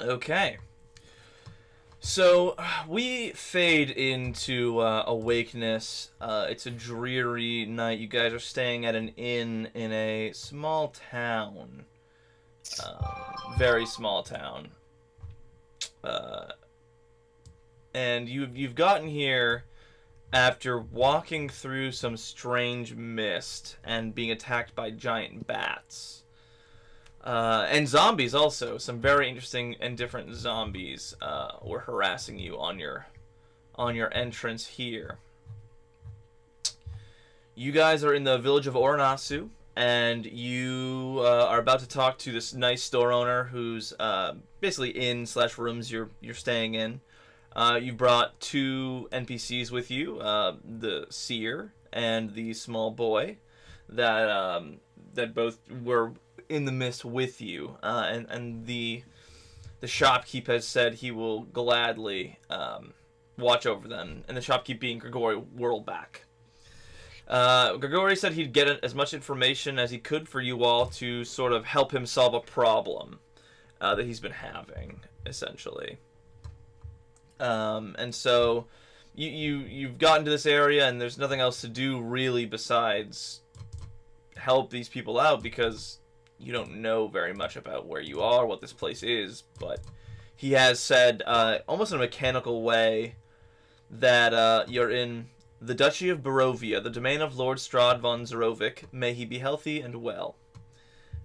Okay. So we fade into awakeness. It's a dreary night. You guys are staying at an inn in a small town, very small town, uh, and you've gotten here after walking through some strange mist and being attacked by giant bats. And zombies also. Some very interesting and different zombies were harassing you on your entrance here. You guys are in the village of Oranasu, and you are about to talk to this nice store owner who's basically inn slash rooms you're staying in. You brought two NPCs with you, the seer and the small boy, that that both were in the mist with you, and the shopkeep has said he will gladly watch over them, and the shopkeep being Grigori Whirlback. Grigori said he'd get as much information as he could for you all to sort of help him solve a problem that he's been having, essentially. And so you've gotten to this area, and there's nothing else to do really besides help these people out because you don't know very much about where you are, what this place is. But he has said, almost in a mechanical way, that you're in the Duchy of Barovia, the domain of Lord Strahd von Zorovic. May he be healthy and well.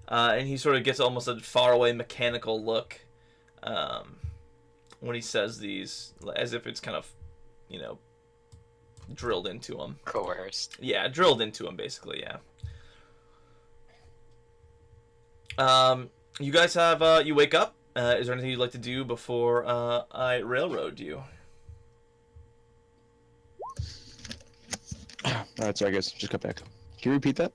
And he sort of gets almost a faraway mechanical look when he says these, as if it's kind of, drilled into him. Coerced. Yeah, drilled into him, basically, yeah. You guys have, you wake up. Is there anything you'd like to do before I railroad you? Alright, so I guess just cut back. Can you repeat that?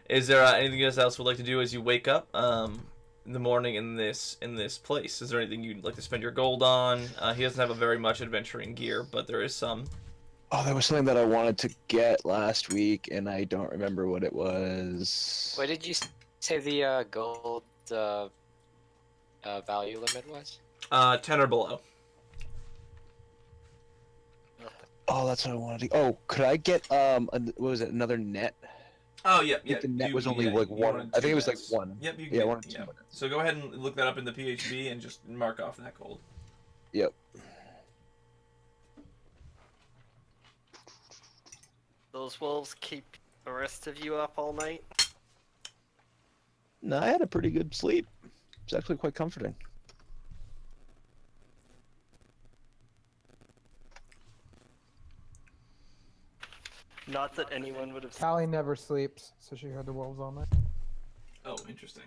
Is there anything else would like to do as you wake up in the morning in this place? Is there anything you'd like to spend your gold on? He doesn't have a very much adventuring gear, but there is some. Oh, there was something that I wanted to get last week, and I don't remember what it was. What did you say the gold value limit was? 10 or below. Oh, that's what I wanted to. Oh, could I get what was it? Another net? Oh yeah, I think the net was only like one. I think it was like one. Yep, you yeah, one or two. Yeah. So go ahead and look that up in the PHB and just mark off that gold. Yep. Those wolves keep the rest of you up all night? No, I had a pretty good sleep. It's actually quite comforting. Not that anyone would have. Callie never sleeps, so she heard the wolves all night. Oh, interesting.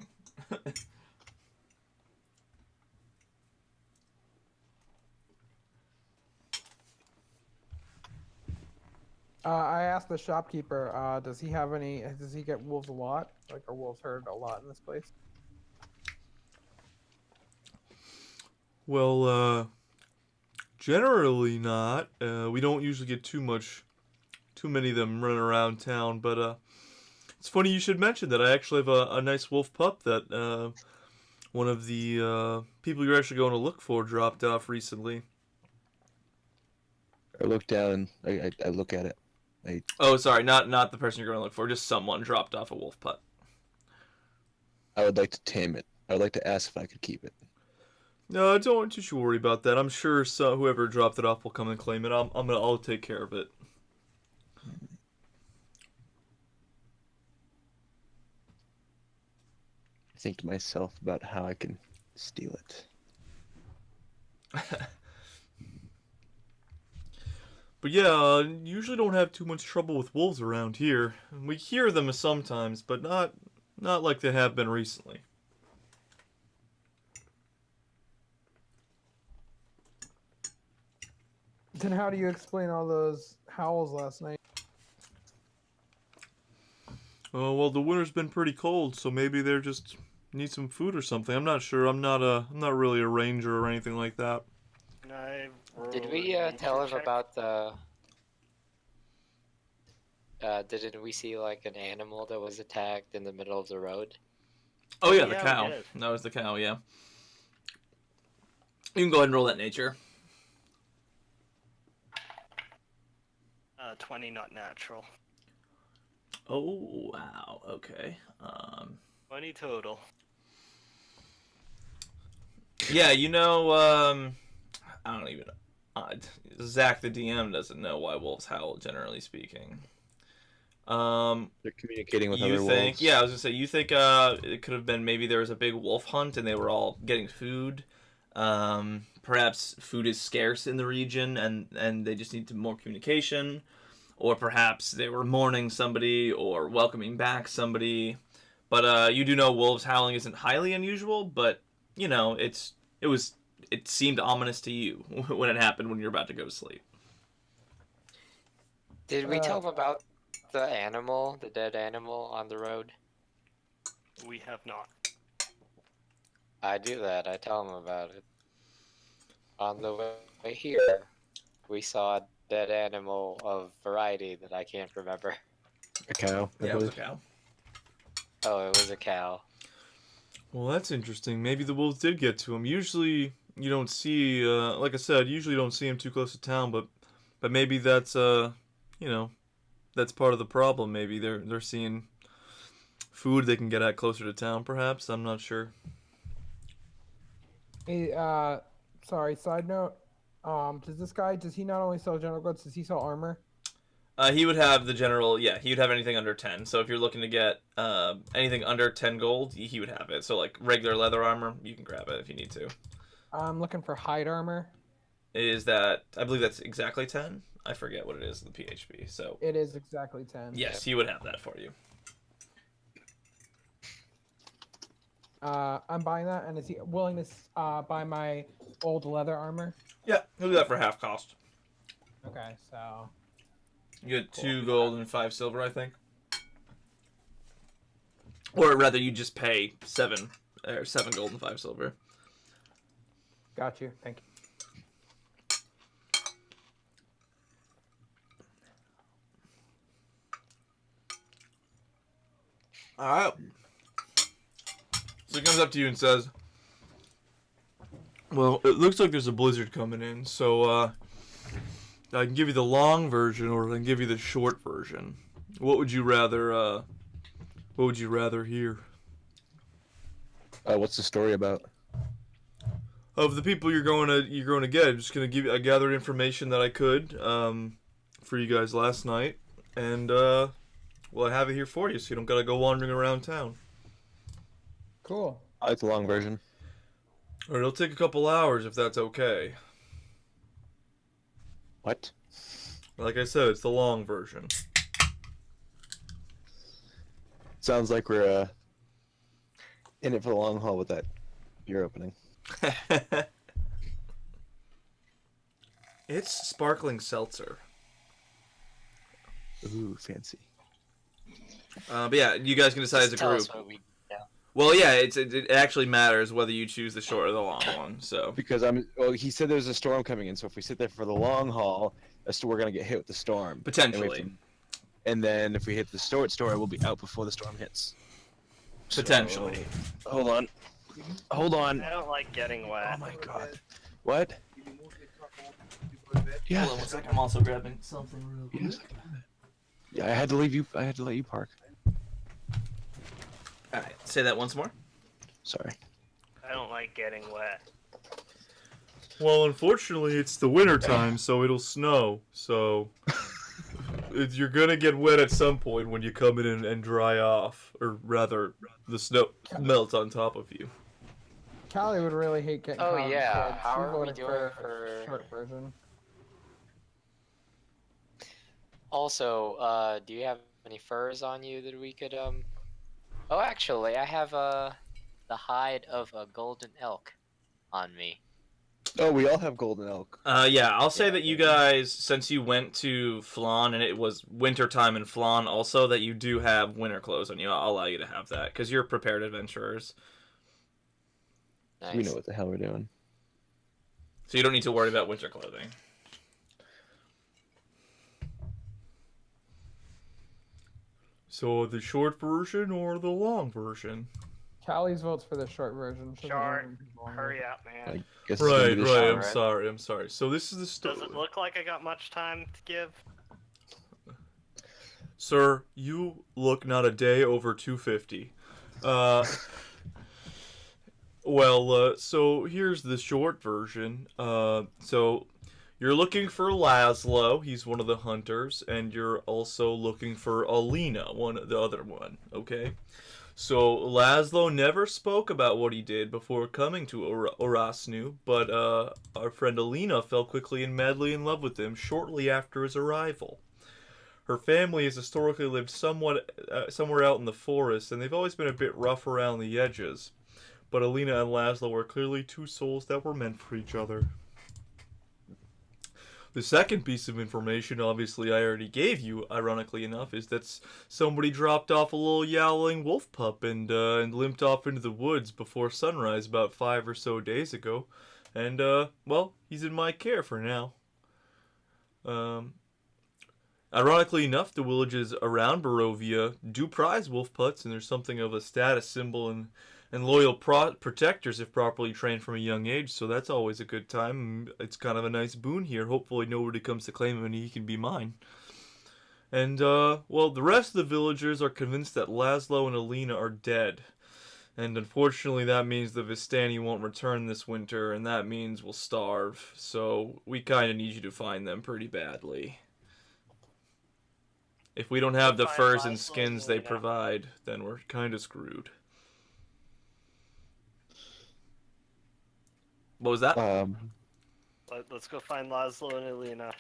I asked the shopkeeper, does he have any? Does he get wolves a lot? Like, are wolves heard a lot in this place? Well, generally not. We don't usually get too many of them running around town, but it's funny you should mention that. I actually have a nice wolf pup that one of the people you're actually going to look for dropped off recently. I look down and I look at it. Oh, sorry, not the person you're going to look for, just someone dropped off a wolf pup. I would like to tame it. I would like to ask if I could keep it. No, don't you worry about that. I'm sure whoever dropped it off will come and claim it. I'll take care of it. I think to myself about how I can steal it. But yeah, usually don't have too much trouble with wolves around here. We hear them sometimes, but not like they have been recently. Then how do you explain all those howls last night? Oh, well, the winter's been pretty cold, so maybe they're just need some food or something. I'm not sure. I'm not really a ranger or anything like that. Did we tell him about the? Didn't we see like an animal that was attacked in the middle of the road? Oh yeah, the Yeah, we cow. did. That was the cow. Yeah. You can go ahead and roll that nature. 20, not natural. Oh wow. Okay. 20 total. Yeah, I don't even. Zach, the DM, doesn't know why wolves howl. Generally speaking. They're communicating with You other think? wolves. Yeah, I was gonna say. You think it could have been maybe there was a big wolf hunt and they were all getting food. Perhaps food is scarce in the region and they just need more communication, or perhaps they were mourning somebody or welcoming back somebody. But you do know wolves howling isn't highly unusual, but it seemed ominous to you when it happened when you're about to go to sleep. Did we Uh, tell him about the animal, the dead animal on the road? We have not. I do that. I tell him about it. On the way here, we saw a dead animal of variety that I can't remember. A cow. I Yeah, it was a believe. cow. Oh, it was a cow. Well, that's interesting. Maybe the wolves did get to him. Usually, you don't see, like I said, usually don't see him too close to town. But maybe that's, that's part of the problem. Maybe they're seeing food they can get at closer to town. Perhaps I'm not sure. Hey, sorry. Side note. Does he not only sell general goods? Does he sell armor? He would have the general, yeah, he would have anything under 10. So if you're looking to get anything under 10 gold, he would have it. So like regular leather armor, you can grab it if you need to. I'm looking for hide armor. I believe that's exactly 10? I forget what it is in the PHP. So It is exactly 10. yes, he would have that for you. I'm buying that, and is he willing to buy my old leather armor? Yeah, he'll do that for half cost. Okay, so You get 2 gold and 5 silver, I think. Or rather, you just pay 7 gold and 5 silver. got you. Thank you. All right. So he comes up to you and says, "Well, it looks like there's a blizzard coming in, so I can give you the long version, or I can give you the short version. What would you rather? What would you rather hear? What's the story about? Of the people you're going to get, I'm just gonna give you. I gathered information that I could for you guys last night, and well, I have it here for you, so you don't gotta go wandering around town. Cool. I like the long version. Or it'll take a couple hours if that's okay. What? Like I said, it's the long version." Sounds like we're in it for the long haul with that beer opening. It's sparkling seltzer. Ooh, fancy. But yeah, you guys can decide as a Just tell group. us what we know. Well, yeah, it actually matters whether you choose the short or the long one. So Because he said there's a storm coming in, so if we sit there for the long haul, we're gonna get hit with the storm. potentially, And then if we hit the short story, we'll be out before the storm hits. potentially. So, hold on. Hold on. I don't like getting wet. Oh my god. What? Yeah. Hold on 1 second. I'm also grabbing something real quick. Yes. Yeah, I had to leave you. I had to let you park. All right, say that once more. Sorry. I don't like getting wet. Well, unfortunately, it's the winter time, so it'll snow. So you're gonna get wet at some point when you come in and dry off, or rather, the snow melts on top of you. Callie would really hate getting. Oh, caught. yeah. She How are we voted doing the for- short version? Also, do you have any furs on you that we could Oh, actually, I have the hide of a golden elk on me. Oh, we all have golden elk. Yeah, I'll say Yeah. that you guys, since you went to Flan and it was winter time in Flan, also that you do have winter clothes on you. I'll allow you to have that because you're prepared adventurers, Nice. We know what the hell we're doing. so you don't need to worry about winter clothing. So the short version or the long version? Callie's votes for the short version. She doesn't Short. want the longer. Hurry up, man. I guess it's gonna be the Right. short. I'm sorry. So this is the story. Does it look like I got much time to give? Sir, you look not a day over 250. So here's the short version. So you're looking for Laszlo, he's one of the hunters, and you're also looking for Alina, the other one, okay? So Laszlo never spoke about what he did before coming to Orasnu, but our friend Alina fell quickly and madly in love with him shortly after his arrival. Her family has historically lived somewhere out in the forest, and they've always been a bit rough around the edges. But Alina and Laszlo were clearly two souls that were meant for each other. The second piece of information, obviously I already gave you, ironically enough, is that somebody dropped off a little yowling wolf pup and limped off into the woods before sunrise about 5 or so days ago. And, he's in my care for now. Ironically enough, the villages around Barovia do prize wolf putts, and there's something of a status symbol and loyal protectors if properly trained from a young age, so that's always a good time. It's kind of a nice boon here. Hopefully nobody comes to claim him and he can be mine. And, the rest of the villagers are convinced that Laszlo and Alina are dead. And unfortunately that means the Vistani won't return this winter, and that means we'll starve. So we kind of need you to find them pretty badly. If we don't have the furs and skins they provide, then we're kind of screwed. What was that? Let's go find Laszlo and Alina.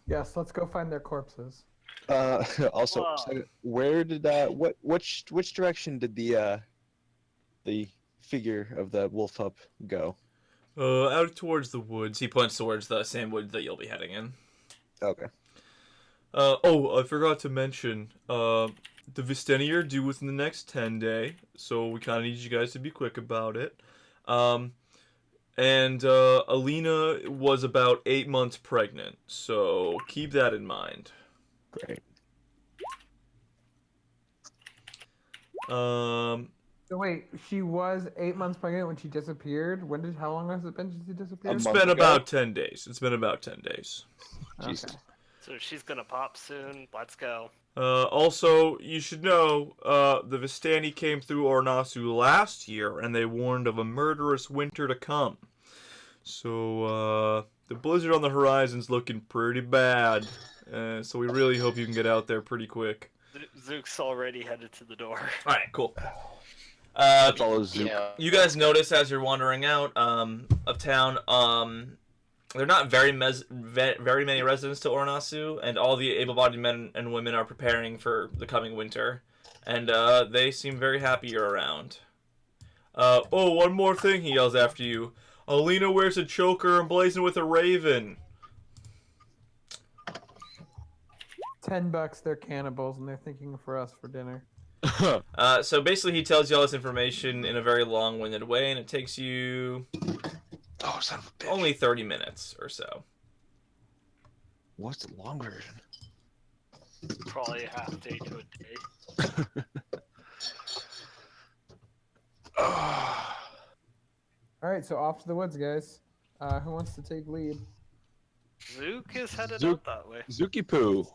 Yes, let's go find their corpses. Also, Whoa. so where did which direction did the figure of the wolf pup go? Out towards the woods. He points towards the same woods that you'll be heading in. Okay. I forgot to mention, the Vistani are due within the next 10 days, so we kind of need you guys to be quick about it. And Alina was about 8 months pregnant, so keep that in mind. Great. So wait, she was 8 months pregnant when she disappeared. How long has it been since she disappeared? It's month been ago? about 10 days. It's been about 10 days. Jesus. Okay. So she's gonna pop soon. Let's go. Also, you should know, the Vistani came through Ornasu last year, and they warned of a murderous winter to come. So, the blizzard on the horizon's looking pretty bad. So we really hope you can get out there pretty quick. Zook's already headed to the door. Alright, cool. Follow Zook. Yeah. You guys notice as you're wandering out of town, there are not very many residents to Ornasu, and all the able-bodied men and women are preparing for the coming winter, and they seem very happy you're around. One more thing, he yells after you. Alina wears a choker emblazoned with a raven. $10, they're cannibals, and they're thinking for us for dinner. So basically he tells you all this information in a very long-winded way, and it takes you Oh, son of a bitch. only 30 minutes or so. What's the long version? Probably a half day to a day. All right, so off to the woods, guys. Who wants to take lead? Zook is headed Zook. out that way. Zuki Poo.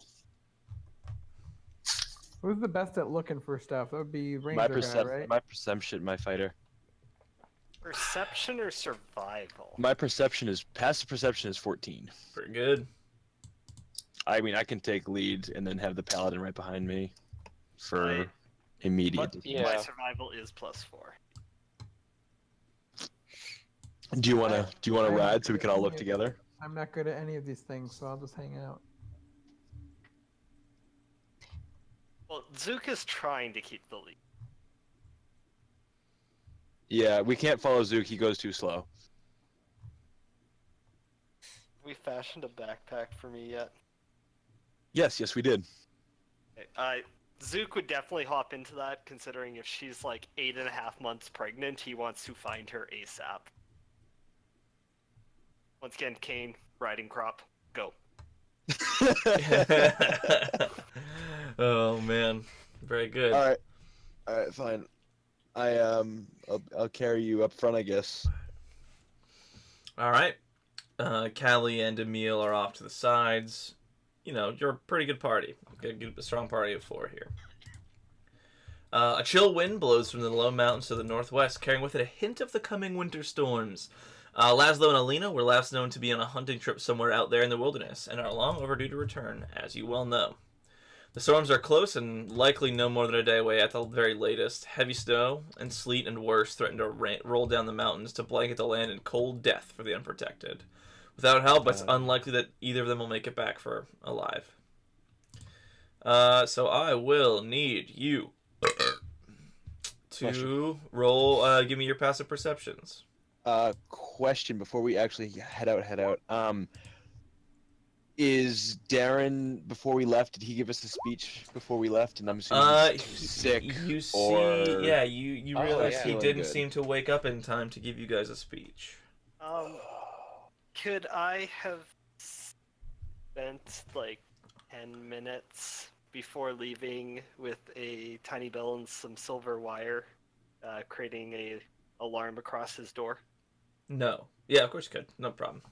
Who's the best at looking for stuff? That would be Ranger My guy, right? my perception, my fighter. Perception or survival? My perception is passive perception is 14. Pretty good. I mean, I can take lead and then have the paladin right behind me for Right. immediate. But, yeah. My survival is +4. Do you wanna ride so we can all look together? I'm not good at any of these things, so I'll just hang out. Well, Zook is trying to keep the lead. Yeah, we can't follow Zook. He goes too slow. We fashioned a backpack for me yet? Yes, we did. Okay, Zook would definitely hop into that, considering if she's like 8.5 months pregnant, he wants to find her ASAP. Once again, Kane, riding crop, go. Oh man, very good. All right, fine. I'll carry you up front, I guess. All right. Callie and Emil are off to the sides. You know, you're a pretty good party. A strong party of 4 here. A chill wind blows from the low mountains to the northwest, carrying with it a hint of the coming winter storms. Laszlo and Alina were last known to be on a hunting trip somewhere out there in the wilderness, and are long overdue to return, as you well know. The storms are close and likely no more than a day away at the very latest. Heavy snow and sleet and worse threaten to roll down the mountains to blanket the land in cold death for the unprotected. Without help, it's unlikely that either of them will make it back for alive. So I will need you to roll. Give me your passive perceptions. Question before we actually head out. Is Darren, before we left, did he give us a speech before we left? And I'm assuming he's sick. You see, or... yeah, you realize yeah. he Feeling didn't good. seem to wake up in time to give you guys a speech. Could I have spent like 10 minutes before leaving with a tiny bell and some silver wire, creating a alarm across his door? No. Yeah, of course you could. No problem.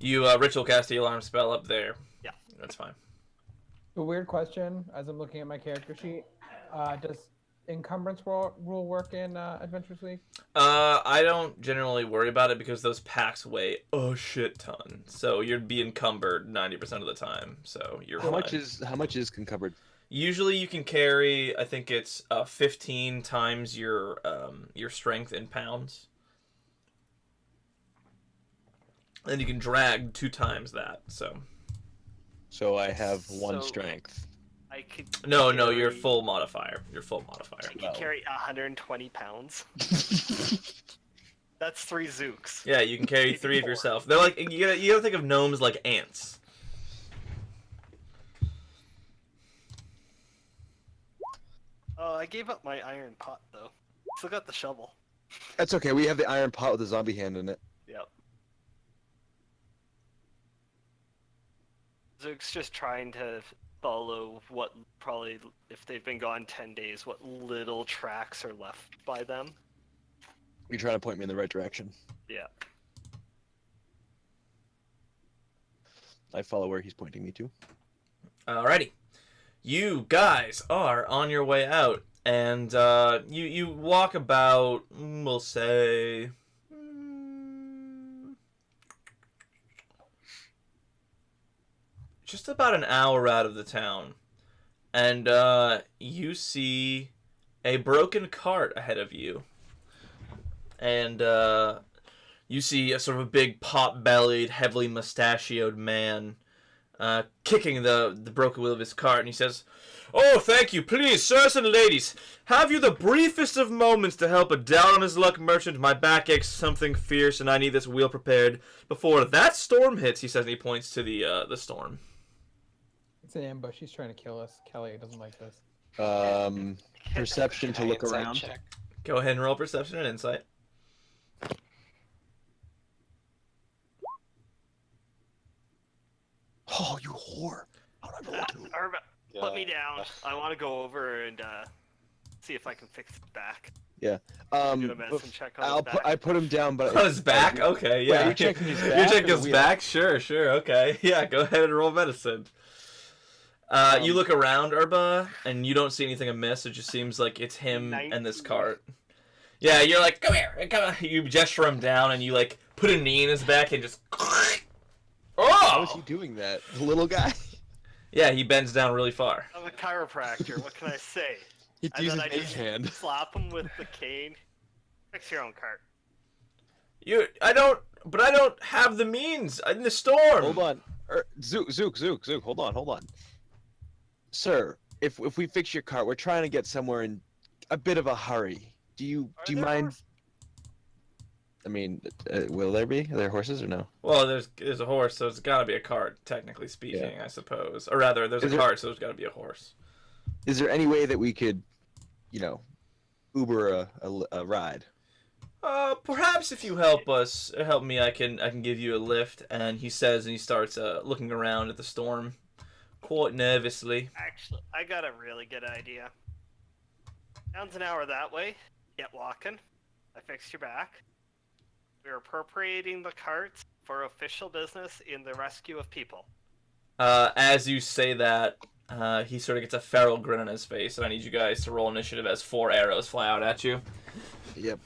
You ritual cast the alarm spell up there. Yeah. That's fine. A weird question as I'm looking at my character sheet. Does encumbrance rule work in Adventures League? I don't generally worry about it because those packs weigh a shit ton. So you'd be encumbered 90% of the time. So you're How fine. much is encumbered? Usually you can carry, I think it's 15 times your strength in pounds. And you can drag 2 times that. So I have 1 So- strength. I could. No, carry, you're full modifier. You're full modifier. I could Well. carry 120 pounds. That's 3 Zooks. Yeah, you can carry Maybe 3 of 4. yourself. They're like you gotta think of gnomes like ants. Oh, I gave up my iron pot though. Still got the shovel. That's okay. We have the iron pot with a zombie hand in it. Yep. Zook's just trying to follow what probably, if they've been gone 10 days, what little tracks are left by them. You're trying to point me in the right direction. Yeah. I follow where he's pointing me to. Alrighty. You guys are on your way out, and you walk about, we'll say, just about an hour out of the town, and you see a broken cart ahead of you, and you see a sort of a big pot-bellied, heavily mustachioed man kicking the broken wheel of his cart, and he says, "Oh, thank you. Please, sirs and ladies, have you the briefest of moments to help a down-on-his-luck merchant? My back aches something fierce, and I need this wheel prepared before that storm hits," he says, and he points to the storm. It's an ambush. He's trying to kill us. Kelly doesn't like this. Perception to look Insight around. check. Go ahead and roll perception and insight. Oh, you whore! How did I roll 2? Arba, put me Yeah. down. I want to go over and see if I can fix his back. Do a medicine check on his back. I put him down, but On his back? Okay, yeah. Wait, are you checking his You're back or checking the his wheel? back? Sure, okay. Yeah, go ahead and roll medicine. You look around, Urba, and you don't see anything amiss. It just seems like it's him and this 19. cart. Yeah, you're like, come here, come on. You gesture him down, and you like put a knee in his back and just. How is he Oh! doing that? The little guy. Yeah, he bends down really far. I'm a chiropractor. What can I say? He And uses then I his just hand. slap him with the cane. Fix your own cart. I don't have the means in the storm. Hold on, Zook. Hold on. Sir, if we fix your cart, we're trying to get somewhere in a bit of a hurry. Do you Are there mind? horses? I mean, will there be? Are there horses or no? Well, there's a horse, so it's got to be a cart, technically speaking, I suppose. Or rather, there's Is a there- cart, so there's got to be a horse. Is there any way that we could, Uber a ride? Perhaps if you help me, I can give you a lift. And he says, and he starts looking around at the storm, quite nervously. Actually, I got a really good idea. Town's an hour that way. Get walking. I fixed your back. We're appropriating the carts for official business in the rescue of people. As you say that, he sort of gets a feral grin on his face, and I need you guys to roll initiative as 4 arrows fly out at you. Yep.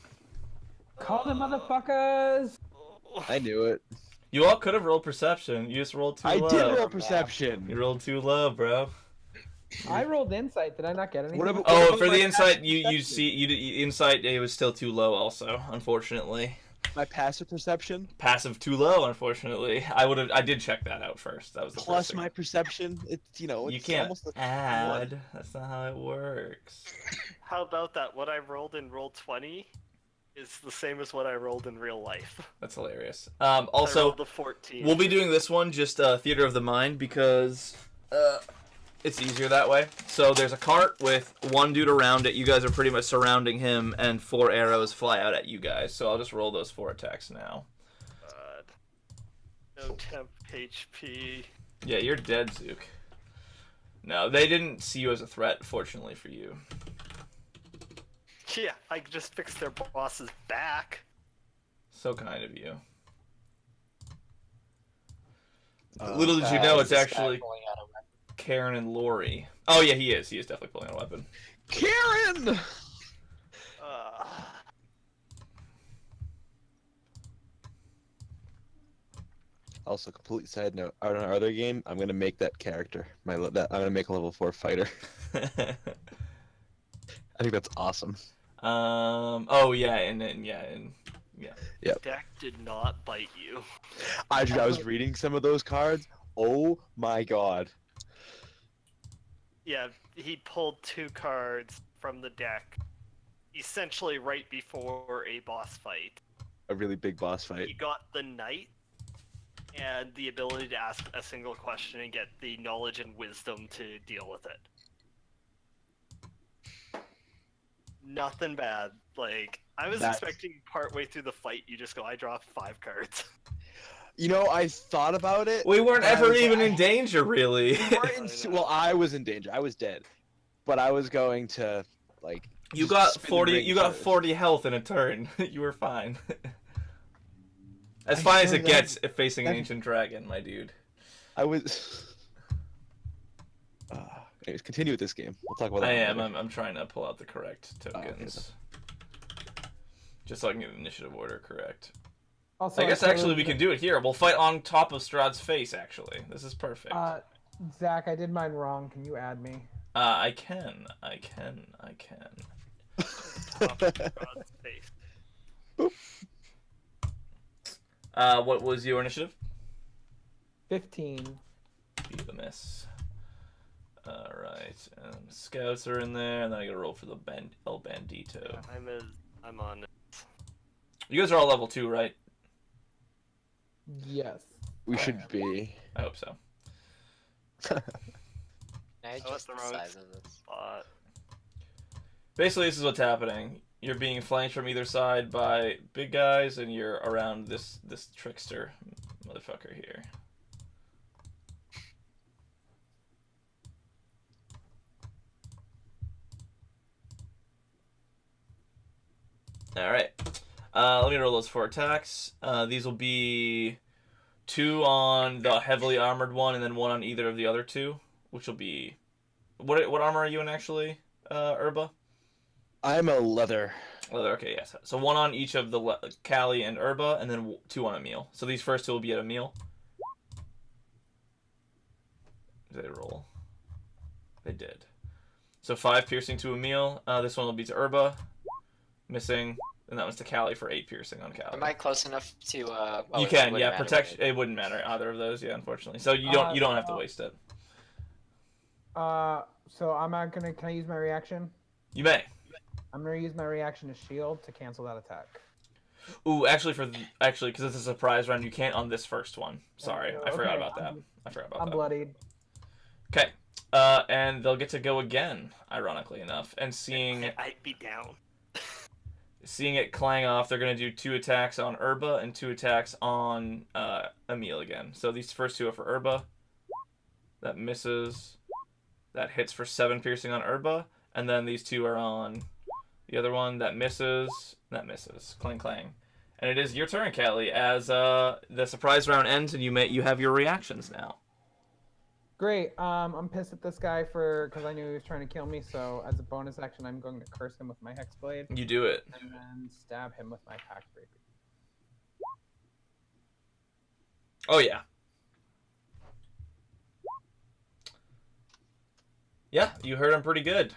Call them motherfuckers. I knew it. You all could have rolled perception. You just rolled too I low. did roll You perception. rolled too low, bro. I rolled insight. Did I not get anything? What about- Oh, about for my the insight, passive you perception? see, insight, it was still too low. Also, unfortunately, My passive perception passive too low. Unfortunately, I did check that out first. That was the plus first thing. my perception. It's You it's can't almost a add. one. That's not how it works. How about that? What I rolled in roll 20 is the same as what I rolled in real life. That's hilarious. I Also, rolled the 14. we'll be doing this one just theater of the mind because it's easier that way. So there's a cart with one dude around it. You guys are pretty much surrounding him, and 4 arrows fly out at you guys. So I'll just roll those 4 attacks now. God. No temp HP. Yeah, you're dead, Zook. No, they didn't see you as a threat, fortunately for you. Yeah, I just fixed their boss's back. So kind of you. Little did you know, Is it's this guy actually pulling out a weapon? Karen and Lori. Oh yeah, he is. He is definitely pulling out a weapon. Karen. Also, complete side note. On our other game, I'm gonna make that character. I'm gonna make a level 4 fighter. I think that's awesome. Oh yeah, and Deck did not bite you. I was reading some of those cards. Oh my god. Yeah, he pulled 2 cards from the deck, essentially right before a boss fight. A really big boss fight. He got the Knight and the ability to ask a single question and get the knowledge and wisdom to deal with it. Nothing bad. Like, I was That's- expecting partway through the fight, you just go, I draw 5 cards. You know, I thought about it. we weren't but I ever was even like- in danger, really. We weren't I in- know. well, I was in danger. I was dead. But I was going to, like... You just got spin the 40. ring You got first. 40 health in a turn. You were fine. As I fine as sure it gets that- facing an that- ancient dragon, my dude. I was... anyways, continue with this game. We'll talk about that. I am. later. I'm trying to pull out the correct tokens. Just so I can get the initiative order correct. Also, I guess totally actually we can do it here. We'll fight on top of Strahd's face, actually. This is perfect. Zach, I did mine wrong. Can you add me? I can. God's face. What was your initiative? 15. Be the miss. Alright. Scouts are in there, and then I gotta roll for the El Bandito. I'm on. You guys are all level 2, right? Yes. We should be... I hope so. Can I Oh, that's adjust the the wrong size of this? Spot. Basically, this is what's happening. You're being flanked from either side by big guys, and you're around this trickster motherfucker here. Alright. Let me roll those 4 attacks. These will be 2 on the heavily armored one, and then 1 on either of the other 2, which will be... What armor are you in, actually, Urba? I'm a leather. Leather, okay, yes. So 1 on each of the Callie and Urba, and then 2 on Emil. So these first 2 will be at Emil. Did they roll? They did. So 5 piercing to Emil. This one will be to Urba. Missing. And that one's to Callie for 8 piercing on Callie. Am I close enough to? You can, yeah. Protection. It wouldn't matter either of those, yeah. Unfortunately, so you don't have to waste it. So I'm not gonna. Can I use my reaction? You may. I'm gonna use my reaction to shield to cancel that attack. Ooh, actually, because it's a surprise round, you can't on this first one. Sorry, I forgot Okay, about that. I forgot about I'm that. bloodied. Okay. And they'll get to go again, ironically enough, and seeing I'd be down. it clang off, they're going to do 2 attacks on Urba and 2 attacks on Emil again. So these first 2 are for Urba. That misses. That hits for 7 piercing on Urba. And then these 2 are on The other one that misses. That misses. Clang clang. And it is your turn, Callie, as the surprise round ends, and you have your reactions now. Great. I'm pissed at this guy because I knew he was trying to kill me. So as a bonus action, I'm going to curse him with my hexblade You do it. and then stab him with my pack rapier. Oh yeah. Yeah, you hurt him pretty good.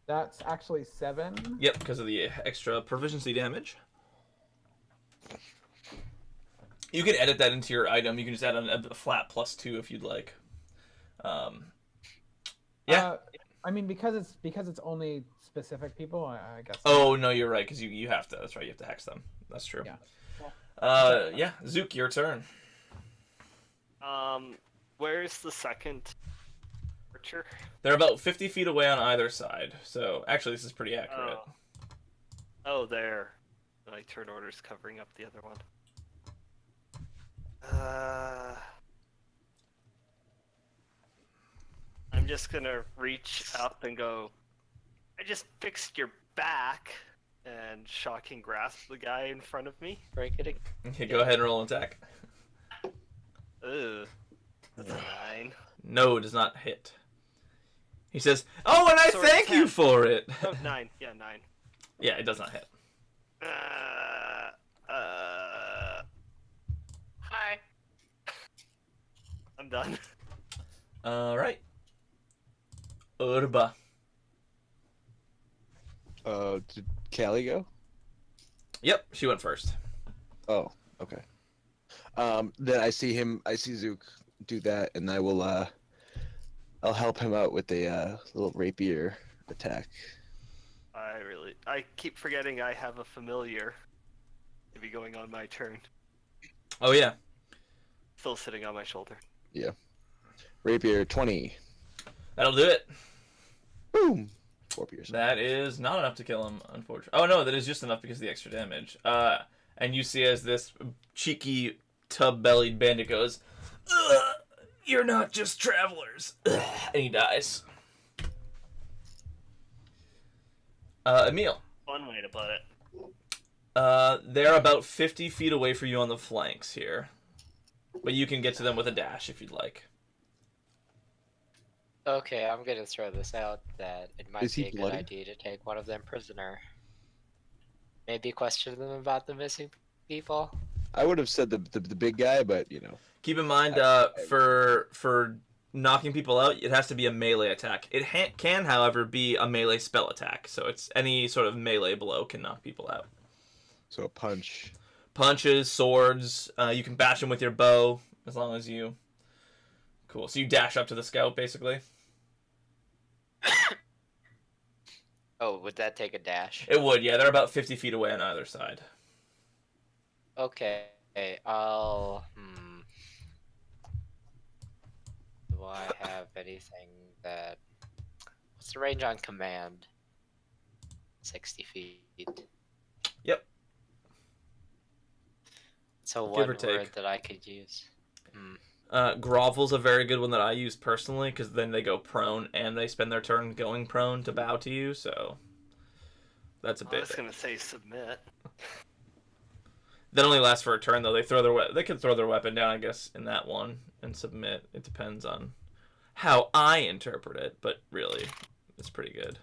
That's actually 7. Yep, because of the extra proficiency damage. You can edit that into your item. You can just add a flat +2 if you'd like. Yeah. I mean, because it's only specific people, I guess. Oh no, you're right, because you have to. That's right, you have to hex them. That's true. Yeah. Yeah, Zook, your turn. Where's the second archer? They're about 50 feet away on either side. So actually, this is pretty accurate. Oh, there. My turn order's covering up the other one. I'm just gonna reach up and go, I just fixed your back, and shocking grasp the guy in front of me. Break it again. Okay, go ahead and roll an attack. Ugh. That's a 9. No, it does not hit. He says, "Oh, and I Sorry, thank 10. you for it." Oh, 9. Yeah, 9. Yeah, it does not hit. Hi. I'm done. All right. Urba. Did Callie go? Yep, she went first. Oh, okay. Then I see Zook do that, and I will, I'll help him out with a little rapier attack. I keep forgetting I have a familiar to be going on my turn. Oh yeah. Still sitting on my shoulder. Yeah. Rapier 20. That'll do it. Boom. 4 piercing. That is not enough to kill him, unfortunately. Oh no, that is just enough because of the extra damage. And you see as this cheeky, tub-bellied bandit goes, "Ugh, you're not just travelers," and he dies. Emil. One way to put it. They're about 50 feet away from you on the flanks here. But you can get to them with a dash if you'd like. Okay, I'm gonna throw this out that it might Is he be a good bloody? idea to take one of them prisoner. Maybe question them about the missing people. I would have said the big guy, but you know. Keep in mind, for knocking people out, it has to be a melee attack. It can, however, be a melee spell attack. So it's any sort of melee blow can knock people out. So a punch. Punches, swords. You can bash them with your bow as long as you. Cool. So you dash up to the scout, basically. Oh, would that take a dash? It would, yeah. They're about 50 feet away on either side. Okay, I'll. Do I have anything that? What's the range on command? 60 feet. Yep. So Give one or take. word that I could use. Grovel's a very good one that I use personally, because then they go prone and they spend their turn going prone to bow to you, so that's a I bit. was gonna say submit. That only lasts for a turn, though. They can throw their weapon down, I guess, in that one and submit. It depends on how I interpret it, but really, it's pretty good.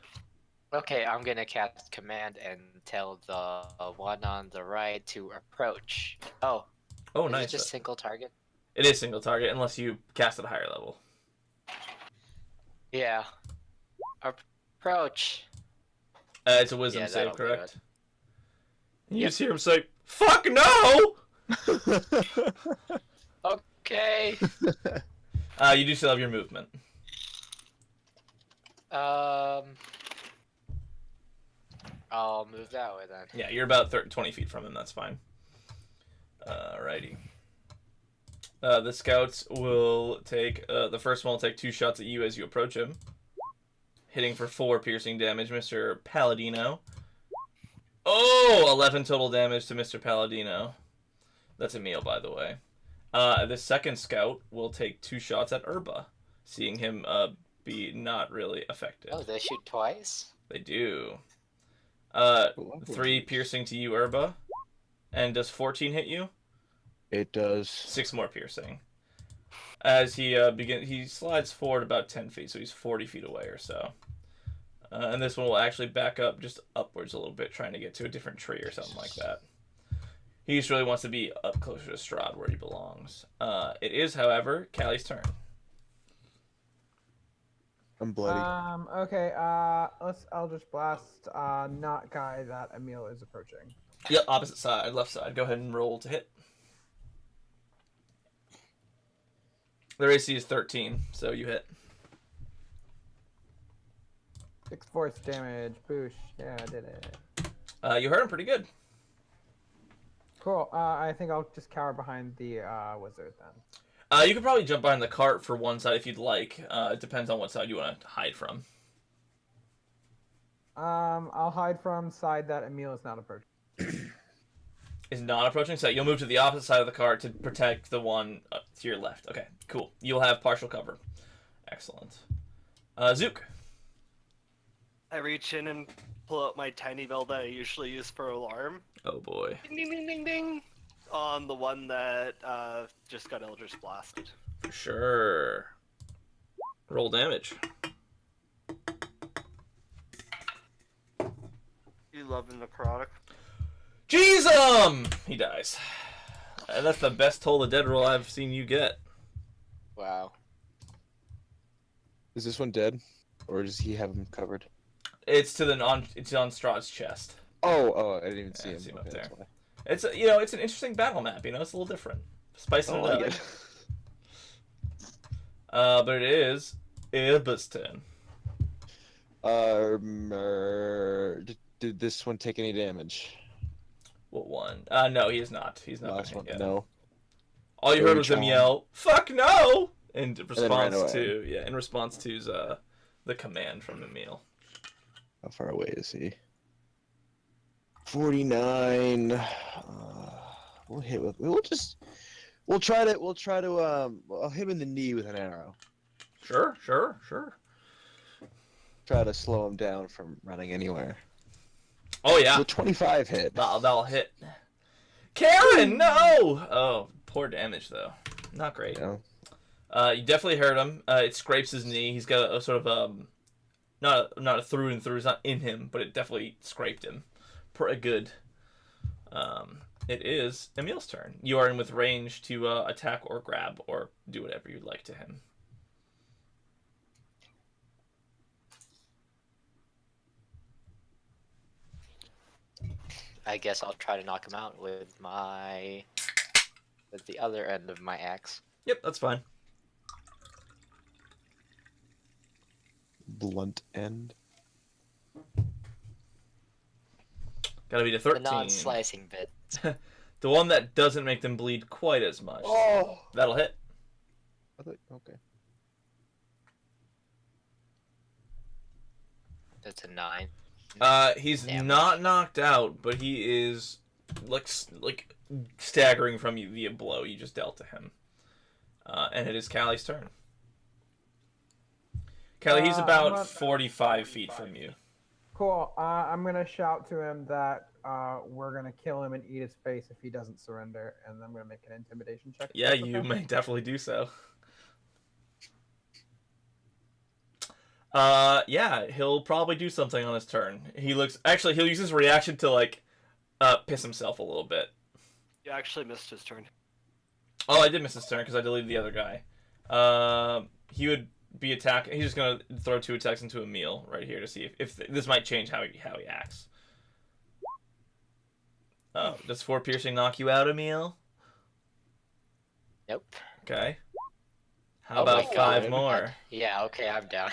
Okay, I'm gonna cast command and tell the one on the right to approach. Oh, Oh, is nice. it just single target? It is single target unless you cast at a higher level. Yeah. Approach. It's a wisdom Yeah, save, that'll do correct? And you Yep. just hear him say, "Fuck no!" Okay. You do still have your movement. I'll move that way then. Yeah, you're about 20 feet from him. That's fine. Alrighty. The scouts will take... the first one will take 2 shots at you as you approach him. Hitting for 4 piercing damage, Mr. Palladino. Oh! 11 total damage to Mr. Palladino. That's Emil, by the way. The second scout will take 2 shots at Urba, seeing him be not really affected. Oh, they shoot twice? They do. Lovely. 3 piercing to you, Urba. And does 14 hit you? It does. 6 more piercing. As he he slides forward about 10 feet, so he's 40 feet away or so. And this one will actually back up just upwards a little bit, trying to get to a different tree or something like that. He just really wants to be up closer to Strahd where he belongs. It is, however, Callie's turn. I'm bloody. Okay. I'll just blast. Not guy that Emil is approaching. Yep, opposite side, left side. Go ahead and roll to hit. Their AC is 13, so you hit. 6 force damage. Boosh. Yeah, I did it. You hurt him pretty good. Cool. I think I'll just cower behind the wizard then. You could probably jump behind the cart for one side if you'd like. It depends on what side you want to hide from. I'll hide from side that Emil is not approaching. Is not approaching, so you'll move to the opposite side of the cart to protect the one to your left. Okay, cool. You'll have partial cover. Excellent. Zook. I reach in and pull out my tiny bell that I usually use for alarm. Oh boy. Ding ding ding ding ding. On the one that just got Eldritch blasted. For sure. Roll damage. You love the necrotic. Jeez, he dies. And that's the best Toll the Dead roll I've seen you get. Wow. Is this one dead, or does he have him covered? It's on Strahd's chest. Oh, I didn't even see Yeah, I him. see him up Okay, there. that's why. It's it's an interesting battle map. It's a little different, spicing I it like up. it. But it is Urba's turn. Did this one take any damage? What one? No, he is not. He's not. Last been one, hit yet. no. All you heard was him John. yell, "Fuck no!" in then response ran away. to the command from Emil. How far away is he? 49. We'll hit with. We'll try to. I'll hit him in the knee with an arrow. Sure. Try to slow him down from running anywhere. Oh yeah, Will 25 hit? that'll hit. Karen, no! Oh, poor damage though. Not great. Yeah. You definitely hurt him. It scrapes his knee. He's got a sort of not a through and through. It's not in him, but it definitely scraped him. Pretty good. It is Emil's turn. You are in with range to attack or grab or do whatever you'd like to him. I guess I'll try to knock him out with the other end of my axe. Yep, that's fine. Blunt end. Gotta be to The 13. non-slicing bit. The one that doesn't make them bleed quite as much. Oh. That'll hit. Okay. That's a 9. He's Damage. not knocked out, but he is like staggering from the blow you just dealt to him. And it is Callie's turn. Callie, he's about 45 feet from you. Cool. I'm gonna shout to him that we're gonna kill him and eat his face if he doesn't surrender, and I'm gonna make an intimidation check. Yeah, you may definitely do so. Yeah, he'll probably do something on his turn. He'll use his reaction to piss himself a little bit. You actually missed his turn. Oh, I did miss his turn because I deleted the other guy. He would be attacking. He's just gonna throw 2 attacks into Emil right here to see if this might change how he acts. Does 4 piercing knock you out, Emil? Nope. Okay. How Oh about my 5 God. more? Yeah, okay, I'm down.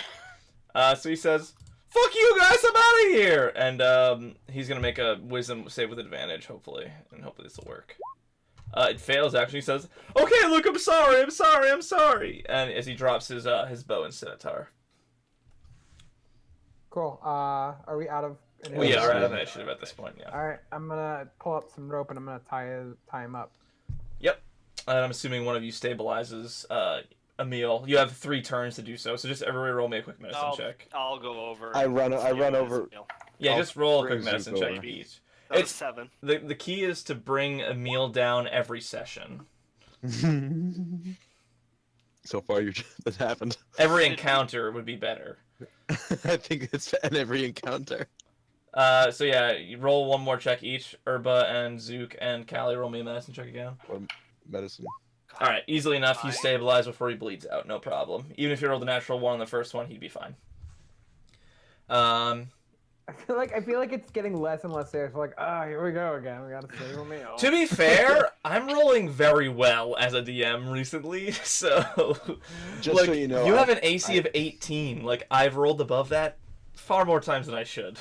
So he says, "Fuck you guys, I'm out of here!" And he's gonna make a wisdom save with advantage, hopefully, and hopefully this will work. It fails. Actually, he says, "Okay, look, I'm sorry." And as he drops his bow and scimitar, Cool. Are we out of? we are out of Yeah. initiative at this point. Yeah. All right. I'm gonna pull up some rope and I'm gonna tie him up. Yep. And I'm assuming one of you stabilizes Emil. You have 3 turns to do so. So just everybody roll me a quick medicine check. I'll go over. I run and see over- his meal. Yeah, I'll just roll a bring quick medicine Zook check over. each. That was It's 7. the key is to bring a meal down every session. So far, that's happened. Every Should be- encounter would be better. I think it's in every encounter. So yeah, you roll one more check each. Urba and Zook and Callie, roll me a medicine check again. Or medicine. All right, easily enough. He's Fine. stabilized before he bleeds out. No problem. Even if you rolled a natural 1 on the first one, he'd be fine. I feel like it's getting less and less serious. We're like, here we go again. We gotta save a meal. To be fair, I'm rolling very well as a DM recently, so Just like, so you know, you have an AC of 18. Like I've rolled above that far more times than I should.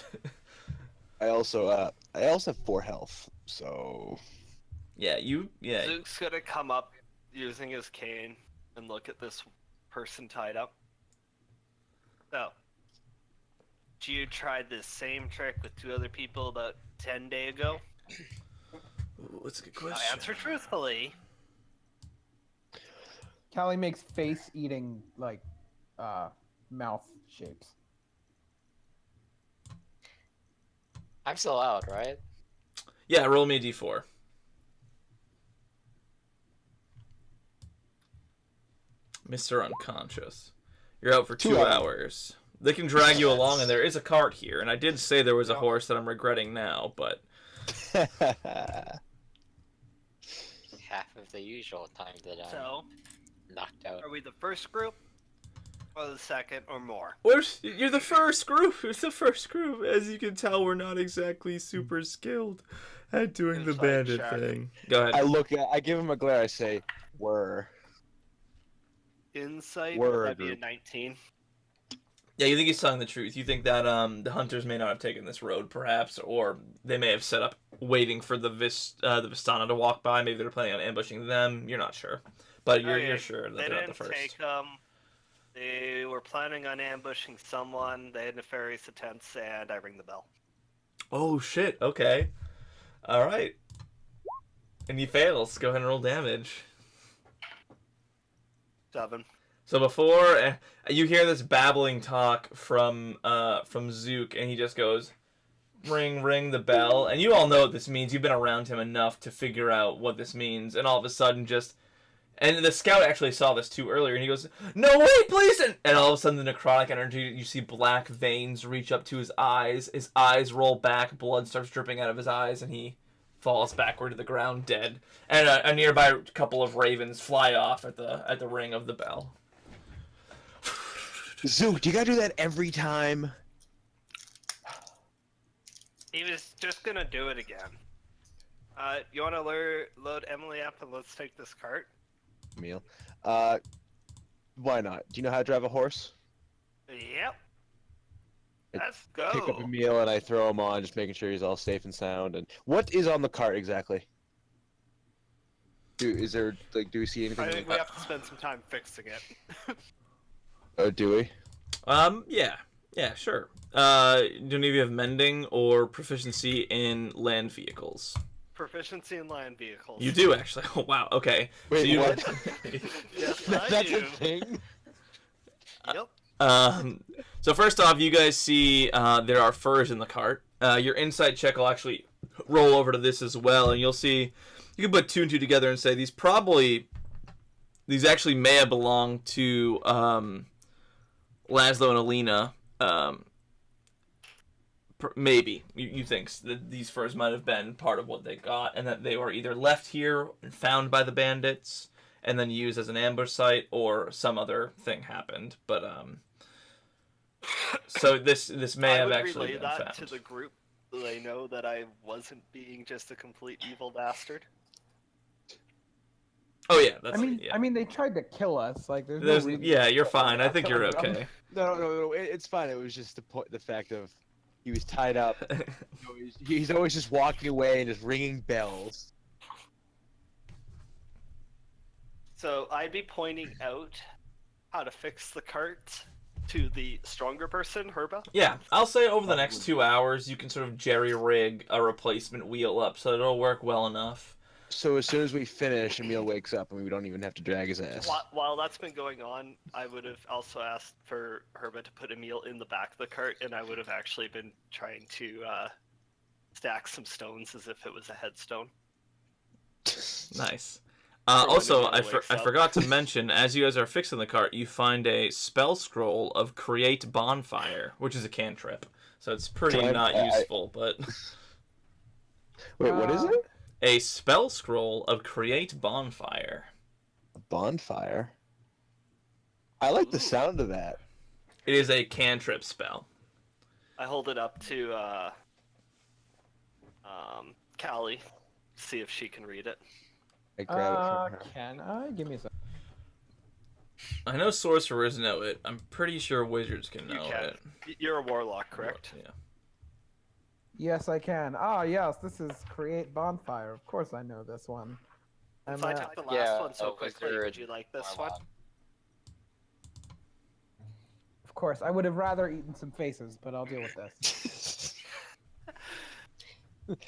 I also have 4 health, so Yeah. Zook's gonna come up using his cane and look at this person tied up. So, you tried this same trick with 2 other people about 10 days ago? Ooh, that's a good I question. answer truthfully. Callie makes face-eating like mouth shapes. I'm still out, right? Yeah, roll me a d4. Mr. Unconscious. You're out for 2 2 hours. They can drag you along, and there is a cart here. And I did say there was a horse that I'm regretting now, but Half of the usual time that I'm So, knocked out. are we the first group? Or the second, or more? you're the first group. It's the first group. As you can tell, we're not exactly super skilled at doing the Inside bandit check. thing. Go ahead. I give him a glare. I say, "Were." Insight, We're would a that be a group. 19? Yeah, you think he's telling the truth. You think that the hunters may not have taken this road, perhaps, or they may have set up waiting for the Vistana to walk by. Maybe they're planning on ambushing them. You're not sure, but you're sure that They they're not the didn't first. take They were planning on ambushing someone. They had nefarious intents, and I ring the bell. Oh shit! Okay, all right. And he fails. Go ahead and roll damage. 7. So before you hear this babbling talk from Zook, and he just goes, "Ring, ring the bell," and you all know what this means. You've been around him enough to figure out what this means, and all of a sudden, and the scout actually saw this too earlier, and he goes, "No, wait, please!" And all of a sudden, the necrotic energy, you see black veins reach up to his eyes. His eyes roll back, blood starts dripping out of his eyes, and he falls backward to the ground, dead. And a nearby couple of ravens fly off at the ring of the bell. Zook, you gotta do that every time. He was just gonna do it again. You wanna load Emily up and let's take this cart? Meal. Why not? Do you know how to drive a horse? Yep. I Let's go. Pick up a meal and I throw him on, just making sure he's all safe and sound. And what is on the cart exactly? Do we see anything? I think we have to spend some time fixing it. Oh, do we? Yeah, sure. Do any of you have mending or proficiency in land vehicles? Proficiency in land vehicles. You do actually. Oh wow. Okay. Wait, you, what? Yes, I That's do. a thing? Yep. So first off, you guys see there are furs in the cart. Your insight check will actually roll over to this as well, and you'll see you can put 2 and 2 together and say these actually may have belonged to Laszlo and Alina. Maybe you think that these furs might have been part of what they got, and that they were either left here and found by the bandits and then used as an ambush site, or some other thing happened. But so this may I have would actually relay been that found. to the group so they know that I wasn't being just a complete evil bastard. Oh yeah, that's I mean, they tried to kill us. Like, there's no There's, reason yeah, to you're kill fine. I us. think you're okay. No, it's fine. It was just the fact of he was tied up. He's always just walking away and just ringing bells. So I'd be pointing out how to fix the cart to the stronger person, Herba. Yeah, I'll say over the next 2 hours you can sort of jerry rig a replacement wheel up so it'll work well enough. So as soon as we finish, Emil wakes up and we don't even have to drag his ass. While that's been going on, I would have also asked for Herba to put Emil in the back of the cart, and I would have actually been trying to stack some stones as if it was a headstone. Nice. For when Also, Emil wakes I up. forgot to mention, as you guys are fixing the cart, you find a spell scroll of Create Bonfire, which is a cantrip. So it's pretty Can I- not I- useful, but Wait, what is it? a spell scroll of Create Bonfire. A bonfire. I like the Ooh. sound of that. It is a cantrip spell. I hold it up to Callie, see if she can read it. I grab it from her. Can I? Give me a second. I know sorcerers know it. I'm pretty sure wizards can You know can. it. You're a warlock, correct? Yeah. Yes, I can. Ah, yes, this is Create Bonfire. Of course I know this one. If I took the last Yeah, one so a quickly, wizard would you like this one? warlock. Of course, I would have rather eaten some faces, but I'll deal with this.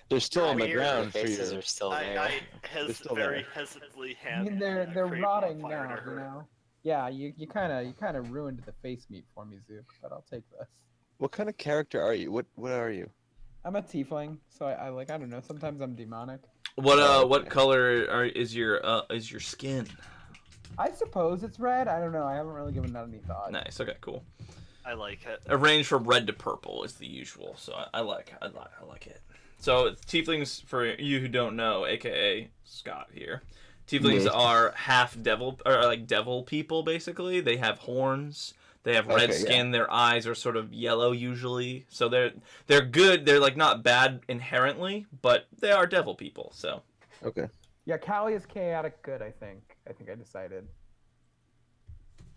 They're still on the Weird. ground for Faces your. are still I there. still very there. hesitantly I hand. mean, they're Create rotting Bonfire now, to you her. know. Yeah, you kind of ruined the face meat for me, Zook, but I'll take this. What kind of character are you? What are you? I'm a tiefling, so I don't know. Sometimes I'm demonic. What Oh, what okay. color is your skin? I suppose it's red. I don't know. I haven't really given that any thought. Nice. Okay, cool. I like it. A range from red to purple is the usual, so I like it. So tieflings, for you who don't know, aka Scott here, tieflings Me. are half devil or like devil people basically. They have horns. They have red Okay, yeah. skin. Their eyes are sort of yellow usually. So they're good. They're like not bad inherently, but they are devil people. So Okay. Yeah, Callie is chaotic good. I think I decided.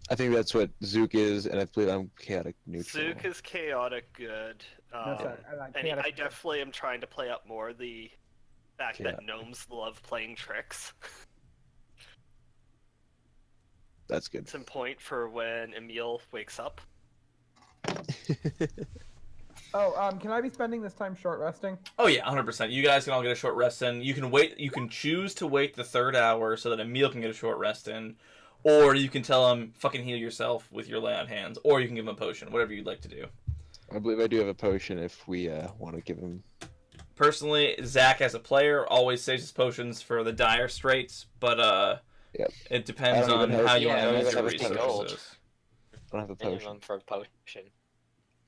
I think that's what Zook is, and I believe I'm chaotic neutral. Zook is chaotic good. No, sorry, I like And chaotic I good. definitely am trying to play up more the fact that Yeah. gnomes love playing tricks. That's good. It's in point for when Emil wakes up. Oh, can I be spending this time short resting? oh yeah, 100%. You guys can all get a short rest in. You can wait. You can choose to wait the third hour so that Emil can get a short rest in, or you can tell him fucking heal yourself with your lay on hands, or you can give him a potion. Whatever you'd like to do. I believe I do have a potion if we want to give him. Personally, Zach as a player always saves his potions for the dire straits, but Yep. it depends I don't on even have- how you yeah, want I to don't use even your have 50 gold. resources. I don't have a Minimum potion. for a potion.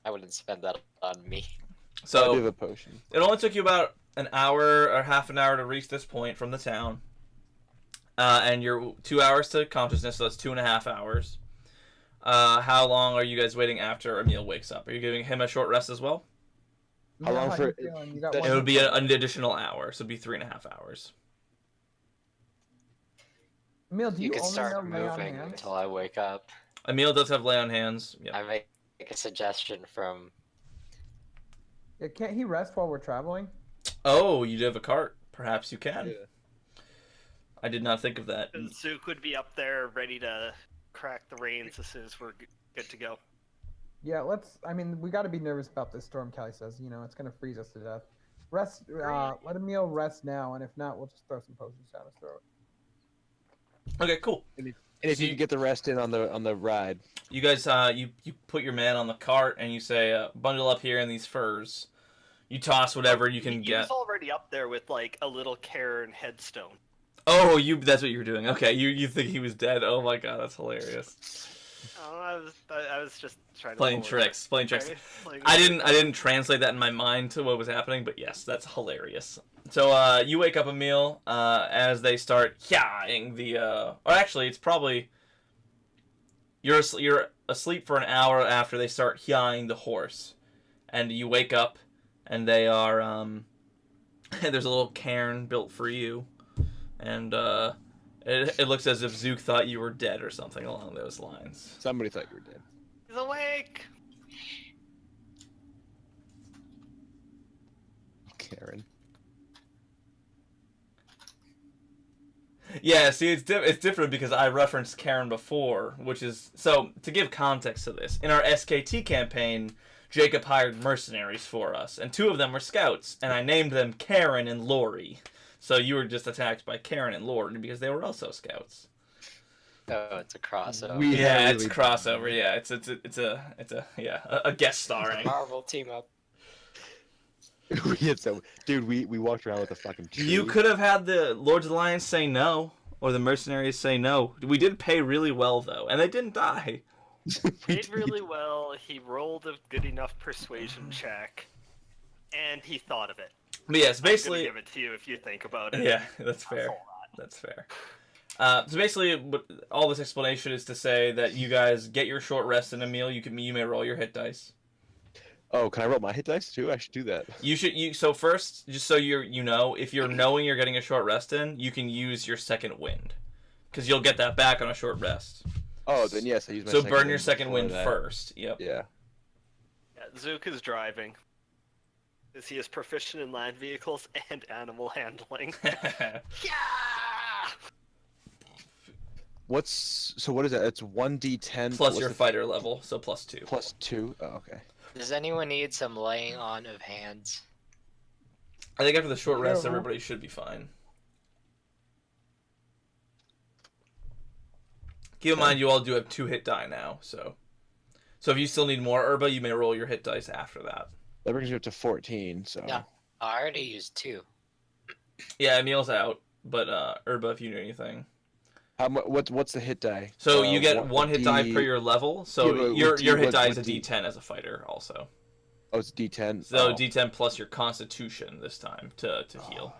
I wouldn't spend that on me. I do So have a potion. it only took you about an hour or half an hour to reach this point from the town, and you're 2 hours to consciousness, so that's 2.5 hours. How long are you guys waiting after Emil wakes up? Are you giving him a short rest as well? How long for- you feeling? You got that- one It would be hit an additional hour, so it'd be 3.5 hours. Emil, do You you could only start know lay on moving hands? until I wake up. Emil does have lay on hands. Yep. I make a suggestion from. Yeah, can't he rest while we're traveling? Oh, you do have a cart. Perhaps you can. Yeah. I did not think of that. Zook would be up there ready to crack the reins as soon as we're good to go. Yeah, I mean, we got to be nervous about this storm. Callie says, you know, it's gonna freeze us to death. Rest. Let Emil rest now, and if not, we'll just throw some potions down his throat. Okay, cool. And if So you you- can get the rest in on the ride. You guys, you put your man on the cart and you say, bundle up here in these furs. You toss whatever you can He get. was already up there with like a little Karen headstone. Oh, that's what you were doing. Okay, you think he was dead. Oh my god, that's hilarious. Oh, I was just trying to Playing pull it tricks, playing up. tricks. Right? Playing I it. didn't translate that in my mind to what was happening, but yes, that's hilarious. So you wake up Emil as they start yahing the or actually it's probably you're asleep for an hour after they start yahing the horse, and you wake up and they are there's a little cairn built for you, and it looks as if Zook thought you were dead or something along those lines. Somebody thought you were dead. He's awake. Karen. Yeah, see, it's different because I referenced Karen before, which is... So, to give context to this, in our SKT campaign, Jacob hired mercenaries for us, and 2 of them were scouts, and I named them Karen and Lori. So you were just attacked by Karen and Lord because they were also scouts. Oh, it's a crossover. Yeah, really it's crossover. Yeah, it's a guest starring. Marvel team up. We had so, dude. We walked around with a fucking tree. You could have had the Lords of the Alliance say no, or the mercenaries say no. We did pay really well though, and they didn't die. Did really well. He rolled a good enough persuasion check, and he thought of it. But yes, I'm gonna basically, give it to you if you think about it. yeah, that's fair. That's fair. So basically, what all this explanation is to say that you guys get your short rest in a meal. You may roll your hit dice. Oh, can I roll my hit dice too? I should do that. So first, just so you know, if you're knowing you're getting a short rest in, you can use your second wind, because you'll get that back on a short rest. Oh, then yes, I use my. So second burn your wind second before wind that. first. Yep. Yeah. Yeah, Zook is driving. Because he is proficient in land vehicles and animal handling. Yeah! What is that? It's 1d10 Plus what's your the- fighter level, so plus 2. plus 2. Oh, okay. Does anyone need some laying on of hands? I think after the short rest, Yeah. everybody should be fine. Keep in mind, you all do have 2 hit die now, so if you still need more Herba, you may roll your hit dice after that. That brings you up to 14. So. No. I already used 2. Yeah, Emil's out, but Herba, if you knew anything. How much? What's the hit die? So you get one hit die per your level, so Yeah, but your what hit what- die what is a D10 as a fighter also. Oh, it's D10. So Oh. D10 plus your Constitution this time to heal.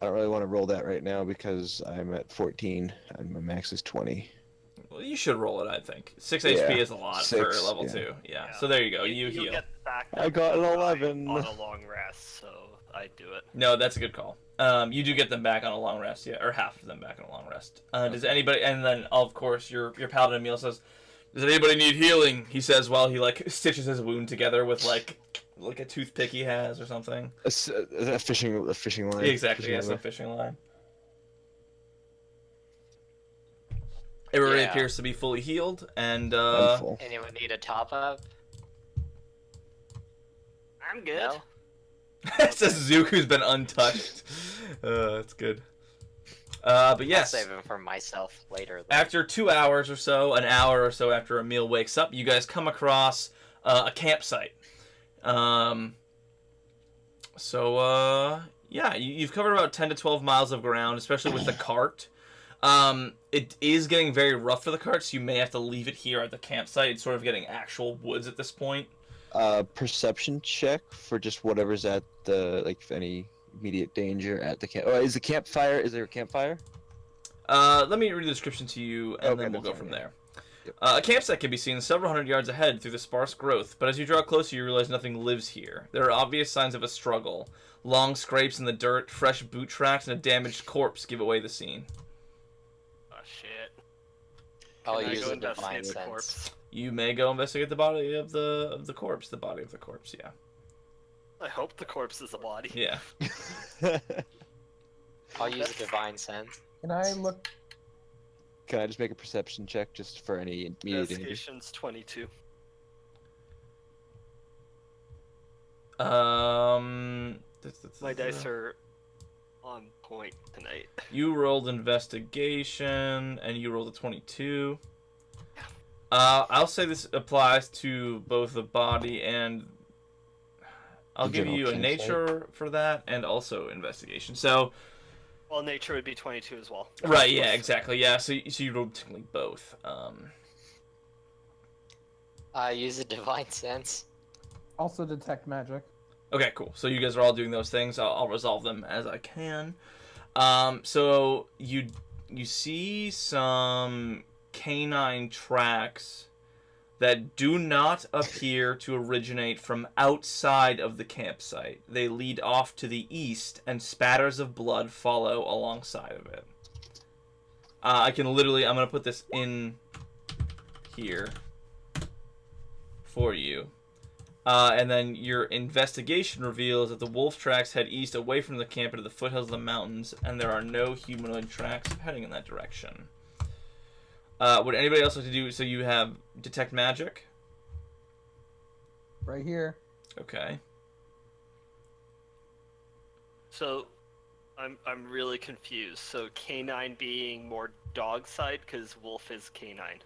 I don't really want to roll that right now because I'm at 14 and my max is 20. Well, you should roll it, I think. 6 Yeah, HP is a lot for 6, level yeah. 2. Yeah. So there you go. You You'll heal. get back I that got an die 11. on a long rest, so I do it. No, that's a good call. You do get them back on a long rest, yeah, or half of them back on a long rest. Does anybody? And then, of course, your paladin Emil says, "Does anybody need healing?" He says while he stitches his wound together with like a toothpick he has or something. A fishing line. Exactly, Fishing yes, line. a fishing line. Everybody Yeah. appears to be fully healed, and I'm full. Anyone need a top up? I'm good. No? it says Zook, who's been untouched. That's good. But yes. I'll save him for myself later. Though. After 2 hours or so, an hour or so after Emil wakes up, you guys come across a campsite. Yeah, you've covered about 10 to 12 miles of ground, especially with the cart. It is getting very rough for the cart, so you may have to leave it here at the campsite. It's sort of getting actual woods at this point. Perception check for just whatever's at the, if any immediate danger at the camp. Oh, is there a campfire? Let me read the description to you, and Okay, then we'll go that's from fine, there. Yep. A campsite can be seen several hundred yards ahead through the sparse growth, but as you draw closer, you realize nothing lives here. There are obvious signs of a struggle. Long scrapes in the dirt, fresh boot tracks, and a damaged corpse give away the scene. Oh shit. I'll Can I use go a divine investigate the sense. corpse? You may go investigate the body of the corpse. The body of the corpse, yeah. I hope the corpse is a body. Yeah. I'll use a divine sense. Can I look? Can I just make a perception check just for any immediate danger? Investigation's 22. My dice are on point tonight. You rolled investigation, and you rolled a 22. Yeah. I'll say this applies to both the body and... I'll The give general you a campsite. nature for that, and also investigation. So, Well, nature would be 22 as well. right, yeah, exactly, yeah. So you rolled technically both. I use a divine sense. Also detect magic. Okay, cool. So you guys are all doing those things. I'll resolve them as I can. So you see some canine tracks that do not appear to originate from outside of the campsite. They lead off to the east, and spatters of blood follow alongside of it. I'm gonna put this in here for you. And then your investigation reveals that the wolf tracks head east away from the camp into the foothills of the mountains, and there are no humanoid tracks heading in that direction. Would anybody else like to do? So you have detect magic. Right here. Okay. So, I'm really confused. So canine being more dog side because wolf is canine.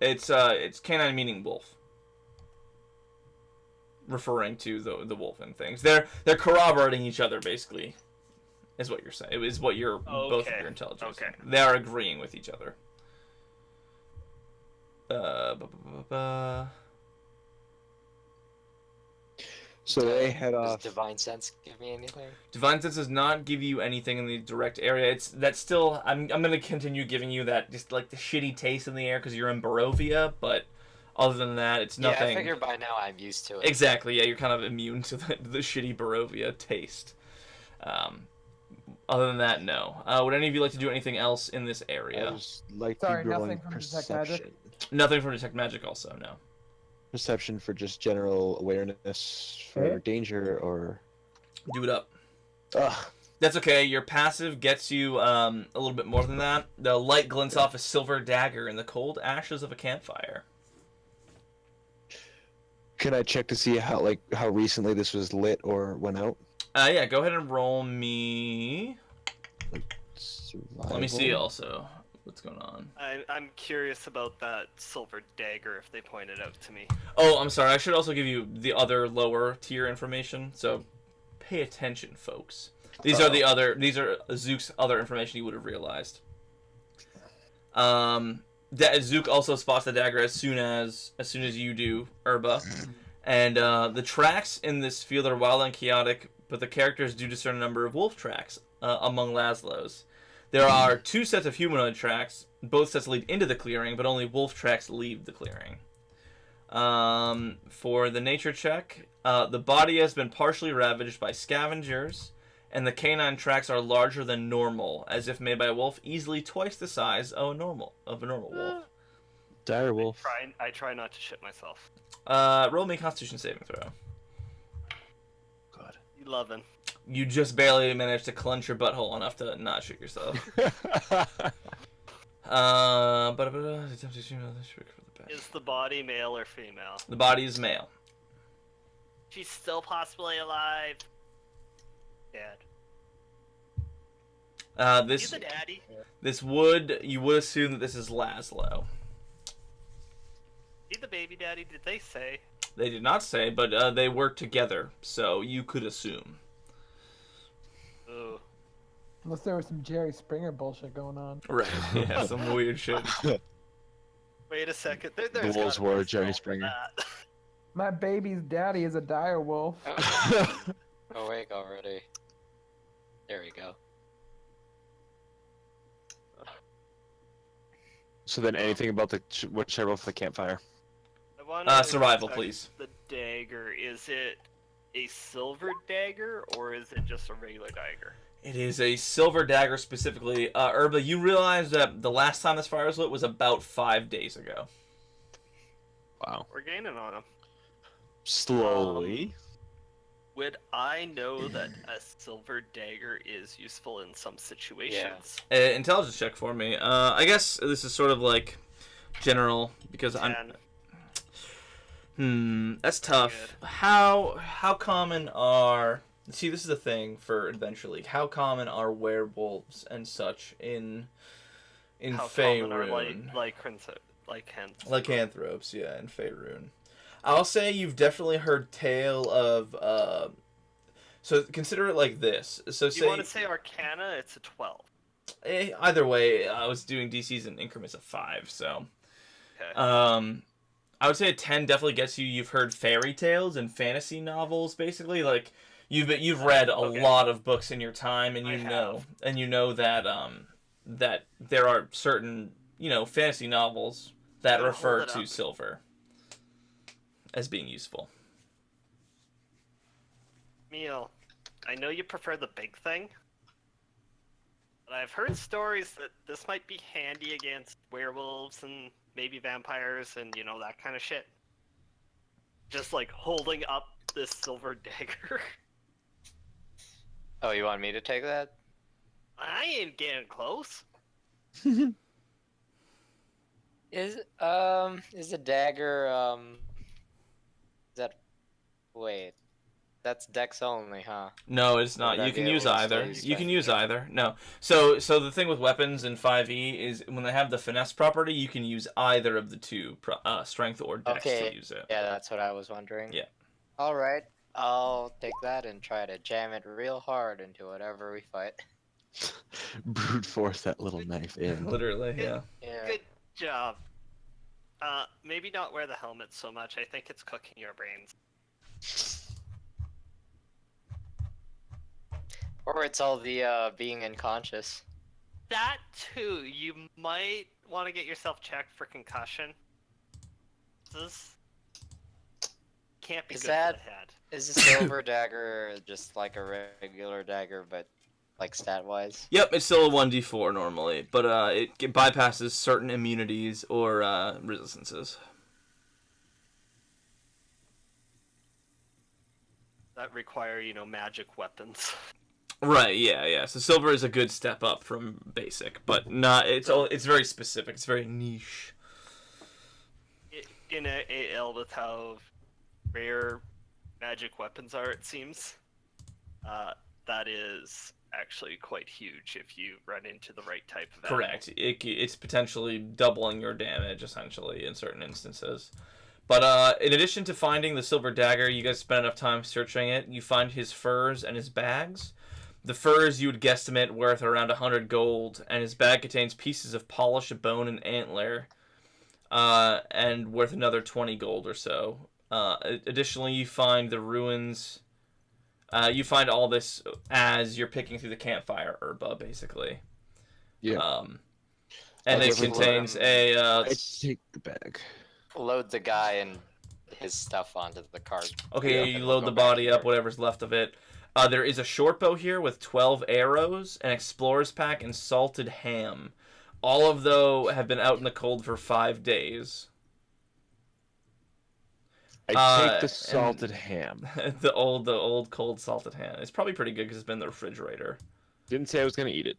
It's canine meaning wolf, referring to the wolf and things. They're corroborating each other basically, is what you're saying. It is what you're both of Okay. your intelligence. Okay. They are agreeing with each other. Ba, ba, ba, ba. So they head Does off. Divine Sense give me anything? Divine Sense does not give you anything in the direct area. That's still. I'm gonna continue giving you that just like the shitty taste in the air because you're in Barovia, but other than that, it's nothing. Yeah, I figure by now I'm used to it. Exactly. Yeah, you're kind of immune to the shitty Barovia taste. Other than that, no. Would any of you like to do anything else in this I area? was like Sorry, to nothing rolling from Detect Magic? perception. Nothing from Detect Magic, also no. Perception for just general awareness for Okay. danger or. Do it up. Ugh. That's okay. Your passive gets you a little bit more than that. The light glints off a silver dagger in the cold ashes of a campfire. Can I check to see how recently this was lit or went out? Yeah, go ahead and roll me. Survival? Let me see also what's going on. I'm curious about that silver dagger if they pointed out to me. Oh, I'm sorry. I should also give you the other lower tier information. So pay attention, folks. These are Zook's other information you would have realized. Zook also spots the dagger as soon as you do, Urba. And the tracks in this field are wild and chaotic, but the characters do discern a number of wolf tracks among Laszlo's. There are 2 sets of humanoid tracks. Both sets lead into the clearing, but only wolf tracks leave the clearing. For the nature check, the body has been partially ravaged by scavengers, and the canine tracks are larger than normal, as if made by a wolf easily twice the size of a normal wolf. Dire wolf. I try not to shit myself. Roll me a Constitution saving throw. God. 11. You just barely managed to clench your butthole enough to not shoot yourself. Is the body male or female? The body is male. She's still possibly alive. Dad. This He's a daddy. you would assume that this is Laszlo. He's the baby daddy, did they say? They did not say, but they work together, so you could assume. Ooh. Unless there was some Jerry Springer bullshit going on. Right. Yeah, some weird shit. Wait a second. There's The wolves gotta be were a Jerry spell for Springer. that. My baby's daddy is a dire wolf. Awake already. There we go. So then, anything about what should I roll for the campfire? I wanna Survival, check please. The dagger, is it a silver dagger or is it just a regular dagger? It is a silver dagger specifically. Urba, you realize that the last time this fire was lit was about 5 days ago. Wow. We're gaining on him. Slowly. Would I know that a silver dagger is useful in some situations? Intelligence check for me. I guess this is sort of like general because I'm. That's tough. Good. How common are? See, this is the thing for Adventure League. How common are werewolves and such in How Faerun? common are lycanthropes? Lycanthropes, yeah, in Faerun. I'll say you've definitely heard tale of. So consider it like this. So You say want to say Arcana? It's a 12. either way, I was doing DCs in increments of 5, so. Okay. I would say a 10 definitely gets you. You've heard fairy tales and fantasy novels, basically. Like you've read a lot of books in your time, and you know that that there are certain fantasy novels that Hold refer it to up. silver as being useful. Meal, I know you prefer the big thing, but I've heard stories that this might be handy against werewolves and maybe vampires and that kind of shit. Just like holding up this silver dagger. Oh, you want me to take that? I ain't getting close. Is the dagger is that wait. That's Dex only, huh? No, it's Would not. I You be can able use to still either. use You can strength? use either. No. So the thing with weapons in 5e is when they have the finesse property, you can use either of the two, strength or dex, to Okay. use it. Yeah, that's what I was wondering. Yeah. All right. I'll take that and try to jam it real hard into whatever we fight. Brute force that little knife in. Literally, yeah. Yeah. Good job. Maybe not wear the helmet so much. I think it's cooking your brains. Or it's all the being unconscious. That too. You might want to get yourself checked for concussion. This can't be Is good that- for the head. Is a silver dagger just like a regular dagger, but like stat wise? Yep, it's still a 1d4 normally, but it bypasses certain immunities or resistances. That require, magic weapons. Right, yeah. So silver is a good step up from basic, but not. It's very specific. It's very niche. In a AL with how rare magic weapons are, it seems, that is actually quite huge if you run into the right type of animal. Correct. It's potentially doubling your damage essentially in certain instances. But in addition to finding the silver dagger, you guys spend enough time searching it. You find his furs and his bags. The furs you would guesstimate worth around 100 gold, and his bag contains pieces of polished bone and antler, and worth another 20 gold or so. Additionally, you find the ruins. You find all this as you're picking through the campfire herba, basically. Yeah. And it Okay, contains a. I take the bag. Load the guy and his stuff onto the cart. Okay, Yeah, you and load we'll the go back body up, here. whatever's left of it. There is a short bow here with 12 arrows, an explorer's pack, and salted ham. All of those have been out in the cold for 5 days. I take the salted ham. the old cold salted ham. It's probably pretty good because it's been in the refrigerator. Didn't say I was gonna eat it.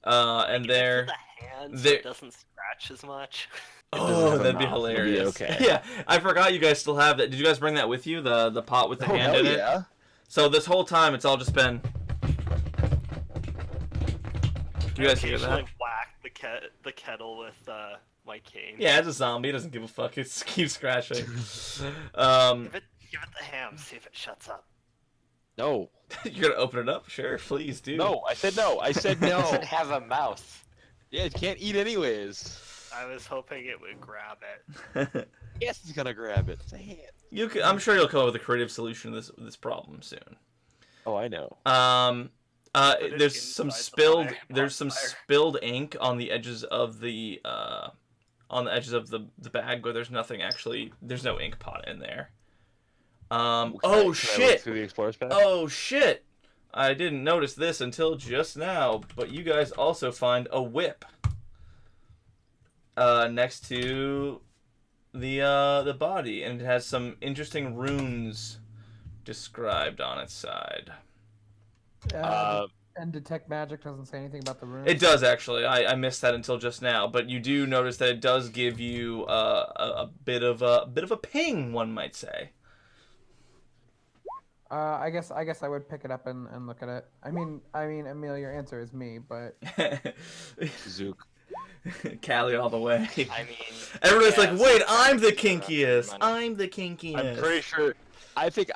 And Give it to there. the hand so there- it doesn't scratch as much. doesn't Oh, have a that'd be mouth. It'll be hilarious. okay. Yeah, I forgot you guys still have that. Did you guys bring that with you? The pot with the Oh, hand hell in it? yeah. So this whole time it's all just been. Do you guys hear Occasionally that? whack the kettle with my cane. Yeah, it's a zombie. It doesn't give a fuck. It keeps scratching. Give it the ham. See if it shuts up. No. You're gonna open it up? Sure, please do. No, I said no. I said no. Doesn't have a mouth. Yeah, it can't eat anyways. I was hoping it would grab it. Yes, it's gonna grab it. It's a hand. I'm sure you'll come up with a creative solution to this problem soon. Oh, I know. Put it There's some inside the spilled fire. there's some Bonfire. spilled ink on the edges of the bag, but there's nothing actually. There's no ink pot in there. Can I Oh look shit! through the explorer's pack? Oh shit! I didn't notice this until just now, but you guys also find a whip next to the body, and it has some interesting runes described on its side. And detect magic doesn't say anything about the runes. It does actually. I missed that until just now, but you do notice that it does give you a bit of a ping, one might say. I guess I would pick it up and look at it. I mean, Emil, your answer is me, but Zook. Callie all the way. I mean, Everyone's yeah, like, wait, sometimes I'm the it's around kinkiest. money. I'm the kinkiest. I'm pretty sure. I think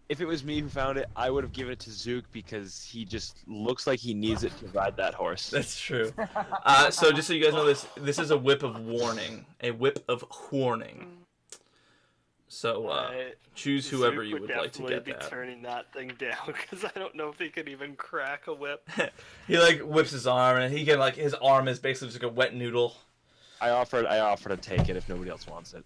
if it was me who found it, I would have given it to Zook because he just looks like he needs it to ride that horse. That's true. So just so you guys know, this is a whip of warning. A whip of warning. So choose whoever Zook you would like to definitely get be that. turning that thing down because I don't know if he could even crack a whip. He like whips his arm, and he can like his arm is basically just like a wet noodle. I offered to take it if nobody else wants it.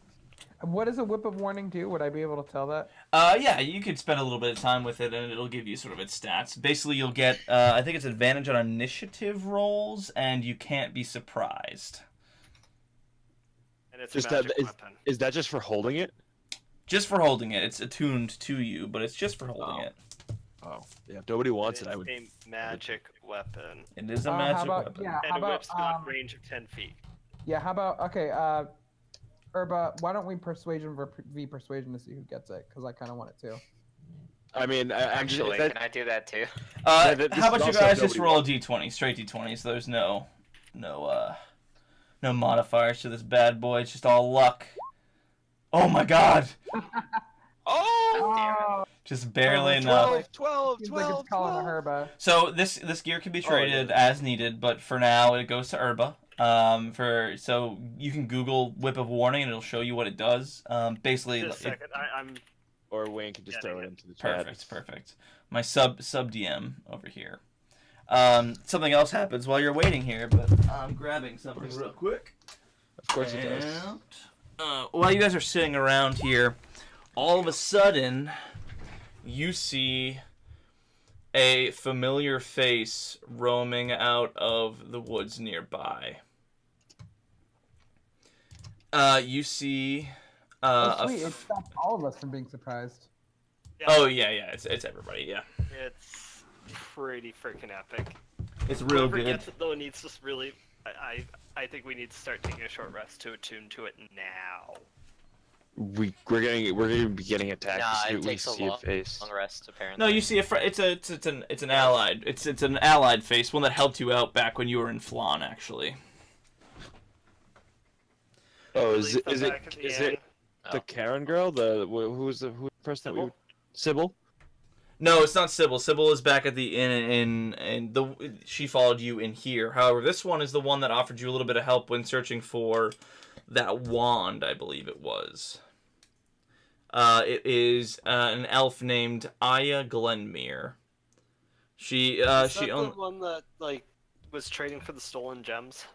what does a whip of warning do? Would I be able to tell that? Yeah, you could spend a little bit of time with it, and it'll give you sort of its stats. Basically, you'll get I think it's advantage on initiative rolls, and you can't be surprised. And it's Just a magic that- weapon. Is that just for holding it? Just for holding it. It's attuned to you, but it's just for holding Oh. it. Oh, yeah. If nobody wants it, I It's would. a magic weapon. It is a How magic about weapon. yeah? And How a about whip's got range of 10 feet. yeah? How about okay? Herba, why don't we persuasion v persuasion to see who gets it? Because I kind of want it too. I mean, Actually, can I do that too? How this about is you also guys just nobody roll a wants. d20, straight d20, so there's no modifiers to this bad boy. It's just all luck. Oh my god! Oh! Just barely Oh, enough. 12, Seems like it's calling a Herba. So this gear can be traded as needed, but for now it goes to Urba. So you can Google Whip of Warning and it'll show you what it does. Basically, Just a second. I'm Or Wayne can just throw it into the chat. perfect. My sub DM over here. Something else happens while you're waiting here, but I'm grabbing something real quick. Of course it does. While you guys are sitting around here, all of a sudden, you see a familiar face roaming out of the woods nearby. You see Oh, sweet. It stopped all of us from being surprised. Oh yeah, it's everybody, yeah. It's pretty freaking epic. It's real Whoever good. gets it though needs to really. I think we need to start taking a short rest to attune to it now. We're gonna be getting attacked. Nah, as soon it as we takes a see a face. long rest apparently. No, you see it's an allied. It's an allied face, one that helped you out back when you were in Flan, actually. Oh, Release them is it back at the is end. it the Karen girl? Who's the person that we? Sybil. No, it's not Sybil. Sybil is back at the inn, and she followed you in here. However, this one is the one that offered you a little bit of help when searching for that wand, I believe it was. It is an elf named Aya Glenmere. She Is she that owned. the one that was trading for the stolen gems?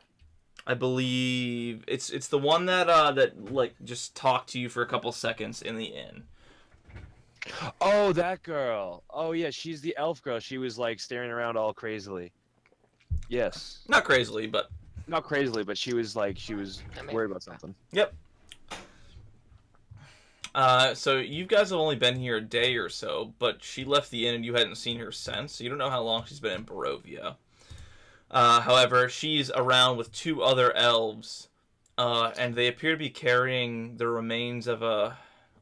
I believe it's the one that just talked to you for a couple seconds in the inn. Oh, that girl. Oh yeah, she's the elf girl. She was staring around all crazily. Yes. Not crazily, but Not crazily, but she was worried about something. yep. So you guys have only been here a day or so, but she left the inn and you hadn't seen her since, so you don't know how long she's been in Barovia. However, she's around with two other elves, and they appear to be carrying the remains of a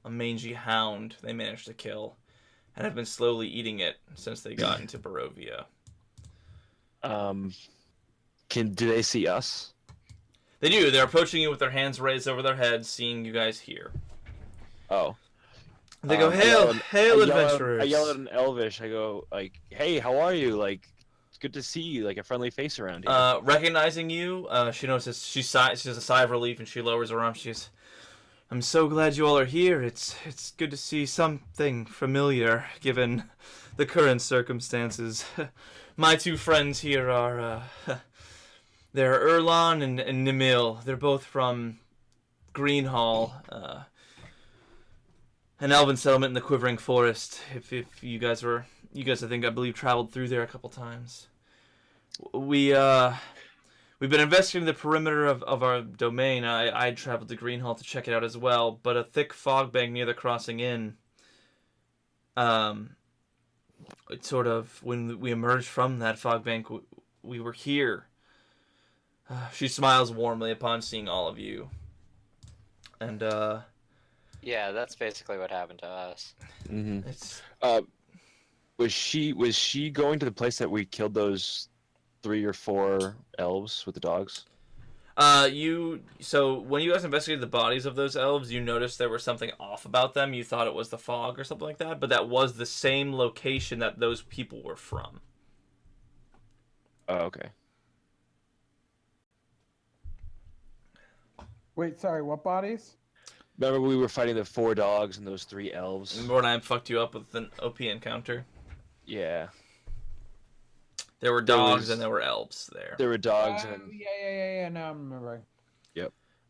mangy hound they managed to kill, and have been slowly eating it since they got into Barovia. Do they see us? They do. They're approaching you with their hands raised over their heads, seeing you guys here. Oh. They go, I hail, hail, I yell out- adventurers! I yell at an Elvish. I go hey, how are you? It's good to see you. A friendly face around here. Recognizing you, she notices. She has a sigh of relief, and she lowers her arms. She goes, "I'm so glad you all are here. It's good to see something familiar, given the current circumstances. My two friends here are they're Erlon and Nimil. They're both from Greenhall, an elven settlement in the Quivering Forest. If you guys I believe traveled through there a couple times. We've been investigating the perimeter of our domain. I traveled to Greenhall to check it out as well, but a thick fog bank near the crossing in. It sort of, when we emerged from that fog bank, we were here. She smiles warmly upon seeing all of you. And, Yeah, that's basically what happened to us. Mm-hmm. it's... Was she going to the place that we killed those 3 or 4 elves with the dogs? So when you guys investigated the bodies of those elves, you noticed there was something off about them. You thought it was the fog or something like that, but that was the same location that those people were from. Oh, okay. Wait, sorry, what bodies? Remember we were fighting the 4 dogs and those 3 elves? Remember when I fucked you up with an OP encounter? Yeah. There were dogs and there were elves there. There were dogs Oh, and yeah. Now I'm remembering.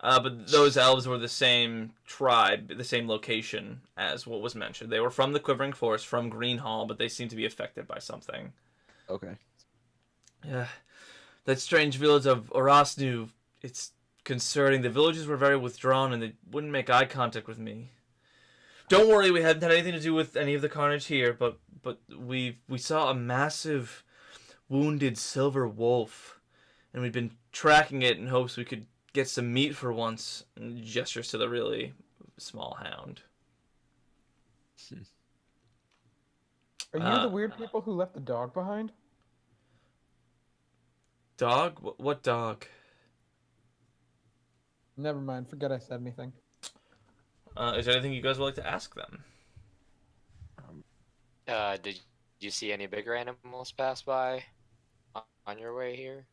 But those elves were the same tribe, the same location as what was mentioned. They were from the Quivering Forest, from Greenhall, but they seem to be affected by something. okay. Yeah. That strange village of Orasnu, it's concerning. The villagers were very withdrawn and they wouldn't make eye contact with me. Don't worry, we hadn't had anything to do with any of the carnage here, but we saw a massive wounded silver wolf, and we'd been tracking it in hopes we could get some meat for once, and gestures to the really small hound. Are you the weird people who left the dog behind? Dog? What dog? Never mind. Forget I said anything. Is there anything you guys would like to ask them? Did you see any bigger animals pass by on your way here?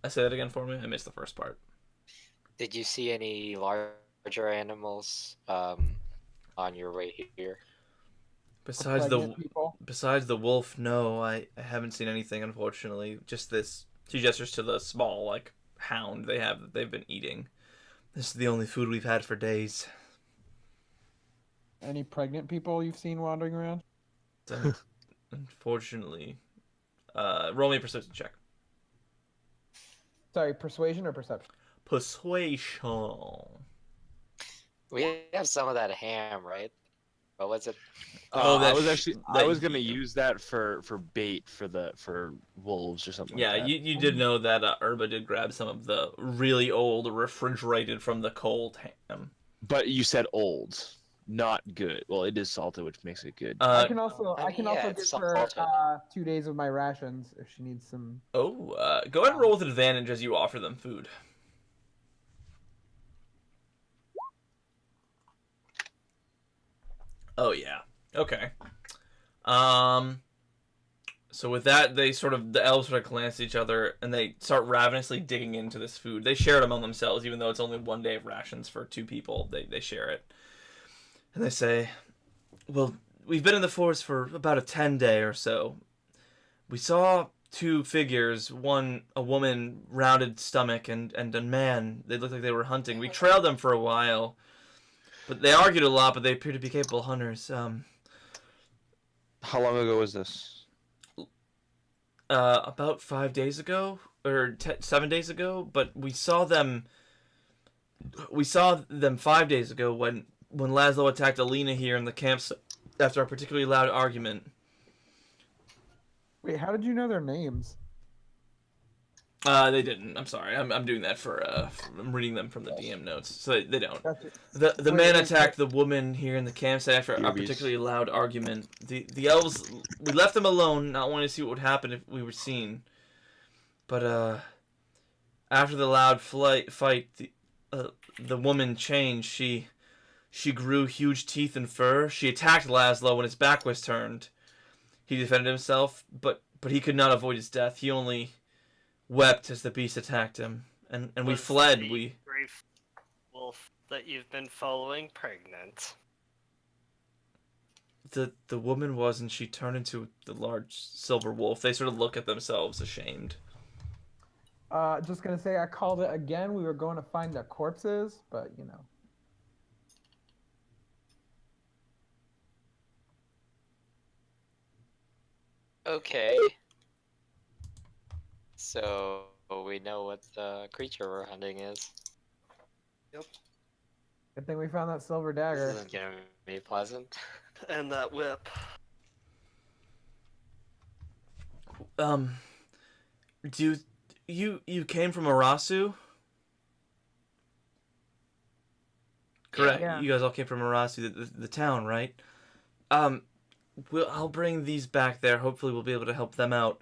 Say that again for me. I missed the first part. Did you see any larger animals on your way here? Besides Pregnant people? besides the wolf, no, I haven't seen anything, unfortunately. Just this. She gestures to the small, like, hound they've been eating. This is the only food we've had for days. Any pregnant people you've seen wandering around? Unfortunately. Roll me a perception check. Sorry, persuasion or perception? Persuasion. We have some of that ham, right? What was it? I that was gonna you- use that for bait for wolves or something. Yeah, like that. you did know that Urba did grab some of the really old, refrigerated from the cold ham. But you said old, not good. Well, it is salted, which makes it good. I can also I mean, give it's her salted. 2 days of my rations if she needs some. Go ahead and roll with advantage as you offer them food. Oh yeah. Okay. So with that, the elves sort of glance at each other and they start ravenously digging into this food. They share it among themselves, even though it's only 1 day of rations for 2 people. They share it, and they say, "Well, we've been in the forest for about a 10-day or so. We saw 2 figures, one a woman, rounded stomach, and a man. They looked like they were hunting. We trailed them for a while, but they argued a lot. But they appear to be capable hunters. How long ago was this? About 5 days ago, or 7 days ago. But we saw them. We saw them 5 days ago when Laszlo attacked Alina here in the camp after a particularly loud argument." Wait, how did you know their names? They didn't. I'm sorry. I'm doing that for I'm reading them from the DM notes, so they don't. Gotcha. The Wait, man wait, attacked the woman here in the campsite after a Rubies. particularly loud argument. The elves, we left them alone, not wanting to see what would happen if we were seen. But after the loud fight, the woman changed. She grew huge teeth and fur. She attacked Laszlo when his back was turned. He defended himself, but he could not avoid his death. He only wept as the beast attacked him, and we Was fled. the We brave wolf that you've been following pregnant? the woman was, and she turned into the large silver wolf. They sort of look at themselves, ashamed. Just gonna say I called it again. We were going to find the corpses, but you know. Okay. So we know what the creature we're hunting is. Good thing we found that silver This dagger. isn't gonna be pleasant. And that whip. Do you came from Arasu? Correct. Yeah. You guys all came from Arasu, the town, right? I'll bring these back there. Hopefully, we'll be able to help them out.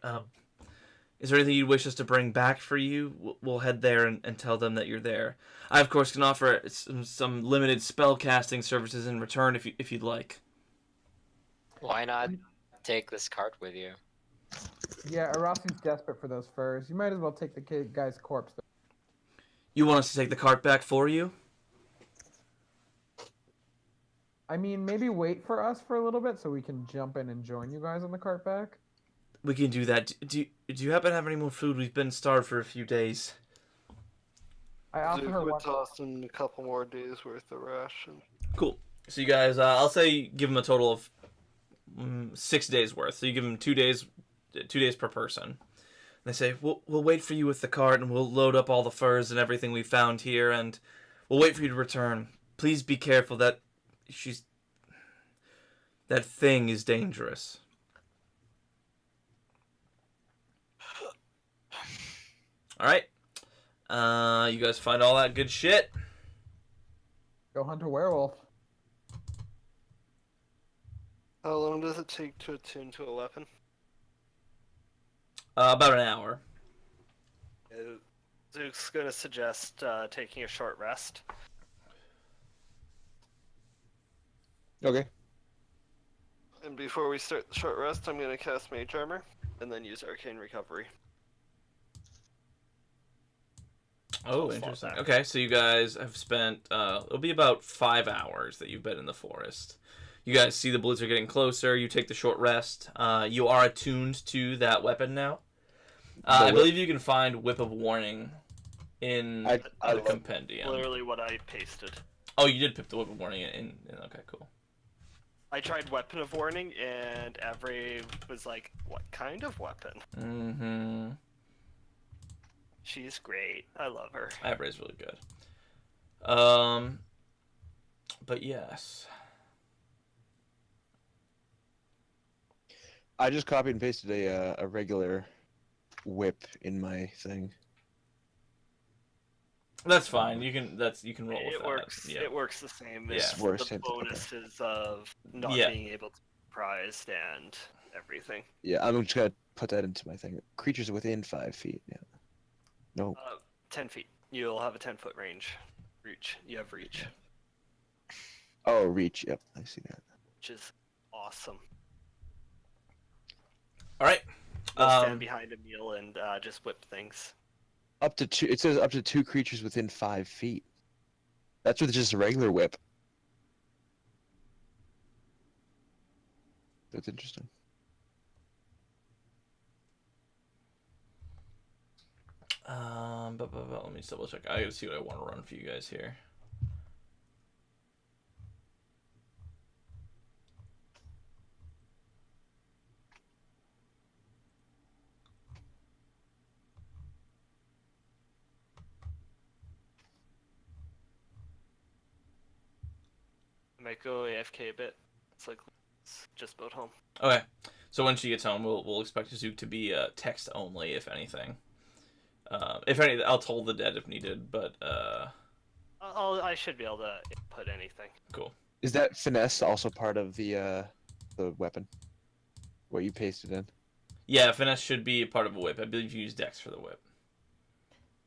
Is there anything you'd wish us to bring back for you? We'll head there and tell them that you're there. I, of course, can offer some limited spell casting services in return if you'd like. Why not take this cart with you? Yeah, Arasu's desperate for those furs. You might as well take the guy's corpse. You want us to take the cart back for you? I mean, maybe wait for us for a little bit so we can jump in and join you guys on the cart back. We can do that. Do you happen to have any more food? We've been starved for a few days. I offer Duke her would one. toss in a couple more days worth of ration. Cool. So you guys, I'll say give them a total of 6 days worth. So you give them 2 days, 2 days per person. And they say, we'll wait for you with the cart, and we'll load up all the furs and everything we found here, and we'll wait for you to return. Please be careful. That thing is dangerous. All right. You guys find all that good shit. Go hunt a werewolf. How long does it take to attune to a weapon? About an hour. Zook's gonna suggest taking a short rest. Okay. And before we start the short rest, I'm gonna cast Mage Armor, and then use Arcane Recovery. Oh, I'll interesting. fall back. Okay, so you guys have spent, it'll be about 5 hours that you've been in the forest. You guys see the blizzard getting closer. You take the short rest. You are attuned to that weapon now. I whip? believe you can find Whip of Warning in I the compendium. Literally what I pasted. Oh, you did pick the Whip of Warning in okay, cool. I tried Weapon of Warning, and Avery was like, "What kind of weapon?" Mm-hmm. She's great. I love her. Avery's really good. But yes. I just copied and pasted a regular whip in my thing. That's fine. You can roll with It that. works. Yeah. It works the same. Yeah. It's Worse, the same thing, okay. bonuses of not Yeah. being able to be surprised and everything. Yeah, I'm just gonna put that into my thing. Creatures within 5 feet. Yeah. No. 10 feet. You'll have a 10-foot range. Reach. You have reach, Oh, reach. Yep, I see that. which is awesome. All right. You'll stand behind Emil and just whip things. Up to 2. It says up to 2 creatures within 5 feet. That's with just a regular whip. That's interesting. But let me just double check. I gotta see what I want to run for you guys here. I might go AFK a bit. It's just about home. Okay. So when she gets home, we'll expect Zook to be text only, if anything. If any, I'll toll the dead if needed, but I should be able to input anything. cool. Is that finesse also part of the weapon? What you pasted in? Yeah, finesse should be a part of a whip. I believe you use dex for the whip.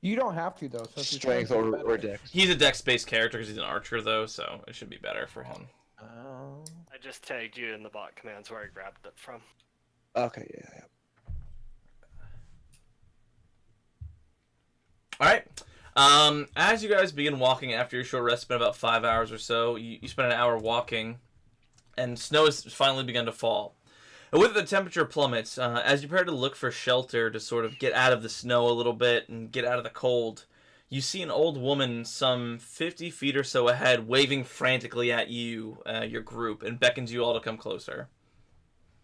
You don't have to though. So if you're Strength trying to or, get or better- dex? He's a dex-based character because he's an archer, though, so it should be better for him. Oh. I just tagged you in the bot commands where I grabbed it from. Okay, yeah. All right. As you guys begin walking after your short rest, it's been about 5 hours or so. You spend an hour walking, and snow has finally begun to fall. And with it, the temperature plummets. As you prepare to look for shelter to sort of get out of the snow a little bit and get out of the cold, you see an old woman some 50 feet or so ahead waving frantically at you, your group, and beckons you all to come closer.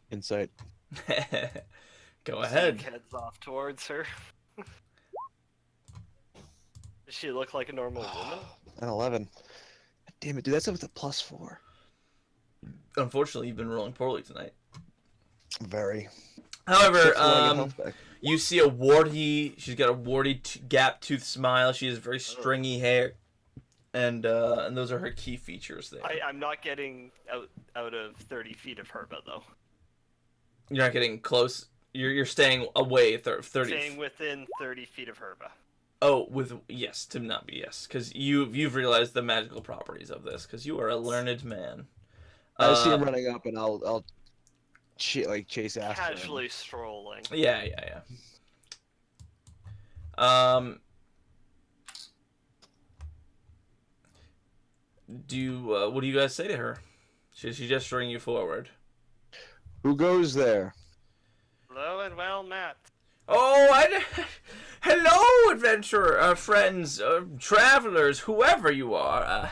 Insight. Go ahead. Zook heads off towards her. Does she look like a normal woman? An 11. Damn it, dude, that's with a +4. Unfortunately, you've been rolling poorly tonight. Very. However, Except for when I get health back. you see a warty. She's got a warty, gap-toothed smile. She has very stringy hair, and those are her key features there. I'm not getting out of 30 feet of Herba though. You're not getting close. You're staying away 30. Staying within 30 feet of Herba. Oh, yes to not be yes, because you've realized the magical properties of this, because you are a learned man. I see him running up, and I'll chase after him. Casually strolling. Yeah. What do you guys say to her? She's gesturing you forward. Who goes there? Hello and well met. Oh, hello, adventurer, friends, travelers, whoever you are.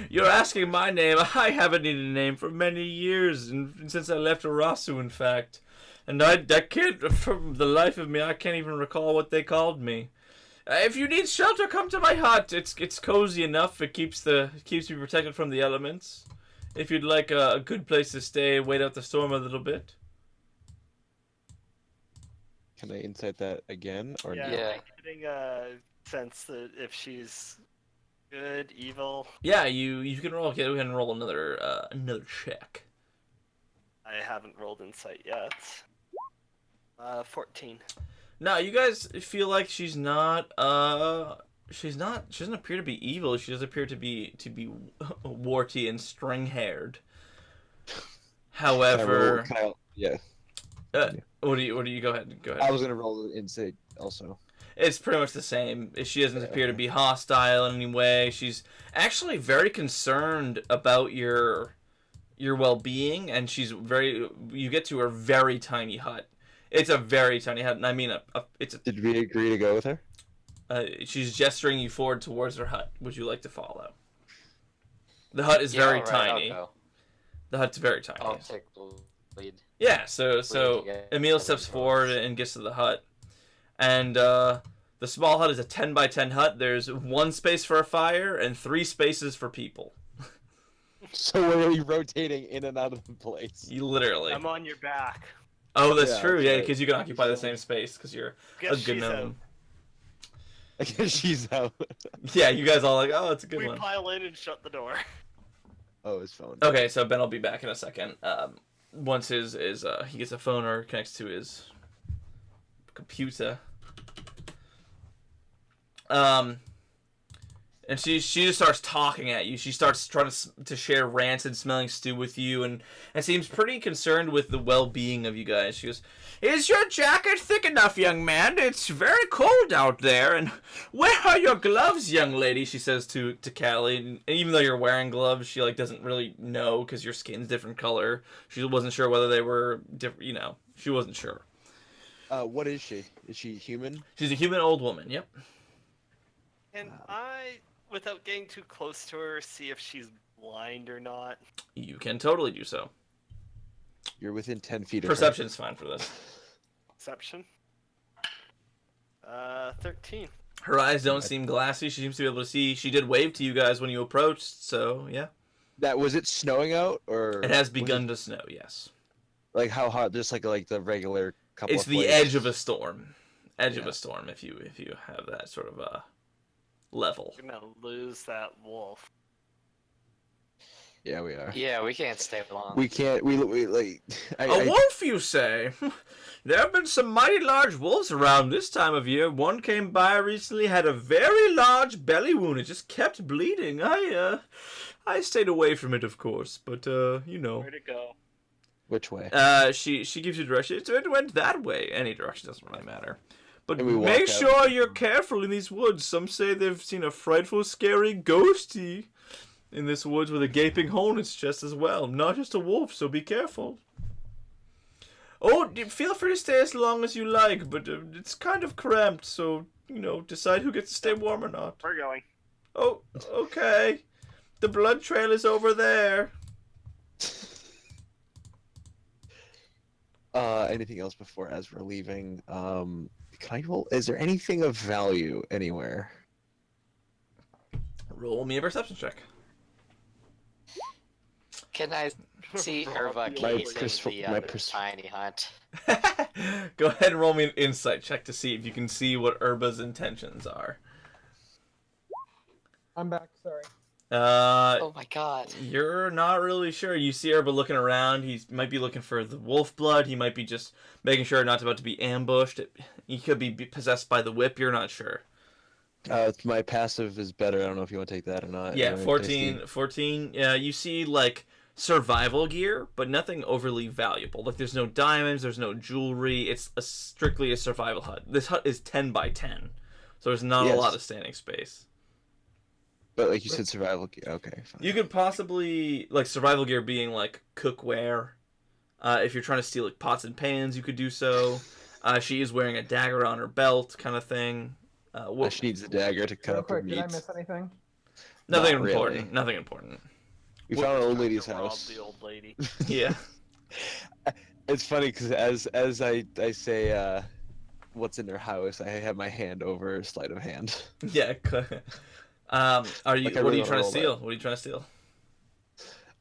You're asking my name. I haven't needed a name for many years, and since I left Arasu, in fact. And I can't, for the life of me, I can't even recall what they called me. If you need shelter, come to my hut. It's cozy enough. It keeps me protected from the elements. If you'd like a good place to stay, wait out the storm a little bit. Can I insight that again or Yeah, no? Yeah. like getting a sense that if she's good, evil. Yeah, you can roll. Go ahead and roll another check. I haven't rolled insight yet. 14. No, you guys feel like she's not. She doesn't appear to be evil. She does appear to be warty and string-haired. However, Yeah. what do you go ahead? Go ahead. I was gonna roll insight also. It's pretty much the same. She doesn't appear to be hostile in any way. She's actually very concerned about your well-being, and she's very. You get to her very tiny hut. It's a very tiny hut, and I mean Did we agree to go with her? She's gesturing you forward towards her hut. Would you like to follow? The hut is very alright, tiny. I'll go. The hut's very tiny. I'll take the lead. Yeah, so together. Emil steps forward and gets to the hut. And the small hut is a 10 by 10 hut. There's 1 space for a fire and 3 spaces for people. So we're really rotating in and out of the place. You literally. I'm on your back. Oh, that's Yeah, true. Yeah, okay. because you can occupy the same space because you're Guess a good she's gnome. I guess she's out. Yeah, you guys all like, oh, it's a good We one. pile in and shut the door. Oh, his phone. Okay, so Ben will be back in a second. Once he gets a phone or connects to his computer. And she just starts talking at you. She starts trying to share rancid smelling stew with you, and seems pretty concerned with the well-being of you guys. She goes, "Is your jacket thick enough, young man? It's very cold out there. And where are your gloves, young lady?" She says to Callie. And even though you're wearing gloves, she doesn't really know because your skin's different color. She wasn't sure whether they were different. She wasn't sure. What is she? Is she human? She's a human old woman. Yep. Can I, without getting too close to her, see if she's blind or not? You can totally do so. You're within 10 feet of her. Perception's fine for this. Perception? 13. Her eyes don't seem glassy. She seems to be able to see. She did wave to you guys when you approached, so yeah. Was it snowing out or? It has begun to snow, yes. Like how hot? Just like the regular couple. It's of the flakes? edge of a storm. Of Yeah. a storm if you have that sort of level. We're gonna lose that wolf. Yeah, we are. Yeah, we can't stay long. We can't. We like. A wolf, you say? There have been some mighty large wolves around this time of year. One came by recently, had a very large belly wound. It just kept bleeding. I stayed away from it, of course, but Where'd it go? Which way? She gives you direction. It went that way. Any direction doesn't really matter. But And we walk make out. sure you're careful in these woods. Some say they've seen a frightful, scary ghosty in this woods with a gaping hole in its chest as well. Not just a wolf, so be careful. Oh, feel free to stay as long as you like, but it's kind of cramped, so, decide who gets to stay warm or not. We're going. Oh, okay. The blood trail is over there. Anything else before as we're leaving? Can I roll? Is there anything of value anywhere? Roll me a perception check. Can I see Herba My casing the tiny hut? Go ahead and roll me an insight check to see if you can see what Urba's intentions are. I'm back. Sorry. Oh my god. You're not really sure. You see Urba looking around. He might be looking for the wolf blood. He might be just making sure not about to be ambushed. He could be possessed by the whip. You're not sure. My passive is better. I don't know if you want to take that or not. Yeah, Anyway, 14. You see survival gear, but nothing overly valuable. There's no diamonds, there's no jewelry. It's strictly a survival hut. This hut is 10 by 10, so there's not a lot of standing space. But like you said, survival gear. Okay, fine. You could possibly survival gear being cookware. If you're trying to steal pots and pans, you could do so. She is wearing a dagger on her belt, kind of thing. She needs a dagger to cut Real up her quick, did I meat. miss anything? Nothing Not important. really. Nothing important. We found an old lady's To rob house. the old lady. Yeah. It's funny because as I say what's in her house, I have my hand over sleight of hand. Yeah. Are you? Like, I What are really you trying to wanna roll steal? What are you trying to steal?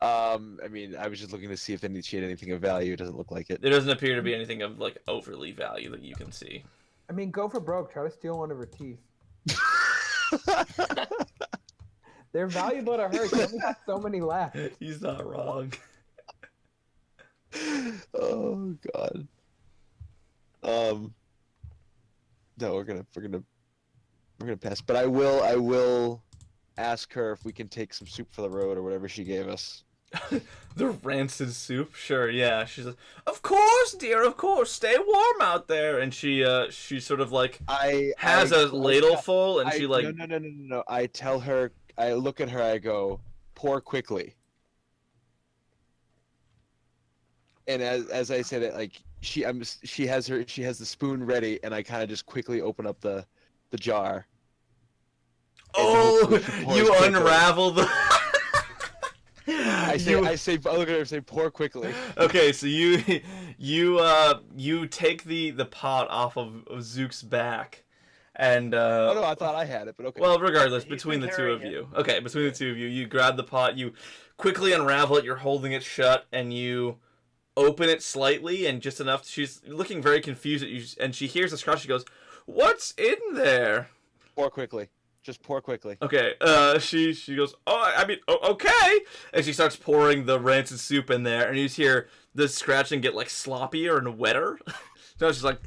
I mean, I was just looking to see if she had anything of value. It doesn't look like it. There doesn't appear to be anything of like overly value that you can see. I mean, go for broke. Try to steal one of her teeth. They're valuable to her. She only got so many left. He's not wrong. Oh God. No, we're gonna pass. But I will ask her if we can take some soup for the road or whatever she gave us. The rancid soup? Sure, yeah. She's like, of course, dear, of course. Stay warm out there. And she sort of like has a ladle full, and she like. No. I tell her. I look at her. I go, pour quickly. And as I said it, like she has the spoon ready, and I kind of just quickly open up the jar. Oh, you unravel the. I say, I look at her and say, pour quickly. Okay, so you take the pot off of Zook's back, and oh no, I thought I had it, but okay. Well, regardless, He's between the been two of carrying you, okay, between the two of you, you grab the pot, you quickly unravel it, you're holding it shut, and you open it slightly, and just enough. She's looking very confused at you, and she hears the scratch. She goes, "What's in there?" Pour quickly. Just pour quickly. Okay, she goes, okay, and she starts pouring the rancid soup in there, and you just hear the scratching get like sloppier and wetter. So it's just like,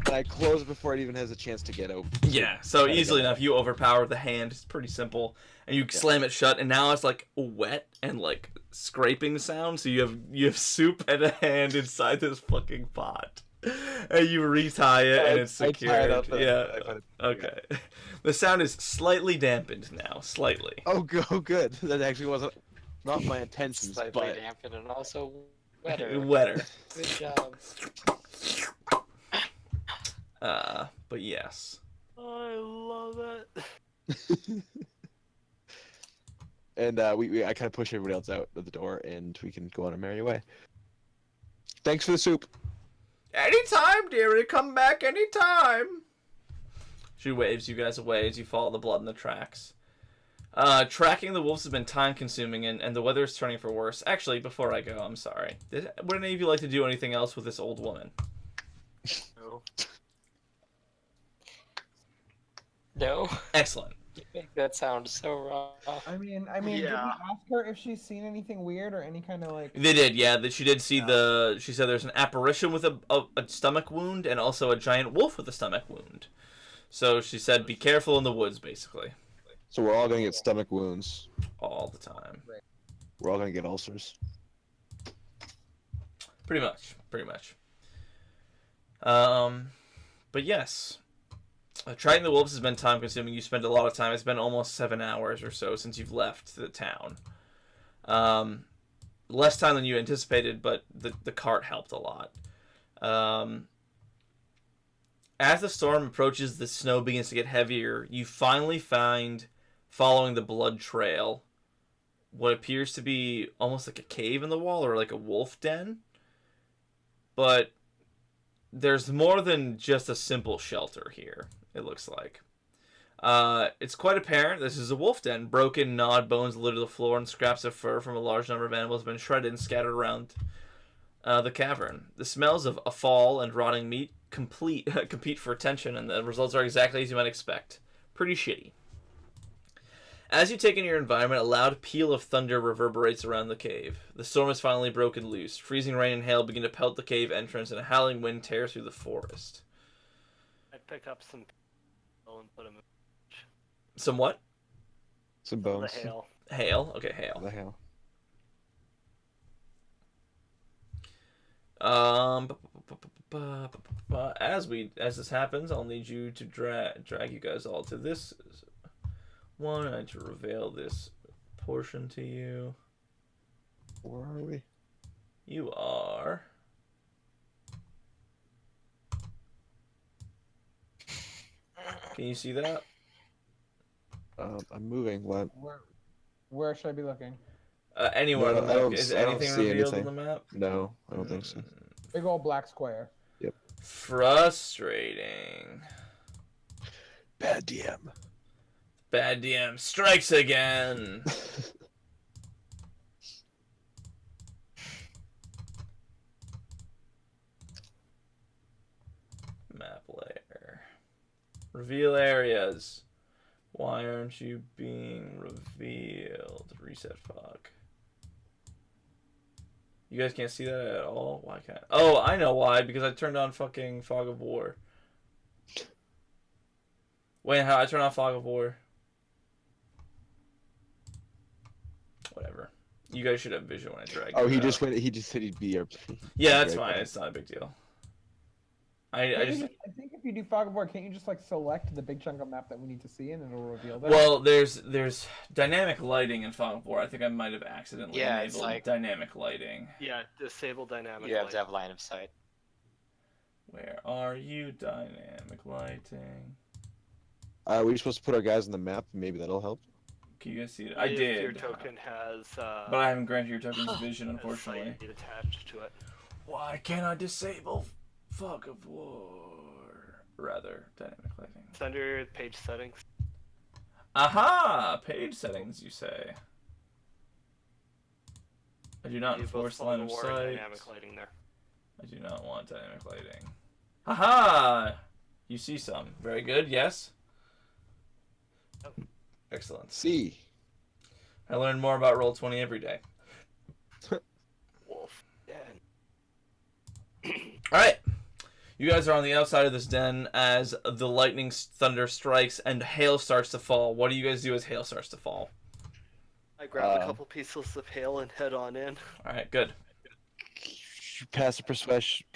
And I close it before it even has a chance to get open. yeah. So easily enough, you overpower the hand. It's pretty simple, and you slam it shut, and now it's like wet and like scraping sound. So you have soup and a hand inside this fucking pot. And you retie it, and it's secured. I tie it up and yeah. I put it- Okay. The sound is slightly dampened now. Slightly. Oh, good. That actually wasn't not my intentions, Slightly but dampened and also wetter. Wetter. Good job. But yes. I love it. and I kind of push everybody else out of the door, and we can go on our merry way. Thanks for the soup. Anytime, dearie. Come back anytime. She waves you guys away as you follow the blood in the tracks. Tracking the wolves has been time-consuming, and the weather is turning for worse. Actually, before I go, I'm sorry. Would any of you like to do anything else with this old woman? No. No. Excellent. You make that sound so wrong. I mean, did we Yeah. ask her if she's seen anything weird or any kind of like? They did, yeah. She did see She said there's an apparition with a stomach wound and also a giant wolf with a stomach wound. So she said, be careful in the woods, basically. So we're all gonna get stomach wounds. All the time. We're all gonna get ulcers. Pretty much. But yes. Tracking the wolves has been time consuming. You spend a lot of time. It's been almost 7 hours or so since you've left the town. Less time than you anticipated, but the cart helped a lot. As the storm approaches, the snow begins to get heavier. You finally find, following the blood trail, what appears to be almost like a cave in the wall or like a wolf den. But there's more than just a simple shelter here, it looks like. It's quite apparent this is a wolf den. Broken, gnawed bones litter the floor, and scraps of fur from a large number of animals have been shredded and scattered around the cavern. The smells of offal and rotting meat compete for attention, and the results are exactly as you might expect. Pretty shitty. As you take in your environment, a loud peal of thunder reverberates around the cave. The storm has finally broken loose. Freezing rain and hail begin to pelt the cave entrance, and a howling wind tears through the forest. I'd pick up some and put them Some what? Some in the bones. hail. Hail? Okay, hail. The hail. As this happens, I'll need you to drag you guys all to this one. I need to reveal this portion to you. Where are we? You are. Can you see that? I'm moving. What? Where should I be looking? Anywhere No, on the I map. don't Is see- I don't anything see revealed anything. on the map? No, I don't think so. Big old black square. Frustrating. Bad DM. Bad DM strikes again. Reveal areas. Why aren't you being revealed? Reset fog. You guys can't see that at all? Why can't? Oh, I know why. Because I turned on fucking Fog of War. Wait, how I turn on Fog of War? Whatever. You guys should have vision when I drag. Oh, it he out. just went. He just said he'd be our. Yeah, that's right fine. back. It's not a big deal. I Can't you just. I think if you do Fog of War, can't you just like select the big chunk of map that we need to see and it'll reveal that? Well, there's dynamic lighting in Fog of War. I think I might have accidentally Yeah, it's enabled like- dynamic lighting. Yeah, disable dynamic You have to light. have line of sight. Where are you, dynamic lighting? We're supposed to put our guys on the map. Maybe that'll help. Can you guys see it? I If did. Your token has. But I haven't granted your token's vision, has unfortunately. sight attached to it. Why can't I disable Fog of War? Rather, dynamic lighting. It's under page settings. Aha! Page settings, you say. I do not You both enforce Fog line of of War sight. and dynamic lighting there. I do not want dynamic lighting. Haha! You see some. Very good, yes? Yep. Excellent. See. I learn more about Roll20 every day. Wolf. Yeah. Alright. You guys are on the outside of this den as the lightning thunder strikes and hail starts to fall. What do you guys do as hail starts to fall? I grab a couple pieces of hail and head on in. Alright, good. Pass a perception.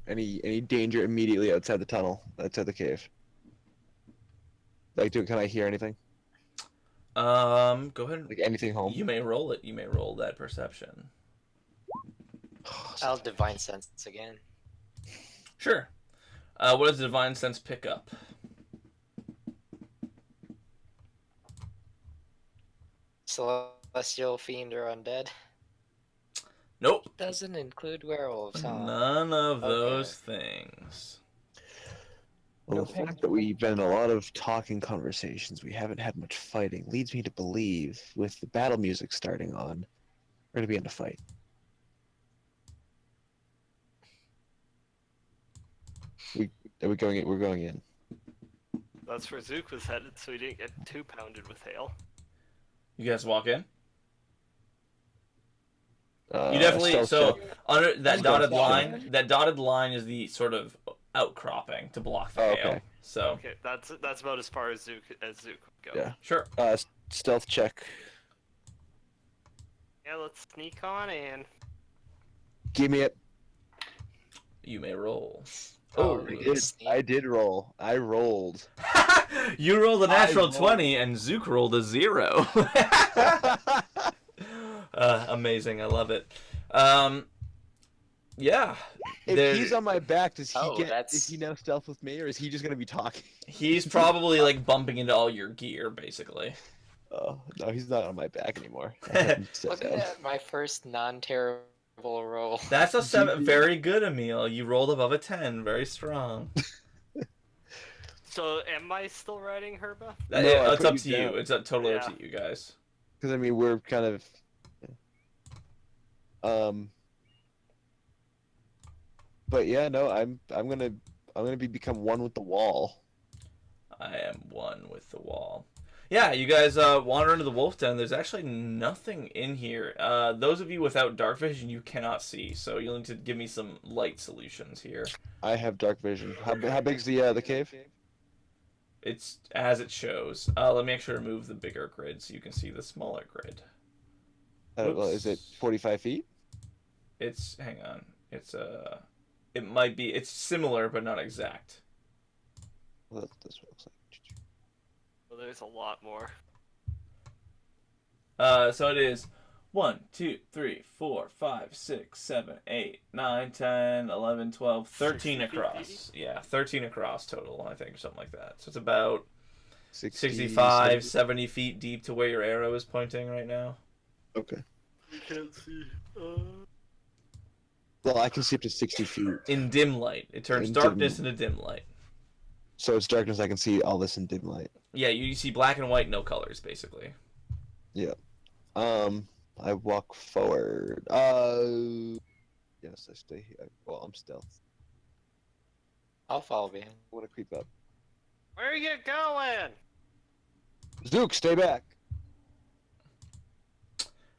Any danger immediately outside the tunnel, outside the cave. Like, can I hear anything? Go ahead. Like anything home? You may roll it. You may roll that perception. I'll divine sense again. Sure. What does Divine Sense pick up? Celestial fiend or undead. Nope. Doesn't include werewolves, huh? None of Okay. those things. Well, the fact that we've been in a lot of talking conversations, we haven't had much fighting, leads me to believe, with the battle music starting on, we're gonna be in a fight. We're going in. We're going in. That's where Zook was headed, so he didn't get too pounded with hail. You guys walk in. Uh, You definitely stealth so check. under that Stealth dotted check. line. That dotted line is the sort of outcropping to block the Oh, hail. okay. So Okay, that's about as far as Zook would go. Yeah. sure. Stealth check. Yeah, let's sneak on in. Give me it. You may roll. Oh, I did roll. I rolled. You rolled a natural rolled. 20 and Zook rolled a 0. Amazing. I love it. Yeah. If there- he's on my back, does he Oh, get? that's- Is he now stealth with me, or is he just gonna be talking? He's probably like bumping into all your gear, basically. Oh no, he's not on my back anymore. I had him sit Look at down. that, my first non-terrible roll. That's a 7. Very good, Emil. You rolled above a 10. Very strong. So, am I still riding Herba? No, I It's put up you to you. down. It's totally up Yeah. to you guys. Because I mean, we're kind of. But yeah, no, I'm gonna become one with the wall. I am one with the wall. Yeah, you guys wander into the wolf den. There's actually nothing in here. Those of you without dark vision, you cannot see. So you'll need to give me some light solutions here. I have dark vision. How big's the cave? It's as it shows. Let me actually remove the bigger grid so you can see the smaller grid. Well, is it 45 feet? It's hang on. It might be. It's similar but not exact. Well, that's what it looks like. Well, there's a lot more. So it is 1, 2, 3, 4, 5, 6, 7, 8, 9, 10, 11, 12, 13 60 feet across. Yeah, 13 across total, I think, or something like that. So it's about 60, 65, 70 feet deep to where your arrow is pointing right now. Okay. You can't see. Well, I can see up to 60 feet. In dim light. It turns In darkness dim- into dim light. So it's darkness. I can see all this in dim light. Yeah, you see black and white, no colors, basically. I walk forward. Yes, I stay here. Well, I'm stealth. I'll follow behind. I want to creep up. Where are you going? Zook, stay back.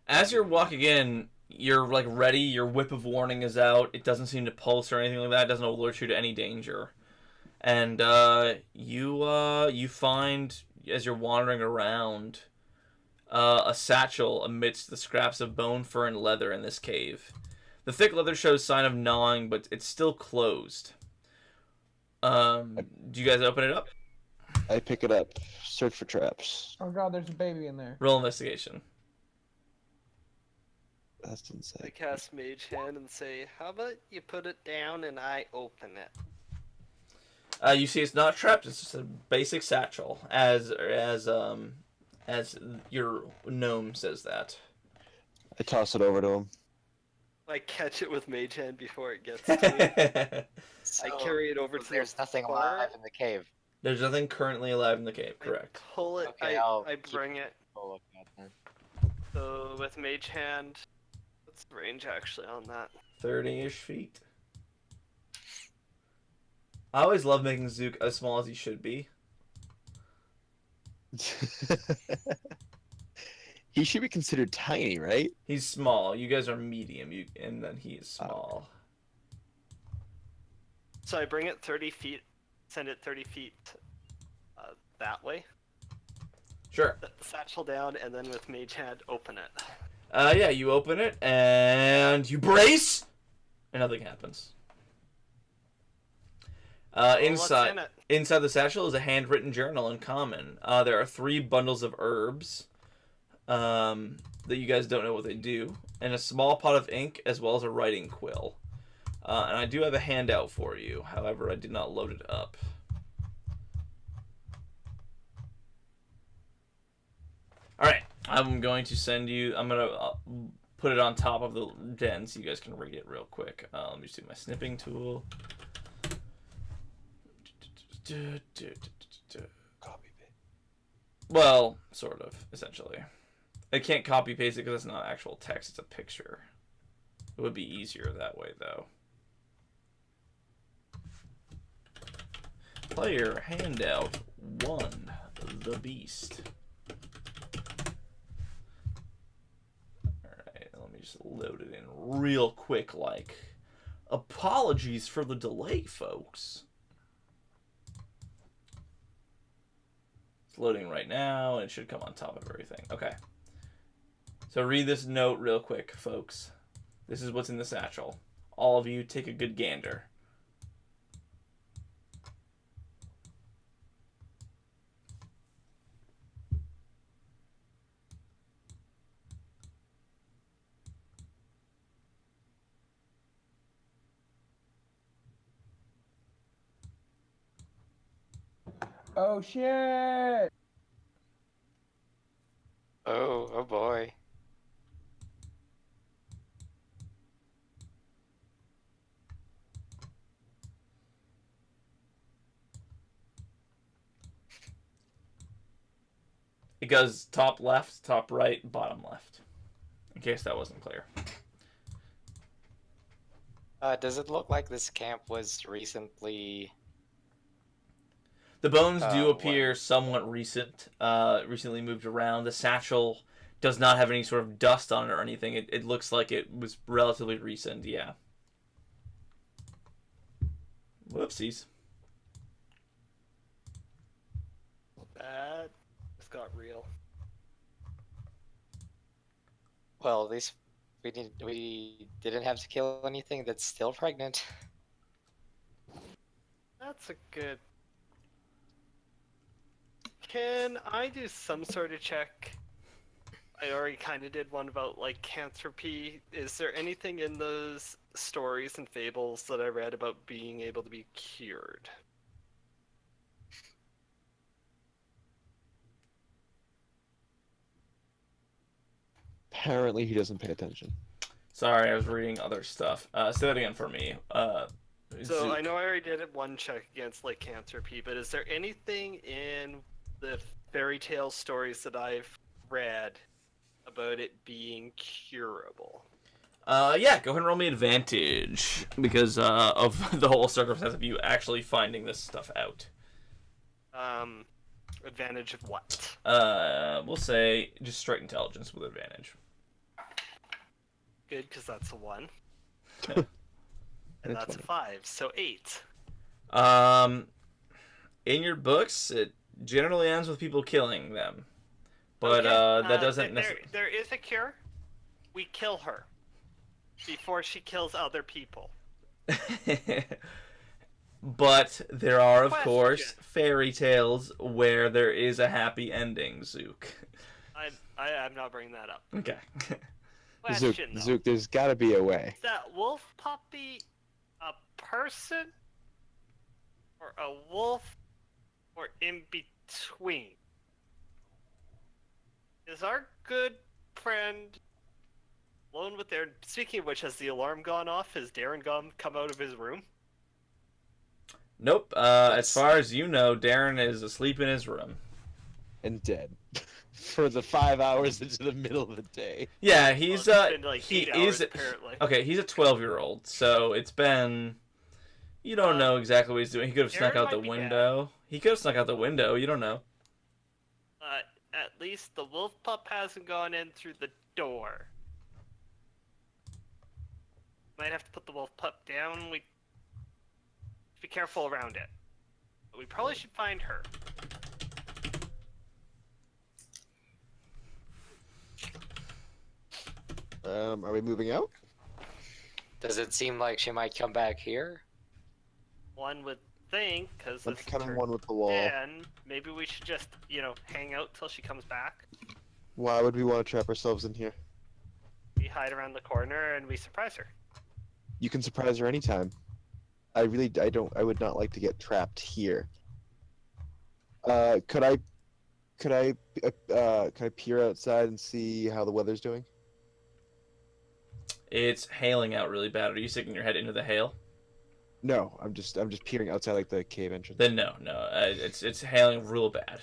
As you're walking in, you're like ready. Your whip of warning is out. It doesn't seem to pulse or anything like that. It doesn't alert you to any danger. And you find as you're wandering around a satchel amidst the scraps of bone, fur, and leather in this cave. The thick leather shows sign of gnawing, but it's still closed. Do you guys open it up? I pick it up. Search for traps. Oh god, there's a baby in there. Roll investigation. That's I insane. cast Mage Hand and say, how about you put it down and I open it? You see, it's not trapped. It's just a basic satchel, as your gnome says that. I toss it over to him. I catch it with Mage Hand before it gets to me. So, I carry it over to there's the nothing bar. alive in the cave. There's nothing currently alive in the cave. I Correct. pull it. Okay, I bring it. Oh, look at that. So with Mage Hand, what's the range actually on that? 30-ish feet. I always love making Zook as small as he should be. He should be considered tiny, right? He's small. You guys are medium. And then he is small. So I bring it 30 feet, send it 30 feet that way. Sure. Set the satchel down, and then with Mage Hand, open it. Yeah, you open it and you brace, and nothing happens. What's Inside in it? inside the satchel is a handwritten journal in common. There are 3 bundles of herbs that you guys don't know what they do, and a small pot of ink as well as a writing quill. And I do have a handout for you. However, I did not load it up. All right, I'm going to send you. I'm gonna put it on top of the den so you guys can read it real quick. Let me just do my snipping tool. Copy paste. Well, sort of, essentially. I can't copy paste it because it's not actual text; it's a picture. It would be easier that way, though. Player handout 1, the beast. Alright, let me just load it in real quick, like. Apologies for the delay, folks. It's loading right now, and it should come on top of everything. Okay. So read this note real quick, folks. This is what's in the satchel. All of you, take a good gander. Oh shit! Oh boy. It goes top left, top right, bottom left. In case that wasn't clear. Does it look like this camp was recently? The bones do Oh, appear somewhat recent, recently moved around. The satchel does not have any sort of dust on it or anything. It looks like it was relatively recent, yeah. Whoopsies. That just got real. Well, at least we didn't have to kill anything that's still pregnant. That's a good. Can I do some sort of check? I already kind of did one about lycanthropy. Is there anything in those stories and fables that I read about being able to be cured? Apparently, he doesn't pay attention. Sorry, I was reading other stuff. Say that again for me. So I know I already did one check against lycanthropy, but is there anything in the fairy tale stories that I've read about it being curable? Yeah, go ahead and roll me advantage because of the whole circumstance of you actually finding this stuff out. Advantage of what? We'll say just straight intelligence with advantage. Good, because that's a 1. And And that's a 5, so 8. In your books, it generally ends with people killing them, but Okay, that doesn't necessarily. There is a cure. We kill her before she kills other people. But there are, of Question. course, fairy tales where there is a happy ending, Zook. I'm not bringing that up. Okay. Zook, Question though. Zook, there's got to be a way. Is that wolf puppy a person or a wolf or in between? Is our good friend alone with their... Speaking of which, has the alarm gone off? Has Darren come out of his room? Nope. As far as you know, Darren is asleep in his room. And dead. For the 5 hours into the middle of the day. Yeah, he's Well, it's been like he 8 hours, is apparently. okay. He's a 12-year-old, so it's been. You don't know exactly what he's doing. He could have snuck Darren out the might be window. He could have snuck out the window. You don't know. At least the wolf pup hasn't gone in through the door. Might have to put the wolf pup down. We be careful around it. But we probably should find her. Are we moving out? Does it seem like she might come back here? One would think, because I'm this is becoming her one with the wall. den, maybe we should just, hang out till she comes back. Why would we want to trap ourselves in here? We hide around the corner and we surprise her. You can surprise her anytime. I would not like to get trapped here. Could I peer outside and see how the weather's doing? It's hailing out really bad. Are you sticking your head into the hail? No, I'm just peering outside like the cave entrance. Then no. It's hailing real bad.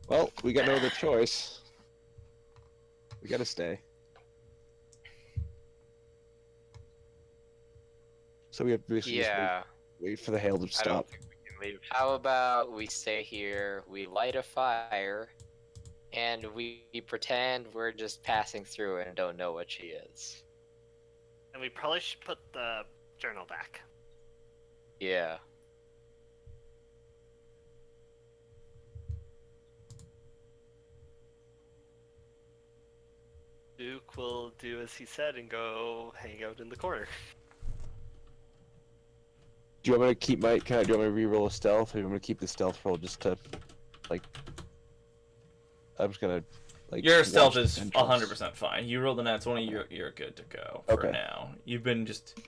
Well, we got no other choice. We gotta stay. So we have to basically just wait for the hail to I don't stop. think we can leave. How about we stay here, we light a fire, and we pretend we're just passing through and don't know what she is. And we probably should put the journal back. Yeah. Duke will do as he said and go hang out in the corner. Do you want me to keep my? Do you want me to re-roll a stealth? Or do you want me to keep the stealth roll just to, like? I'm just gonna, like. Your stealth watch is the entrance. 100% fine. You rolled the nat 20. You're good to go for Okay. now. You've been just.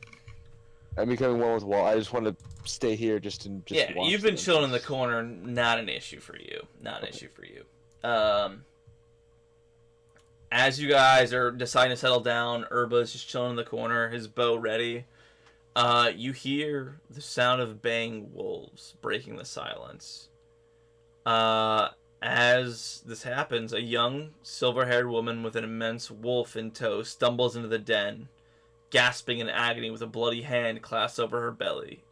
I'm becoming one with the wall. I just want to stay here just watch You've the been chilling in the entrance. corner. Not an issue for you. Not an issue for you. As you guys are deciding to settle down, Urba's just chilling in the corner, his bow ready. You hear the sound of baying wolves breaking the silence. As this happens, a young, silver-haired woman with an immense wolf in tow stumbles into the den, gasping in agony with a bloody hand clasped over her belly.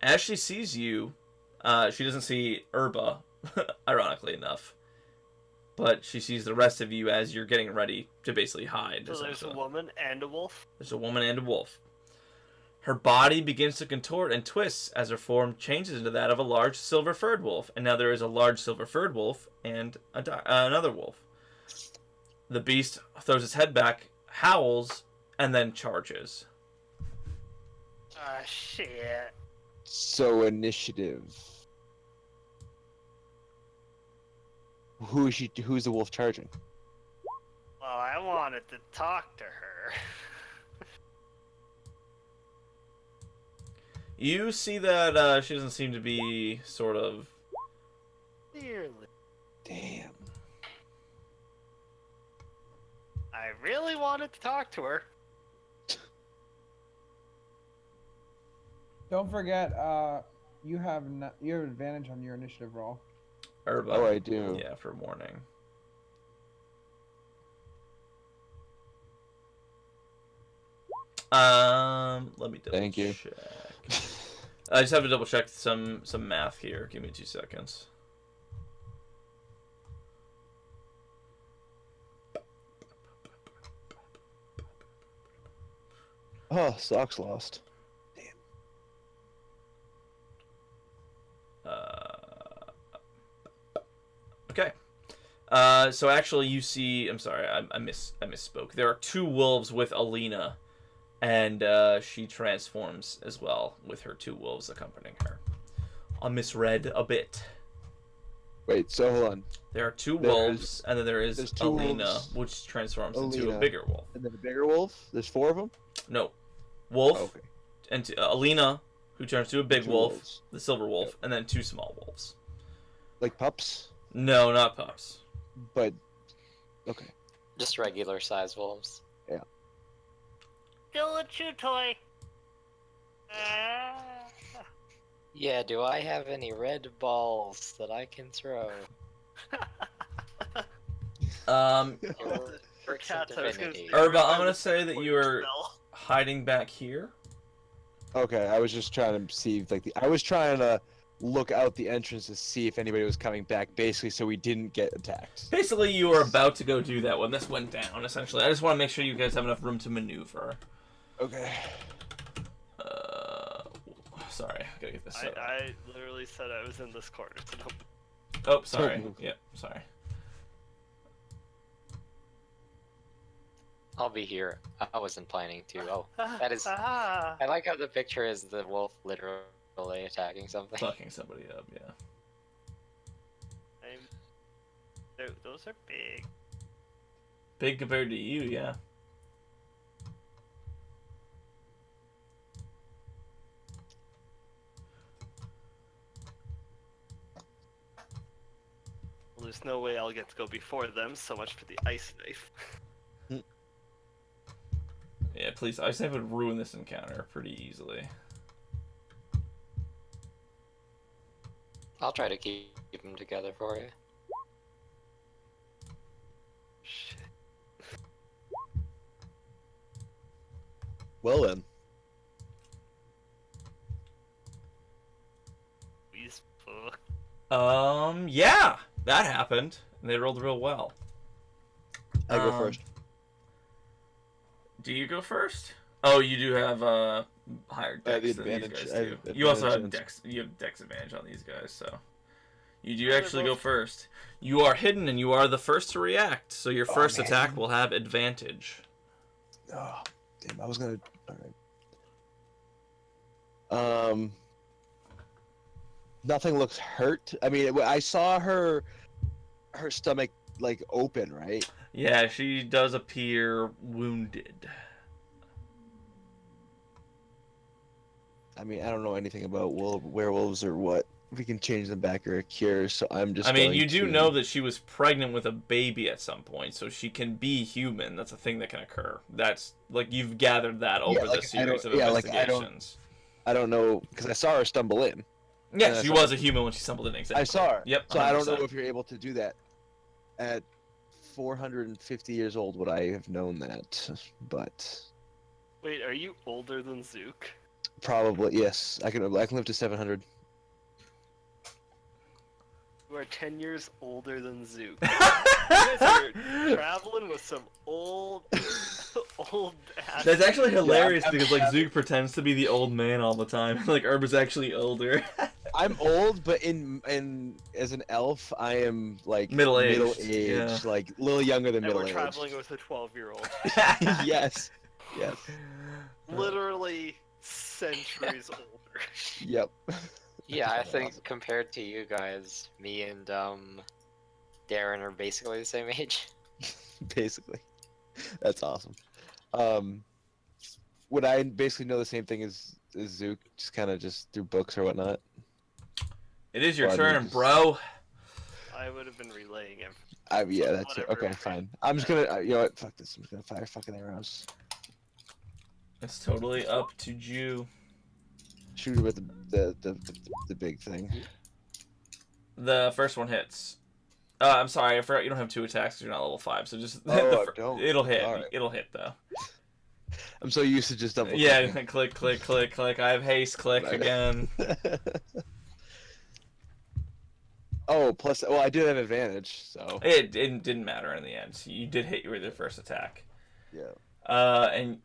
As she sees you, she doesn't see Urba, ironically enough, but she sees the rest of you as you're getting ready to basically hide. So there's a essentially. woman and a wolf. There's a woman and a wolf. Her body begins to contort and twists as her form changes into that of a large silver-furred wolf. And now there is a large silver-furred wolf and another wolf. The beast throws its head back, howls, and then charges. Ah, shit. So initiative. Who's the wolf charging? Well, I wanted to talk to her. You see that she doesn't seem to be sort of... Dearly. Damn. I really wanted to talk to her. Don't forget, you have advantage on your initiative roll. Urba. Oh, I do. Yeah, for warning. Let me double Thank you. check. I just have to double check some math here. Give me 2 seconds. Oh, socks lost. Okay. So actually, you see. I'm sorry. I misspoke. There are 2 wolves with Alina, and she transforms as well with her 2 wolves accompanying her. I misread a bit. Wait, so hold on. There are 2 There's- wolves, and then there's there's 2 Alina, wolves. which transforms into a Alina. bigger wolf. And then a bigger wolf? There's 4 of them? No, wolf, Oh, okay. and Alina, who turns to a big 2 wolf, wolves. the silver wolf, and then 2 small wolves. Like pups? No, not pups. But, okay. Just regular size wolves. Still a chew toy. Yeah, do I have any red balls that I can throw? For cats, I was gonna say. Urba, I'm gonna say that you are hiding back here. Okay, I was just trying to see, like, I was trying to look out the entrance to see if anybody was coming back, basically, so we didn't get attacked. Basically, you were about to go do that when this went down, essentially. I just want to make sure you guys have enough room to maneuver. Okay. Sorry, I gotta get this set up. I literally said I was in this corner. So don't... Oh, sorry. Yep, sorry. I'll be here. I wasn't planning to. Oh, that is. Ah. I like how the picture is the wolf literally attacking something. Fucking somebody up, yeah. Those are big. Big compared to you, yeah. Well, there's no way I'll get to go before them. So much for the ice knife. Yeah, please. Ice Knife would ruin this encounter pretty easily. I'll try to keep them together for you. Shit. Well then. Please, fuck. Yeah, that happened. And they rolled real well. I go first. Do you go first? Oh, you do have higher I have dex the than these advantage. guys I do. have You also have advantage. dex. You have dex advantage on these guys, so you do Yeah, they're actually go both- first. You are hidden, and you are the first to react. So your first man. attack will have advantage. Oh, damn, I was gonna... Alright. Nothing looks hurt. I mean, I saw her stomach, like, open, right? Yeah, she does appear wounded. I mean, I don't know anything about werewolves or what. We can change them back or a cure, so I'm just I mean, going you do to- know that she was pregnant with a baby at some point, so she can be human. That's a thing that can occur. That's like you've gathered that over like, the series of I don't- investigations. I don't know, because I saw her stumble in. Yeah, Yeah, she so- was a human when she stumbled in. Exactly. I saw her. Yep. So I don't 100%. know if you're able to do that. At 450 years old, would I have known that? But Wait, are you older than Zook? probably yes. I can live to 700. You are 10 years older than Zook. You guys are traveling with some old ass. That's actually hilarious I'm because like Zook pretends to be the old man all the time. Like Urba's actually older. I'm old, but in as an elf, I am like Middle-aged, middle-aged, yeah. like a little younger than And we're middle-aged. traveling with a 12-year-old. Yes. Yes. Literally centuries older. Yep. Yeah, I think compared to you guys, me and Darren are basically the same age. Basically. That's awesome. Would I basically know the same thing as Zook, just kind of just through books or whatnot? It is your Well, I mean, turn, just- bro. I would have been relaying him. Yeah, that's it. Whatever. Okay, fine. I'm just gonna, you know what? Fuck this. I'm just gonna fire fucking arrows. It's totally up to you. Shoot her with the big thing. The first one hits. I'm sorry, I forgot you don't have 2 attacks because you're not level 5. So just Oh, the I don't. it'll hit. Alright. It'll hit though. I'm so used to just double. Yeah, click, click, click, click. I have haste click again. Oh, plus, well, I did have advantage, so It didn't matter in the end. You did hit you with your first attack. yeah. And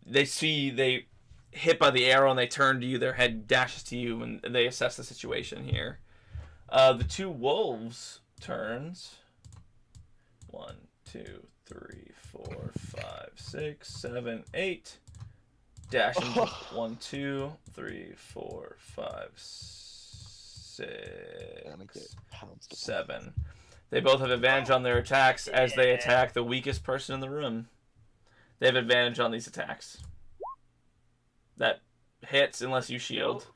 they hit by the arrow and they turn to you. Their head dashes to you and they assess the situation here. The two wolves turns. 1, 2, 3, 4, 5, 6, 7, 8. Dashing. 1, 2, 3, 4, 5, 6, 7. They both have advantage on their attacks as they attack the weakest person in the room. They have advantage on these attacks. That hits unless you shield.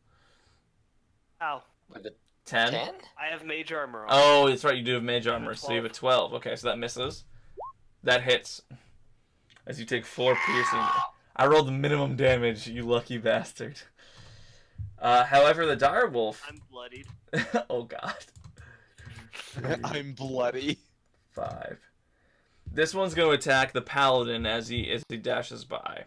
Ow. With a 10? 10? I have mage armor on. Oh, that's right, you do have mage I have a armor, so you have a 12. 12. Okay, so that misses. That hits. As you take 4 piercing. I rolled the minimum damage, you lucky bastard. However, the direwolf. I'm bloodied. Oh god. I'm bloody. 5. This one's going to attack the paladin as he dashes by.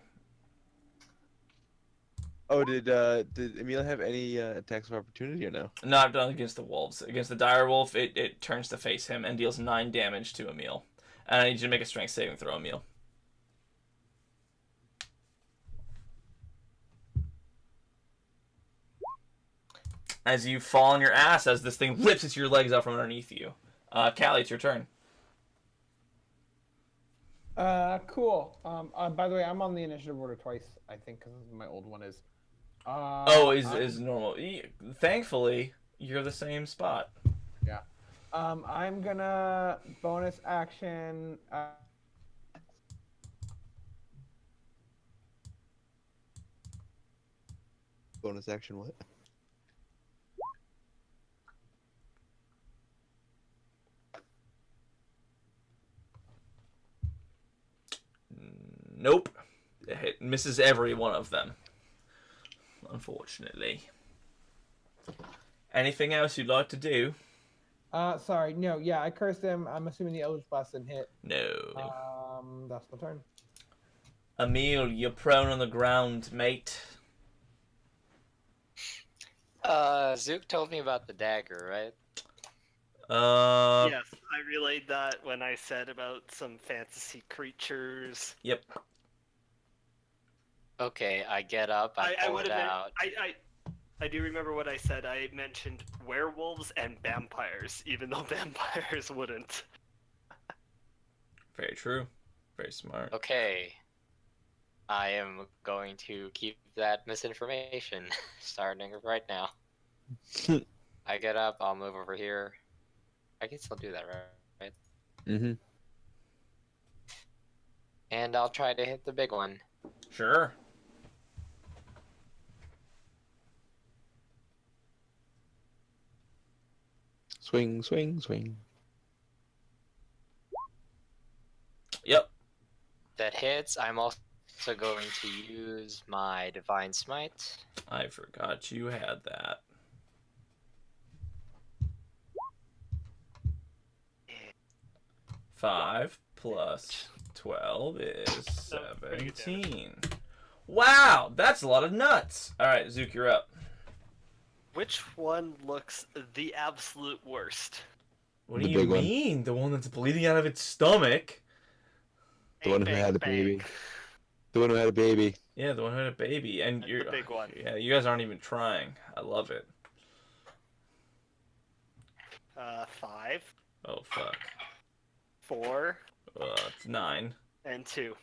Oh, did Emil have any attacks of opportunity or no? Not done against the wolves. Against the direwolf, it turns to face him and deals 9 damage to Emil. And I need you to make a strength saving throw, Emil. As you fall on your ass as this thing rips your legs out from underneath you. Callie, it's your turn. Cool. By the way, I'm on the initiative order twice, I think, because my old one is. Is normal. Thankfully, you're the same spot. Yeah. I'm gonna bonus action. Bonus action what? Nope. It misses every one of them. Unfortunately. Anything else you'd like to do? Sorry, no, yeah, I cursed him. I'm assuming the Eldritch Blast didn't hit. No. That's my turn. Emil, you're prone on the ground, mate. Zook told me about the dagger, right? Yes, I relayed that when I said about some fantasy creatures. Yep. Okay, I get up, I pull would it have out. I do remember what I said. I mentioned werewolves and vampires, even though vampires wouldn't. Very true. Very smart. Okay. I am going to keep that misinformation starting right now. I get up, I'll move over here. I can still do that, right? Mm-hmm. And I'll try to hit the big one. Sure. Swing, swing, swing. Yep. That hits. I'm also going to use my Divine Smite. I forgot you had that. Five plus 12 is pretty good 17. Wow, that's a lot of nuts. All right, Zook, you're up. Which one looks the absolute worst? What The do you big one. mean? The one that's bleeding out of its stomach? The one who Bang, had the bang. baby. The one who had a baby. Yeah, the one who had a baby, and That's you're the big one. Yeah, you guys aren't even trying. I love it. 5, Oh fuck. 4, It's 9. and 2.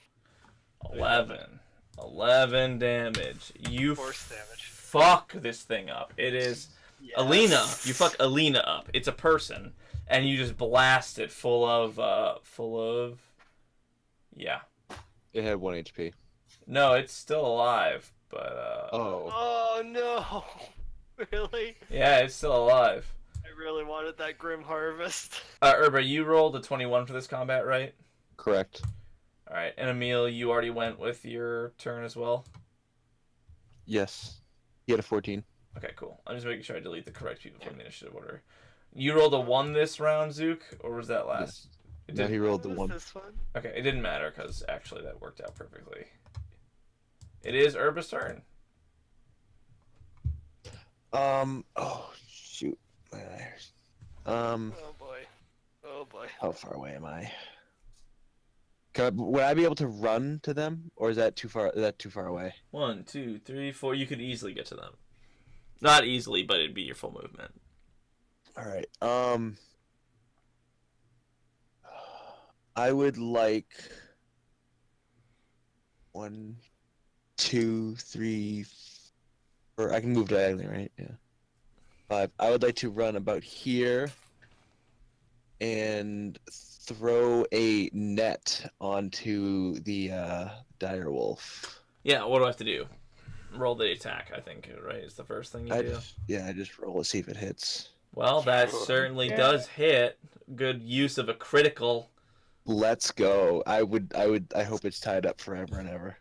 11. 11 damage. You Force damage. fuck this thing up. It is Yes. Alina. You fuck Alina up. It's a person, and you just blast it full of. Yeah. It had 1 HP. No, it's still alive, but Oh. Oh no! Really? yeah, it's still alive. I really wanted that Grim Harvest. Urba, you rolled a 21 for this combat, right? Correct. All right, and Emil, you already went with your turn as well. Yes. He had a 14. Okay, cool. I'm just making sure I delete the correct people from the initiative order. You rolled a 1 this round, Zook, or was that last? It No, didn't- he rolled the What 1. was this one? Okay, it didn't matter because actually that worked out perfectly. It is Herba's turn. Oh shoot. My eyes. Oh boy. Oh boy. How far away am I? Would I be able to run to them, or is that too far? Is that too far away? 1, 2, 3, 4. You could easily get to them. Not easily, but it'd be your full movement. All right. I would like 1, 2, 3, or I can move diagonally, right? Yeah. 5. I would like to run about here and throw a net onto the dire wolf. Yeah, what do I have to do? Roll the attack, I think, right? Is the first thing you I do. just roll to see if it hits. Well, that Sure. certainly Yeah. does hit. Good use of a critical. Let's go. I hope it's tied up forever and ever.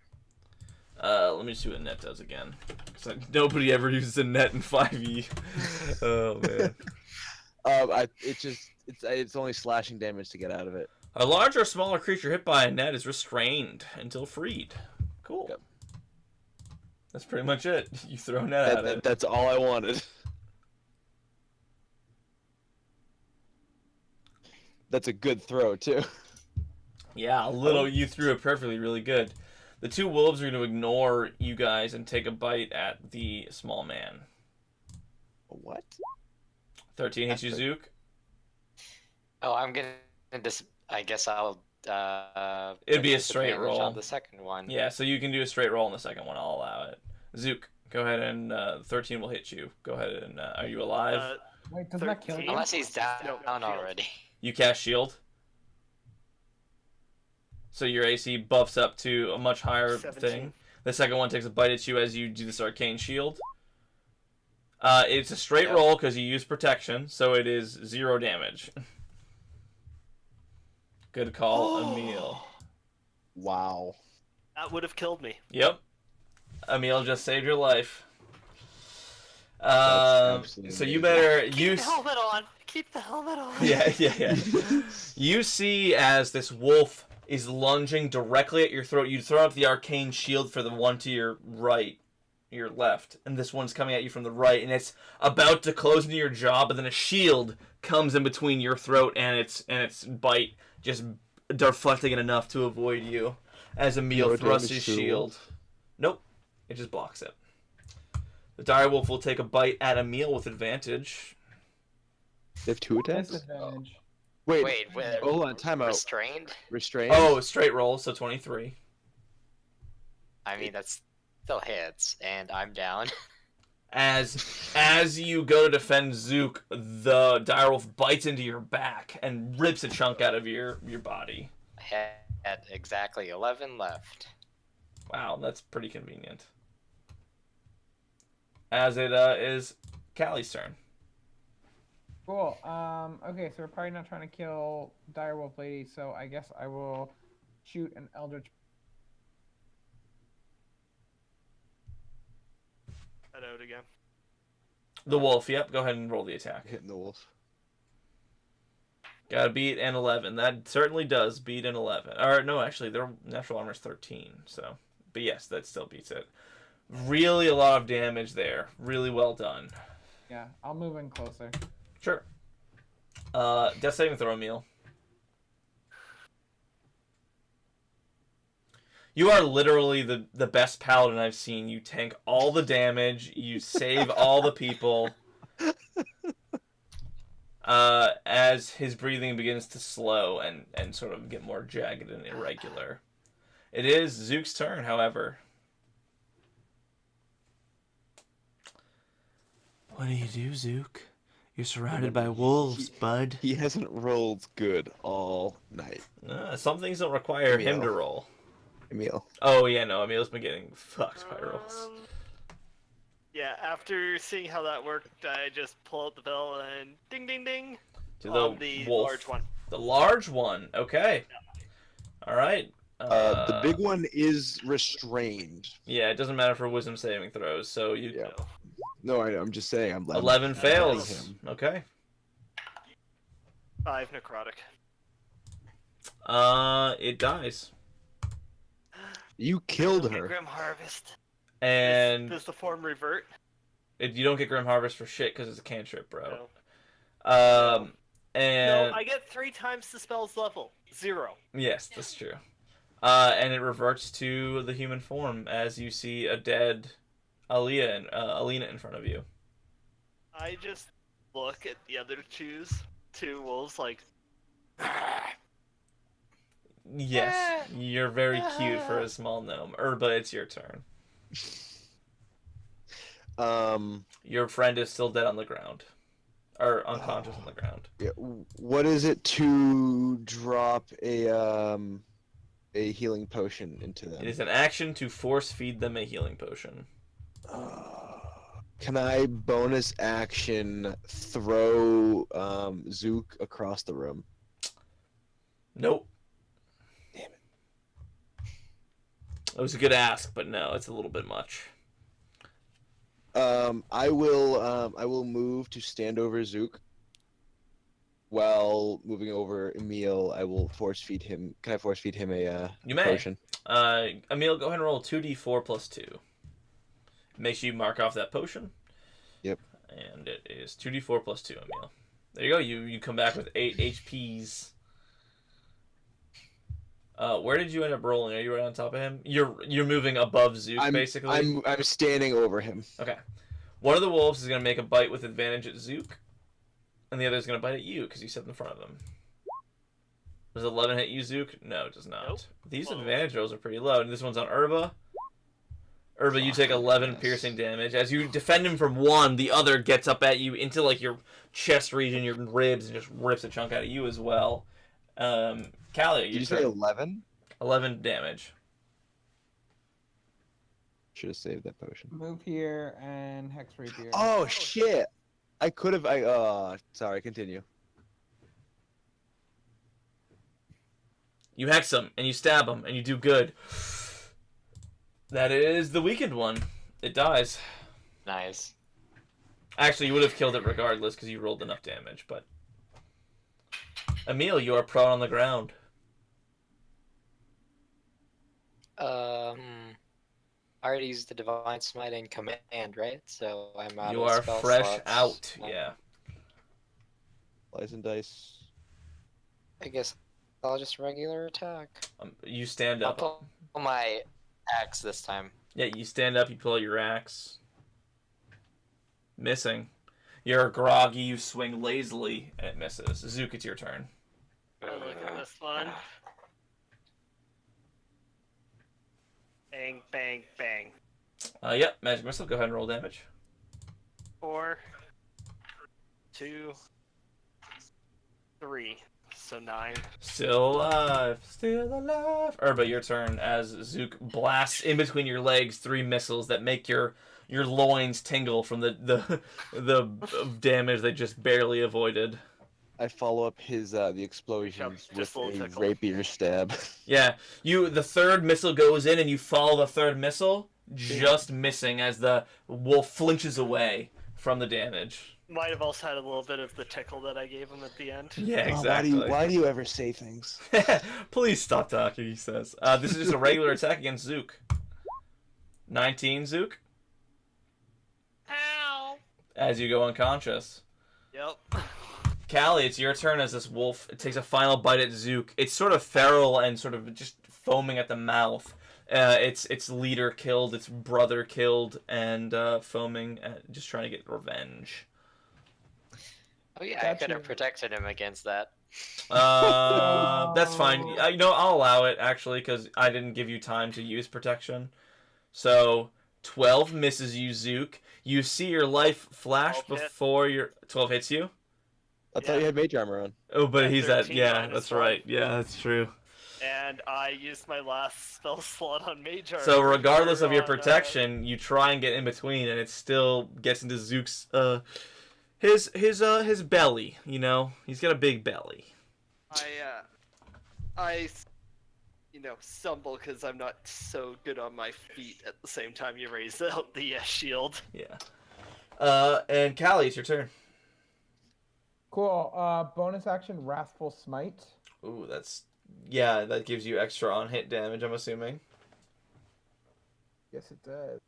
Let me see what a net does again. Because nobody ever uses a net in 5e. Oh, man. It's only slashing damage to get out of it. A larger or smaller creature hit by a net is restrained until freed. Cool. Yep. That's pretty much it. You throw a net at it. That's all I wanted. That's a good throw too. Yeah, you threw it perfectly, really good. The two wolves are going to ignore you guys and take a bite at the small man. What? 13 hits you, Zook. Oh, I'm gonna I guess I'll. It'd be a put straight disadvantage roll. on the second one. Yeah, so you can do a straight roll on the second one. I'll allow it. Zook, go ahead and 13 will hit you. Go ahead and are you alive? Wait, doesn't that kill 13. you? Unless he's down No, shield. already. You cast shield. So your AC buffs up to a much higher 17. thing. The second one takes a bite at you as you do this arcane shield. It's a straight Yep. roll because you use protection, so it is 0 damage. Good call, Emil. Wow. That would have killed me. Yep. Emil just saved your life. That's absolutely So you amazing. better Keep use. the helmet on. Keep the helmet on. Yeah. You see as this wolf is lunging directly at your throat. You throw out the arcane shield for the one to your right, your left, and this one's coming at you from the right, and it's about to close into your jaw, but then a shield comes in between your throat and its bite, just deflecting it enough to avoid you. As Emil No thrusts damage his to the shield. wolf? Nope, it just blocks it. The dire wolf will take a bite at Emil with advantage. They have 2 attacks? Disadvantage. Wait, Hold on, time out. restrained? Restrained? Oh, straight roll, so 23. I mean, that's still hits, and I'm down. As you go to defend Zook, the direwolf bites into your back and rips a chunk out of your body. I had exactly 11 left. Wow, that's pretty convenient. As it is Callie's turn. Cool. Okay, so we're probably not trying to kill Direwolf Lady, so I guess I will shoot an Eldritch. That out again. The wolf, yep, go ahead and roll the attack. Hitting the wolf. Gotta beat an 11. That certainly does beat an 11. Or, no, actually, their natural armor is 13, so. But yes, that still beats it. Really a lot of damage there. Really well done. Yeah, I'll move in closer. Sure. Death saving throw, Emil. You are literally the best paladin I've seen. You tank all the damage. You save all the people. As his breathing begins to slow and sort of get more jagged and irregular. It is Zook's turn, however. What do you do, Zook? You're surrounded by wolves, bud. He hasn't rolled good all night. Some things don't require him to Emil. roll. Emil. Oh, yeah, no, Emil's been getting fucked by rolls. Yeah, after seeing how that worked, I just pull out the bell and ding ding ding To on the wolf. large one. The large one, okay. Alright. The big one is restrained. Yeah, it doesn't matter for wisdom saving throws, so you... Yeah. No, I'm just saying. I'm 11 fails. him. Okay. 5 necrotic. It dies. You killed Okay, her. Grim Harvest. And Does the form revert? you don't get Grim Harvest for shit because it's a cantrip, bro. No. Um, No, and I get 3 times the spell's level. 0. yes, that's true. And it reverts to the human form as you see a dead Alina in front of you. I just look at the other two wolves like. Yes, you're very cute for a small gnome. Urba, it's your turn. Your friend is still dead on the ground. Or unconscious on the ground. Yeah, what is it to drop a healing potion into them? It is an action to force feed them a healing potion. Can I bonus action throw Zook across the room? Nope. Damn it. It was a good ask, but no, it's a little bit much. I will move to stand over Zook. While moving over Emil, I will force feed him. Can I force feed him a You may. potion? Emil, go ahead and roll 2d4 plus 2. Make sure you mark off that potion. Yep. And it is 2d4 plus 2, Emil. There you go. You come back with 8 HPs. Where did you end up rolling? Are you right on top of him? You're moving above Zook, basically. I'm standing over him. Okay. One of the wolves is going to make a bite with advantage at Zook, and the other is going to bite at you because you stepped in front of him. Does 11 hit you, Zook? No, it does not. Nope. These Whoa. advantage rolls are pretty low. And this one's on Urba. Urba, you take 11 Yes. piercing damage. As you defend him from one, the other gets up at you into like your chest region, your ribs, and just rips a chunk out of you as well. Callie, Did you say 11? 11 damage. Should have saved that potion. Move here and Hex Rapier. Oh shit! I could have. Sorry. Continue. You hex him, and you stab him, and you do good. That is the weakened one. It dies. Nice. Actually, you would have killed it regardless because you rolled enough damage, but... Emil, you are prone on the ground. I already used the Divine Smiting command, right? So I'm out You of are spell fresh slots. out, yeah. Slice and dice. I guess I'll just regular attack. You stand I'll up. pull my axe this time. Yeah, you stand up, you pull out your axe. Missing. You're groggy, you swing lazily, and it misses. Zook, it's your turn. Oh, look at this one. Bang, bang, bang. Yep, magic missile, go ahead and roll damage. 4, 2, 3. So 9. Still alive. Still alive. Urba, your turn as Zook blasts in between your legs 3 missiles that make your loins tingle from the damage they just barely avoided. I follow up his the explosions Just with a little a tickle. rapier stab. Yeah, the third missile goes in and you follow the third missile, just missing as the wolf flinches away from the damage. Might have also had a little bit of the tickle that I gave him at the end. Yeah, Oh, exactly. why do you ever say things? Please stop talking, he says. This is just a regular attack against Zook. 19, Zook, Ow! as you go unconscious. Yep. Callie, it's your turn as this wolf takes a final bite at Zook. It's sort of feral and sort of just foaming at the mouth. Its leader killed, its brother killed, and foaming, just trying to get revenge. Oh yeah, I Gotcha. could have protected him against that. That's fine. I'll allow it, actually, because I didn't give you time to use protection. So, 12 misses you, Zook. You see your life flash 12 hit. before your... 12 hits you? I thought you had mage armor on. Oh, but Yeah, he's at... 13 Yeah, minus that's 1. right. Yeah, that's true. And I used my last spell slot on Mage Armor. So regardless of your on, protection, you try and get in between, and it still gets into Zook's his belly. You know, he's got a big belly. I stumble because I'm not so good on my feet at the same time you raise out the shield. Yeah. And Callie, it's your turn. Cool. Bonus action, Wrathful Smite. Ooh, that gives you extra on hit damage. I'm assuming. Yes, it does.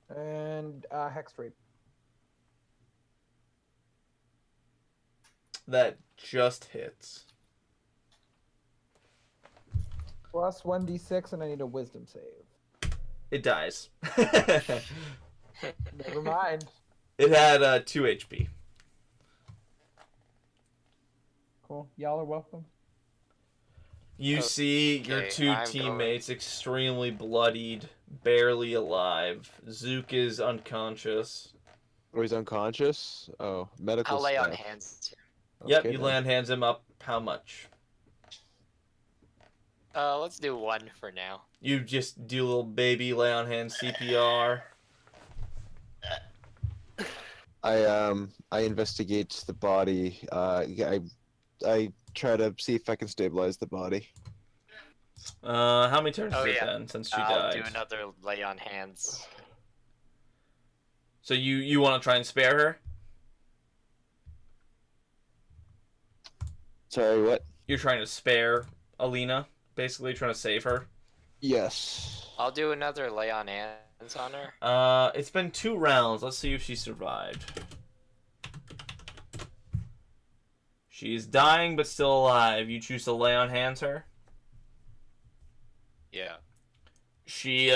And hex rape. That just hits. Plus 1d6, and I need a wisdom save. It dies. Never mind. It had 2 HP. Cool. Y'all are welcome. You see your Okay, 2 I'm teammates extremely bloodied, barely alive. Zook is unconscious. Oh, he's unconscious? Oh, medical I'll lay on staff. hands. Yep, Okay, you then. land hands him up. How much? Let's do 1 for now. You just do a little baby lay on hands CPR. I investigate the body. I try to see if I can stabilize the body. How many turns Oh, is it yeah. then since she I'll died? do another lay on hands. So you want to try and spare her? Sorry, what? You're trying to spare Alina, basically trying to save her. Yes. I'll do another lay on hands on her. It's been 2 rounds. Let's see if she survived. She's dying but still alive. You choose to lay on hands her. Yeah. She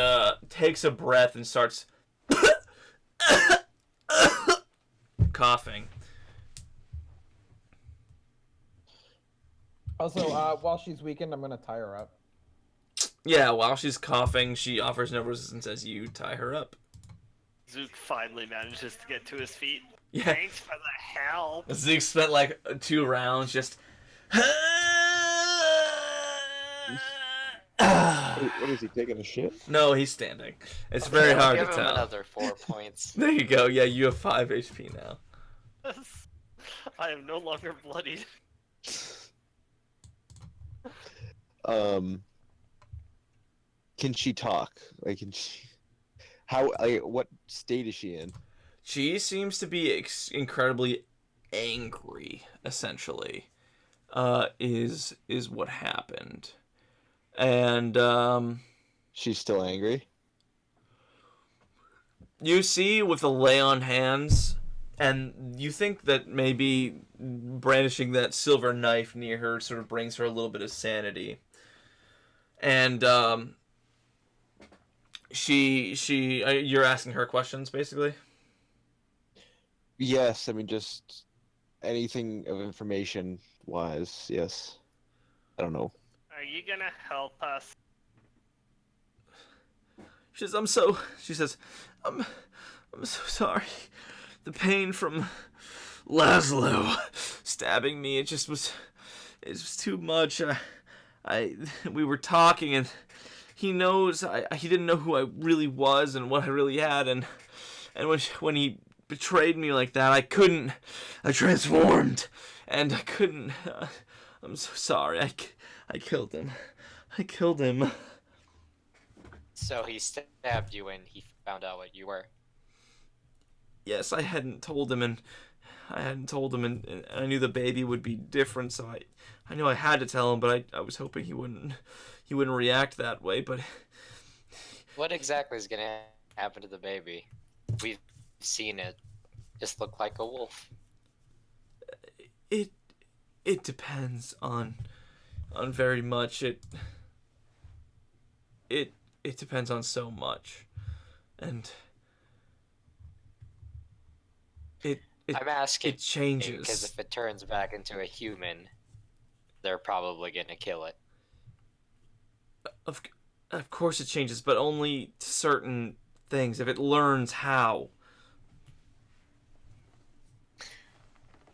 takes a breath and starts coughing. Also, while she's weakened, I'm gonna tie her up. Yeah, while she's coughing, she offers no resistance as you tie her up. Zook finally manages to get to his feet. Yeah. Thanks for the help. Zeke spent like 2 rounds just. What is he taking a shit? No, he's standing. It's very I'll hard give to him tell. another 4 points. There you go. Yeah, you have 5 HP now. I am no longer bloodied. Can she talk? Like, can she? How? Like, what state is she in? She seems to be incredibly angry. Essentially, is what happened, and She's still angry. you see with the lay on hands, and you think that maybe brandishing that silver knife near her sort of brings her a little bit of sanity. And you're asking her questions basically. Yes, I mean just anything of information wise. Yes. I don't know. Are you gonna help us? She says, I'm so sorry. The pain from Laszlo stabbing me, it was too much. We were talking and he knows he didn't know who I really was and what I really had, and when he betrayed me like that, I transformed and I couldn't. I'm so sorry. I killed him. So he stabbed you and he found out what you were. Yes, I hadn't told him, and I knew the baby would be different, so I knew I had to tell him, but I was hoping he wouldn't react that way, but What exactly is gonna happen to the baby? We've seen it just look like a wolf. it depends on very much. It depends on so much, and I'm asking it changes. because if it turns back into a human, they're probably gonna kill it. Of course it changes, but only to certain things. If it learns how.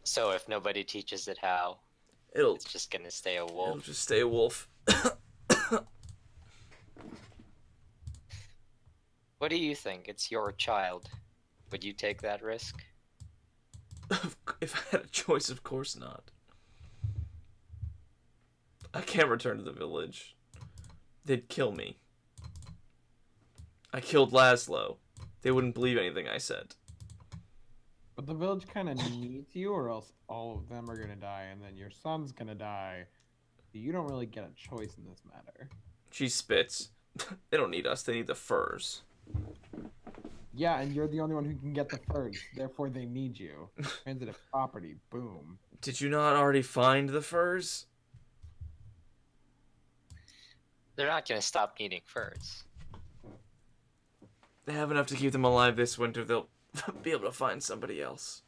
So if nobody teaches it how, It'll it's just gonna stay a it'll wolf. just stay a wolf. What do you think? It's your child. Would you take that risk? If I had a choice, of course not. I can't return to the village. They'd kill me. I killed Laszlo. They wouldn't believe anything I said. But the village kind of needs you, or else all of them are gonna die, and then your son's gonna die. You don't really get a choice in this matter. She spits. They don't need us. They need the furs. Yeah, and you're the only one who can get the furs. Therefore, they need you. Transitive property. Boom. Did you not already find the furs? They're not gonna stop needing furs. They have enough to keep them alive this winter. They'll be able to find somebody else.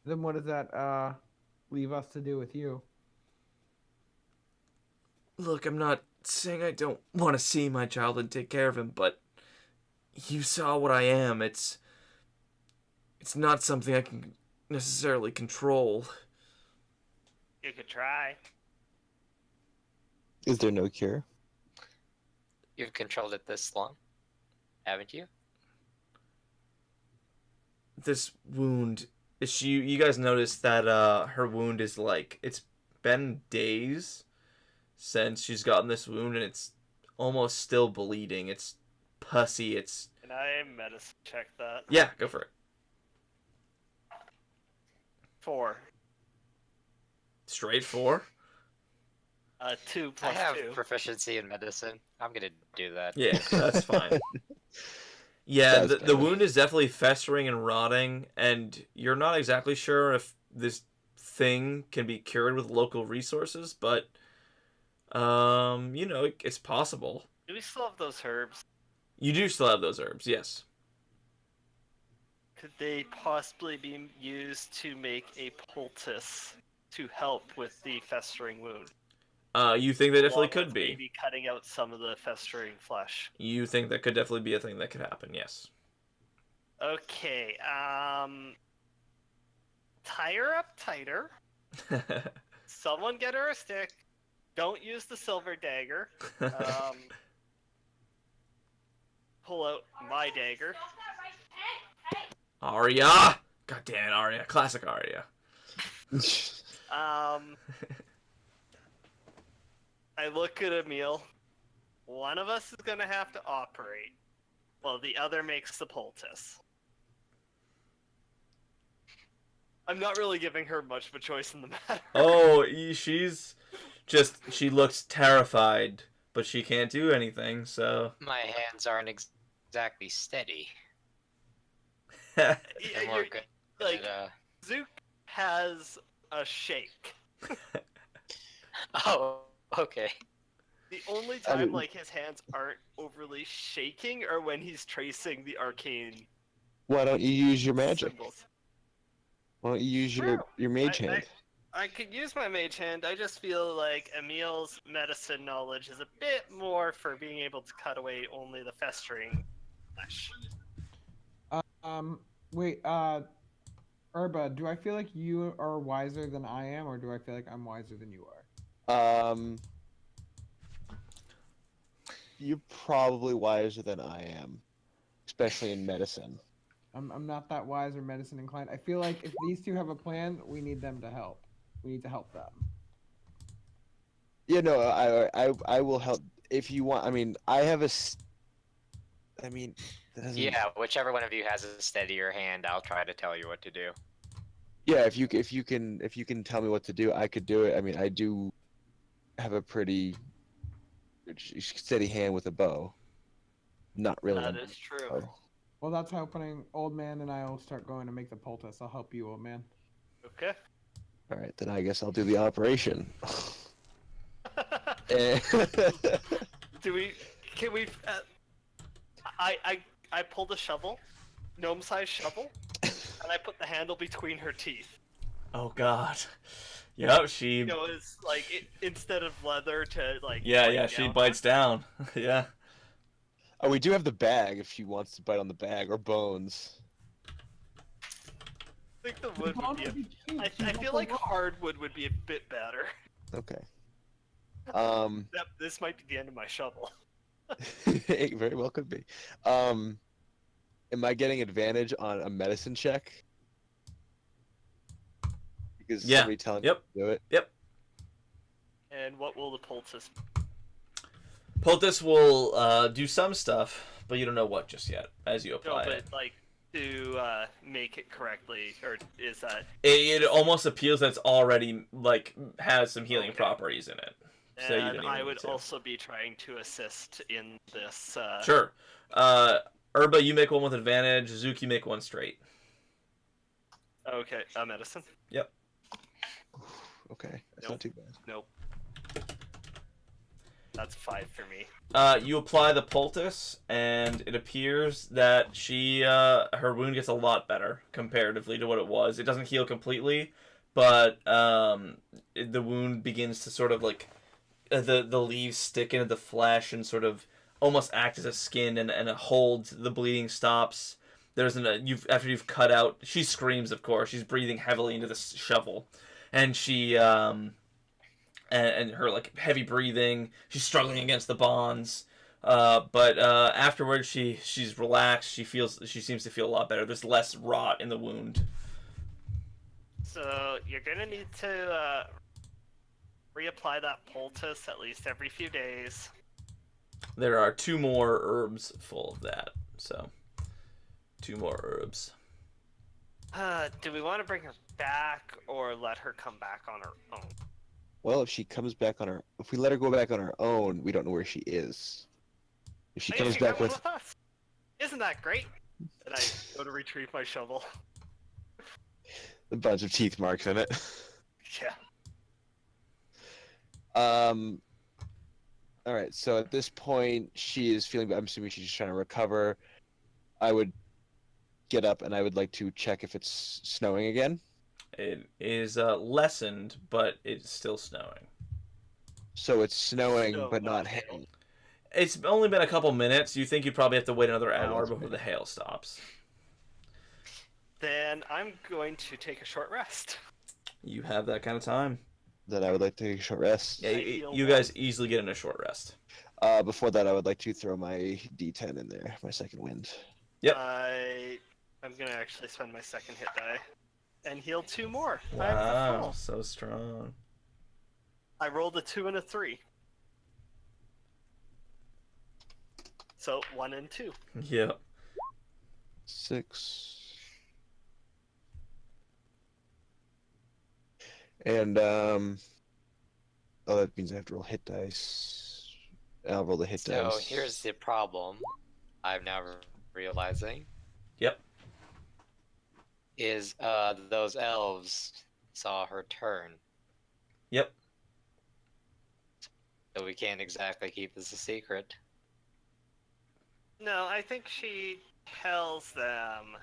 Then what does that leave us to do with you? Look, I'm not saying I don't want to see my child and take care of him, but you saw what I am. It's not something I can necessarily control. You could try. Is there no cure? You've controlled it this long, haven't you? This wound, you guys notice that her wound is like, it's been days since she's gotten this wound, and it's almost still bleeding. It's pussy. It's... Can I medicine check that? Yeah, go for it. 4. Straight 4? 2 I plus have 2. proficiency in medicine. I'm gonna do that. Yeah, that's fine. Yeah, That's the better. wound is definitely festering and rotting, and you're not exactly sure if this thing can be cured with local resources, but it's possible. Do we still have those herbs? You do still have those herbs, yes. Could they possibly be used to make a poultice to help with the festering wound? You think that definitely Along could with be. Maybe cutting out some of the festering flesh. You think that could definitely be a thing that could happen, yes. Okay, tie her up tighter. Someone get her a stick. Don't use the silver dagger. Pull out my dagger. Arya! God damn it, Arya. Classic Arya. I look at Emil. One of us is gonna have to operate, while the other makes the poultice. I'm not really giving her much of a choice in the matter. Oh, she looks terrified, but she can't do anything, so... My hands aren't exactly steady. Yeah, They're more good. like, at, Zook has a shake. Oh, okay. The only time like his hands aren't overly shaking are when he's tracing the arcane Why don't you use your magic? symbols. Why don't you use True. your mage I- hand? I could use my mage hand. I just feel like Emil's medicine knowledge is a bit more for being able to cut away only the festering flesh. Wait, Urba, do I feel like you are wiser than I am, or do I feel like I'm wiser than you are? You're probably wiser than I am, especially in medicine. I'm not that wise or medicine inclined. I feel like if these two have a plan, we need them to help. We need to help them. Yeah, no, I will help if you want. I mean, I have a. I mean, that doesn't- Yeah, whichever one of you has a steadier hand, I'll try to tell you what to do. Yeah, if you can tell me what to do, I could do it. I mean, I do have a pretty steady hand with a bow. Not really. That is true. Oh. Well, that's happening. Old man and I will start going to make the poultice. I'll help you, old man. Okay. All right, then I guess I'll do the operation. Eh. Do we? Can we? I pulled a shovel, gnome-sized shovel, and I put the handle between her teeth. Oh, God. Yep, she... You know, it's like instead of leather to like. Yeah, bite yeah, she down. bites down. Yeah. Oh, we do have the bag if she wants to bite on the bag or bones. I think the wood would be. I feel like hardwood would be a bit better. Okay. This might be the end of my shovel. It very well could be. Am I getting advantage on a medicine check? Because Yeah. somebody telling Yep. me to do it. Yep. And what will the poultice? Poultice will do some stuff, but you don't know what just yet as you No, apply but it. like to make it correctly, or is that? It almost appeals that it's already like has some healing Okay. properties in it. So you And didn't I even would need to. also be trying to assist in this. Sure. Urba, you make one with advantage. Zook, you make one straight. Okay, medicine. Yep. Okay, that's Nope. not too bad. Nope. That's 5 for me. You apply the poultice, and it appears that her wound gets a lot better comparatively to what it was. It doesn't heal completely, but the wound begins to sort of like the leaves stick into the flesh and sort of almost act as a skin, and it holds. The bleeding stops. After you've cut out. She screams, of course. She's breathing heavily into the shovel, and she and her like heavy breathing. She's struggling against the bonds. But afterwards, she's relaxed. She seems to feel a lot better. There's less rot in the wound. So you're gonna need to reapply that poultice at least every few days. There are 2 more herbs full of that. So 2 more herbs. Do we want to bring her back or let her come back on her own? Well, if we let her go back on her own, we don't know where she is. If she I comes guess you back come with, us. Isn't that great? And I go to retrieve my shovel. a bunch of teeth marks in it. Yeah. All right. So at this point, she is feeling. I'm assuming she's just trying to recover. I would get up and I would like to check if it's snowing again. It is lessened, but it's still snowing. So it's snowing, So, but not hail. hail. It's only been a couple minutes. You think you'd probably have to wait another hour that's before right. the hail stops. Then I'm going to take a short rest. You have that kind of time. Then I would like to take a short rest. Yeah, I you heal you guys easily get in a short rest. Before that, I would like to throw my D10 in there, my second wind. Yep. I'm gonna actually spend my second hit die and heal 2 more. I'm the Wow, fool. so strong. I rolled a 2 and a 3. So 1 and 2. Yep. 6. And that means I have to roll hit dice. I'll roll the hit So dice. here's the problem I'm now realizing. Yep. Is those elves saw her turn. Yep. So we can't exactly keep this a secret. No, I think she tells them.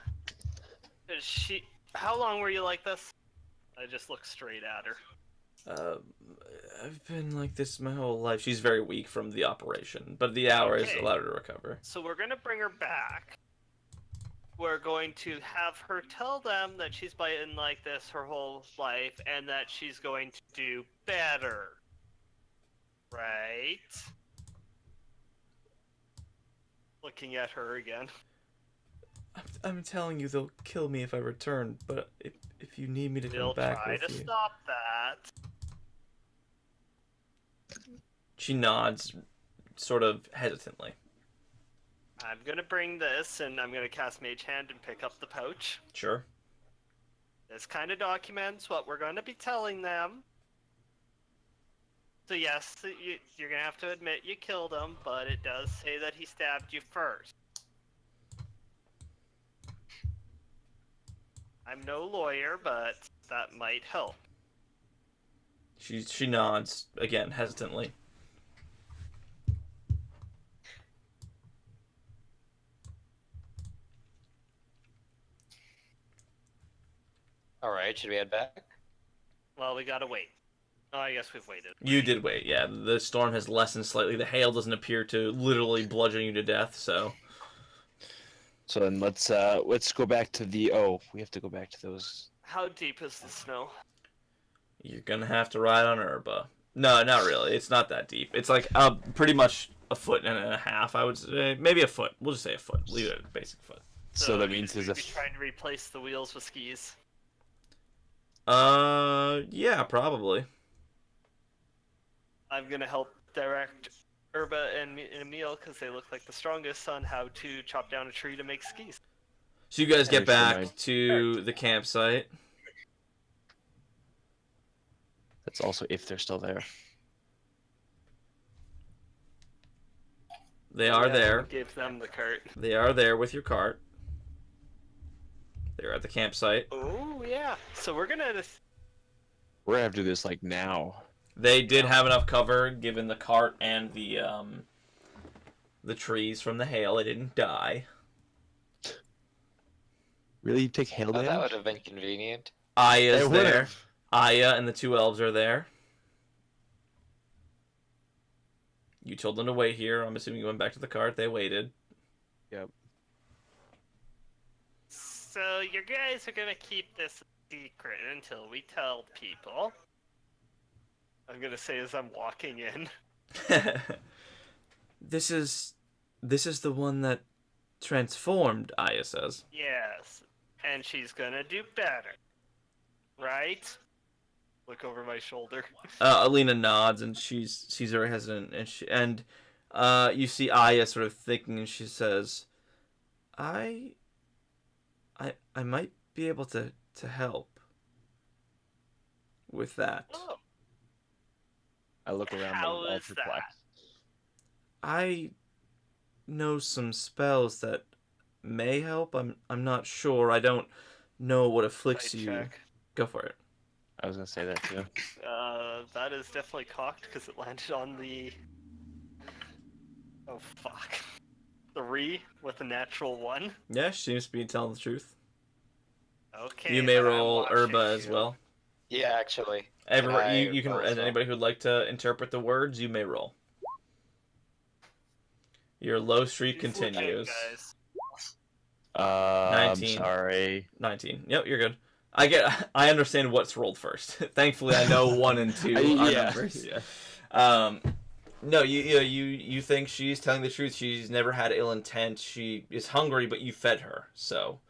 How long were you like this? I just look straight at her. I've been like this my whole life. She's very weak from the operation, but the hour has Okay. allowed her to recover. So we're gonna bring her back. We're going to have her tell them that she's been like this her whole life and that she's going to do better. Right? Looking at her again. I'm telling you, they'll kill me if I return. But if you need me to We'll come back try with to you, stop that. she nods, sort of hesitantly. I'm gonna bring this and I'm gonna cast Mage Hand and pick up the pouch. Sure. This kind of documents what we're going to be telling them. So yes, you're going to have to admit you killed him, but it does say that he stabbed you first. I'm no lawyer, but that might help. She nods again, hesitantly. Alright, should we head back? Well, we gotta wait. Oh, I guess we've waited. You did wait, yeah. The storm has lessened slightly. The hail doesn't appear to literally bludgeon you to death, so. So then let's go back to the. Oh, we have to go back to those. How deep is the snow? You're gonna have to ride on Urba. No, not really. It's not that deep. It's like pretty much a foot and a half, I would say. Maybe a foot. We'll just say a foot. Leave it at a basic foot. So that means should there's we a. be trying to replace the wheels with skis. Yeah, probably. I'm gonna help direct Urba and Emil because they look like the strongest on how to chop down a tree to make skis. So you guys get Thanks for back mine. to the campsite. That's also if they're still there. They are Yeah, there. Give them the cart. They are there with your cart. They're at the campsite. Oh yeah. So we're gonna. We're gonna have to do this like now. They did have enough cover given the cart and the trees from the hail. They didn't die. Really, you take hail Oh, that damage? would have been convenient. Aya's It there. would've. Aya and the two elves are there. You told them to wait here. I'm assuming you went back to the cart. They waited. So you guys are gonna keep this secret until we tell people. I'm gonna say as I'm walking in. This is the one that transformed, Aya says. Yes, and she's gonna do better, right? Look over my shoulder. Alina nods and she's very hesitant and you see Aya sort of thinking and she says, I might be able to help with that. Oh, I look around. How all is that? perplexed. I know some spells that may help. I'm not sure. I don't know what afflicts Sight you. check. Go for it. I was gonna say that too. That is definitely cocked because it landed on the. Oh fuck. 3 with a natural 1. Yeah, she seems to be telling the truth. Okay. You may then I'm roll watching Herba as you. well. Yeah, actually. You can roll as and well? anybody who'd like to interpret the words, you may roll. Your low streak She's looking, continues. guys. I'm 19. sorry. 19. Yep, you're good. I understand what's rolled first. Thankfully, I know 1 and 2 are Yeah. numbers. Yeah. No, you think she's telling the truth. She's never had ill intent. She is hungry, but you fed her, so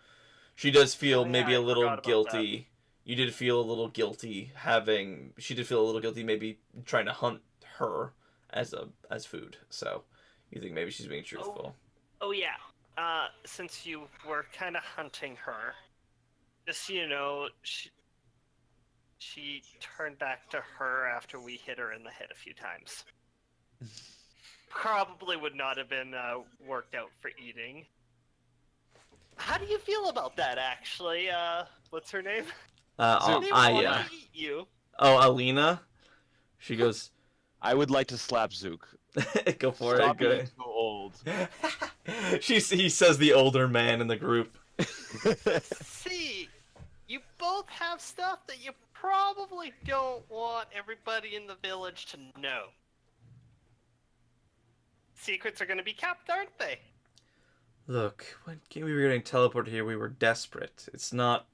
she does feel Oh, yeah, maybe I a little forgot about guilty. You did feel a little guilty having. She did feel a little guilty, maybe trying to hunt her as food. So you think maybe she's being truthful. Oh yeah. Since you were kind of hunting her, just so you know, she turned back to her after we hit her in the head a few times. Probably would not have been worked out for eating. How do you feel about that, actually? What's her name? They want Aya. to eat you. Oh, Alina. She goes. I would like to slap Zook. Go for Stop it. Good. being so old. He says the older man in the group. See, you both have stuff that you probably don't want everybody in the village to know. Secrets are going to be kept, aren't they? Look, when we were getting teleported here, we were desperate. It's not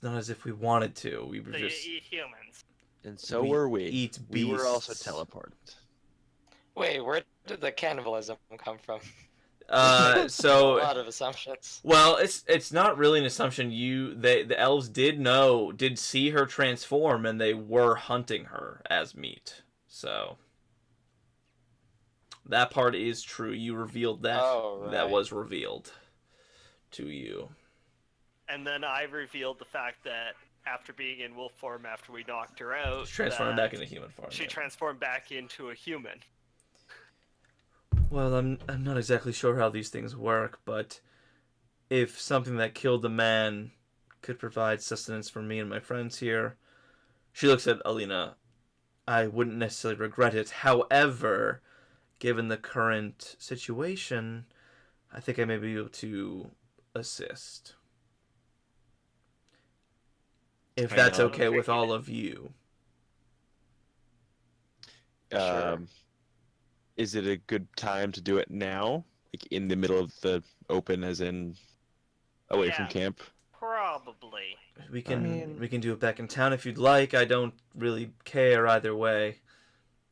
as if we wanted to. We were So just. you eat humans. And so We were we. eat We were also beasts. teleported. Wait, where did the cannibalism come from? Uh, A so lot of assumptions. well, it's not really an assumption. The elves did see her transform, and they were hunting her as meat. So that part is true. You revealed that. Oh, That right. was revealed to you. And then I revealed the fact that after being in wolf form after we knocked her out, She transformed that back into human form. she yeah. transformed back into a human. Well, I'm not exactly sure how these things work, but if something that killed a man could provide sustenance for me and my friends here, she looks at Alina. I wouldn't necessarily regret it. However, given the current situation, I think I may be able to assist. If Hang that's on. okay with all of you. Sure. Is it a good time to do it now? Like in the middle of the open, as in away from Yeah. camp? Probably. We can mean- we can do it back in town if you'd like. I don't really care either way.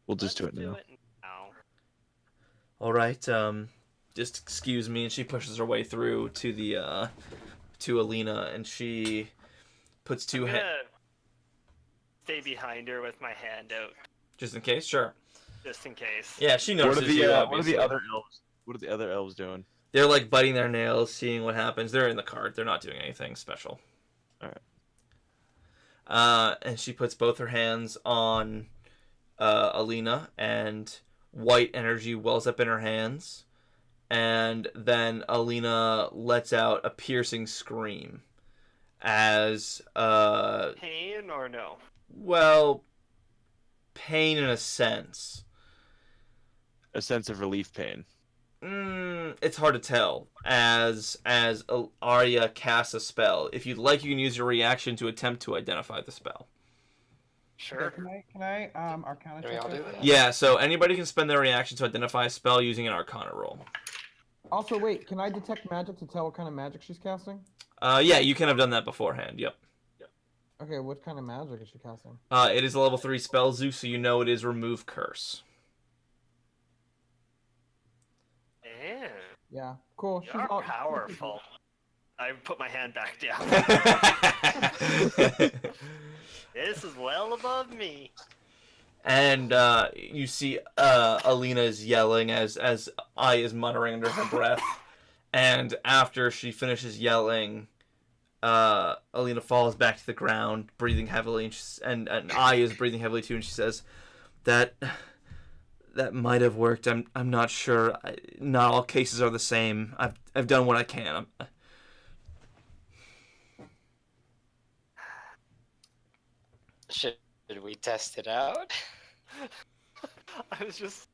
We'll just Let's do it now. now. All right. Just excuse me, and she pushes her way through to the to Alina, and she puts two I'm hands gonna stay behind her with my hand out, just in case. Sure. just in case. Yeah, she notices you. What are obviously. the other elves? What are the other elves doing? They're like biting their nails, seeing what happens. They're in the cart. They're not doing anything special. All right. And she puts both her hands on Alina, and white energy wells up in her hands. And then Alina lets out a piercing scream as, Pain or no? well, pain in a sense. A sense of relief pain. It's hard to tell. As Arya casts a spell, if you'd like, you can use your reaction to attempt to identify the spell. Sure. Can I Arcana Can we check all that? do that? Yeah, so anybody can spend their reaction to identify a spell using an Arcana roll. Also, wait, can I detect magic to tell what kind of magic she's casting? Yeah, you can have done that beforehand. Yep. Okay, what kind of magic is she casting? It is a level 3 spell, Zeus, so you know it is Remove Curse. Damn. Yeah, cool. She's You're all powerful. I put my hand back down. This is well above me. And you see Alina is yelling as Ai is muttering under her breath. And after she finishes yelling, Alina falls back to the ground, breathing heavily, and Ai is breathing heavily too. And she says, "That might have worked. I'm not sure. Not all cases are the same. I've done what I can." Should we test it out? I was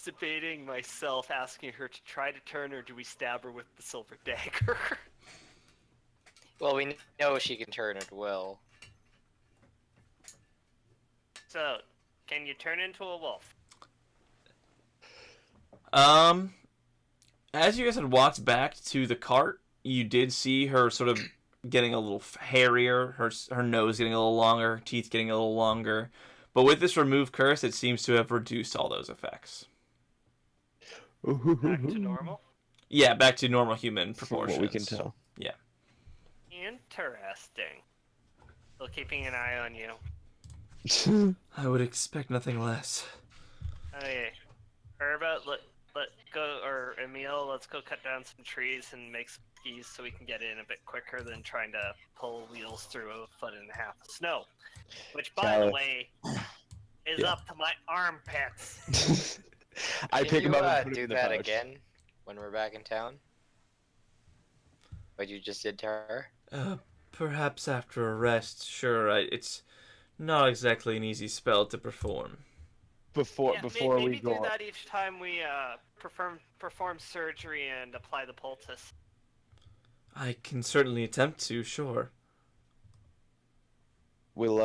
debating myself, asking her to try to turn, or do we stab her with the silver dagger? Well, we know she can turn at will. So, can you turn into a wolf? As you guys had walked back to the cart, you did see her sort of getting a little hairier, her nose getting a little longer, her teeth getting a little longer. But with this remove curse, it seems to have reduced all those effects. Back to normal? Yeah, back to normal human From proportions. what we can tell. Yeah. Interesting. Still keeping an eye on you. I would expect nothing less. Okay. Herba, let go, or Emil, let's go cut down some trees and make some skis so we can get in a bit quicker than trying to pull wheels through a foot and a half of snow. Which, by the Callous. way, is Yeah. up to my armpits. I Can pick him you up and put do him in the that pouch. again when we're back in town? What you just did to her? Perhaps after a rest, sure. It's not exactly an easy spell to perform. Before Yeah, we maybe go do on. that each time we perform surgery and apply the poultice. I can certainly attempt to, sure. We'll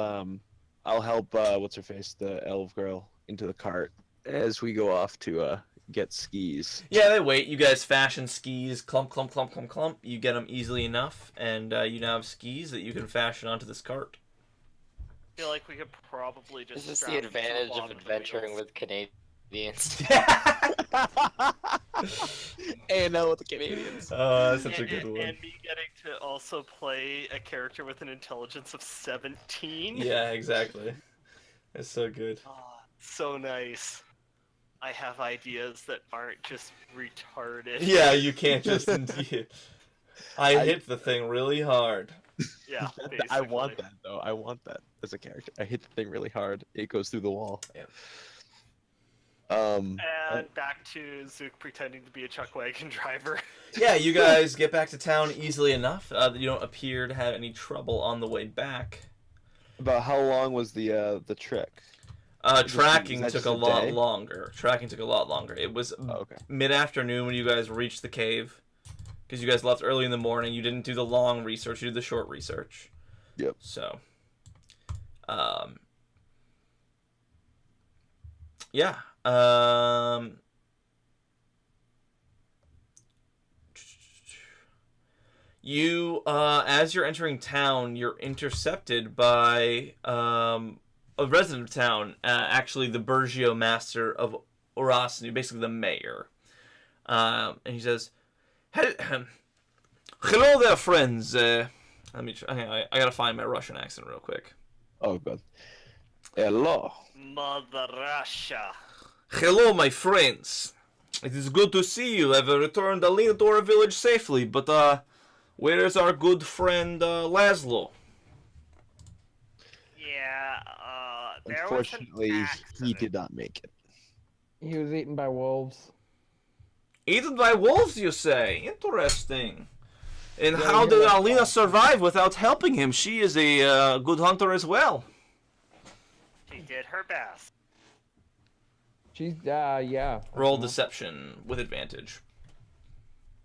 I'll help what's her face, the elf girl, into the cart as we go off to get skis. Yeah, they wait. You guys fashion skis, clump, clump, clump, clump, clump. You get them easily enough, and you now have skis that you can fashion onto this cart. I feel like we could probably just. Is this strap the them advantage along of with the adventuring wheels. with Canadians? A&L with the Canadians. That's such a And- good and, one. and me getting to also play a character with an intelligence of 17. Yeah, exactly. It's so good. Oh, so nice. I have ideas that aren't just retarded. Yeah, you can't just. I I- hit the thing really hard. Yeah, I want basically. that though. I want that as a character. I hit the thing really hard. It goes through the wall. Yep. And back to Zook pretending to be a chuck wagon driver. Yeah, you guys get back to town easily enough that you don't appear to have any trouble on the way back. About how long was the trick? Tracking that took just a a lot day? longer. Tracking took a lot longer. It was Oh, okay. mid-afternoon when you guys reached the cave. Because you guys left early in the morning. You didn't do the long research. You did the short research. Yep. So, yeah. You, as you're entering town, you're intercepted by a resident of town, actually the Burgio Master of Orasnu, basically the mayor. And he says, "Hello there, friends. Let me try. I gotta find my Russian accent real quick. Oh god. Hello. Mother Russia. Hello, my friends. It is good to see you have returned Alina to our village safely, but where is our good friend Laszlo? Yeah, there was an Unfortunately, he accident. did not make it. He was eaten by wolves. Eaten by wolves, you say? Interesting. And Yeah, how we did hear that Alina part. survive without helping him? She is a good hunter as well. She did her best. She's yeah. Roll uh-huh. deception with advantage.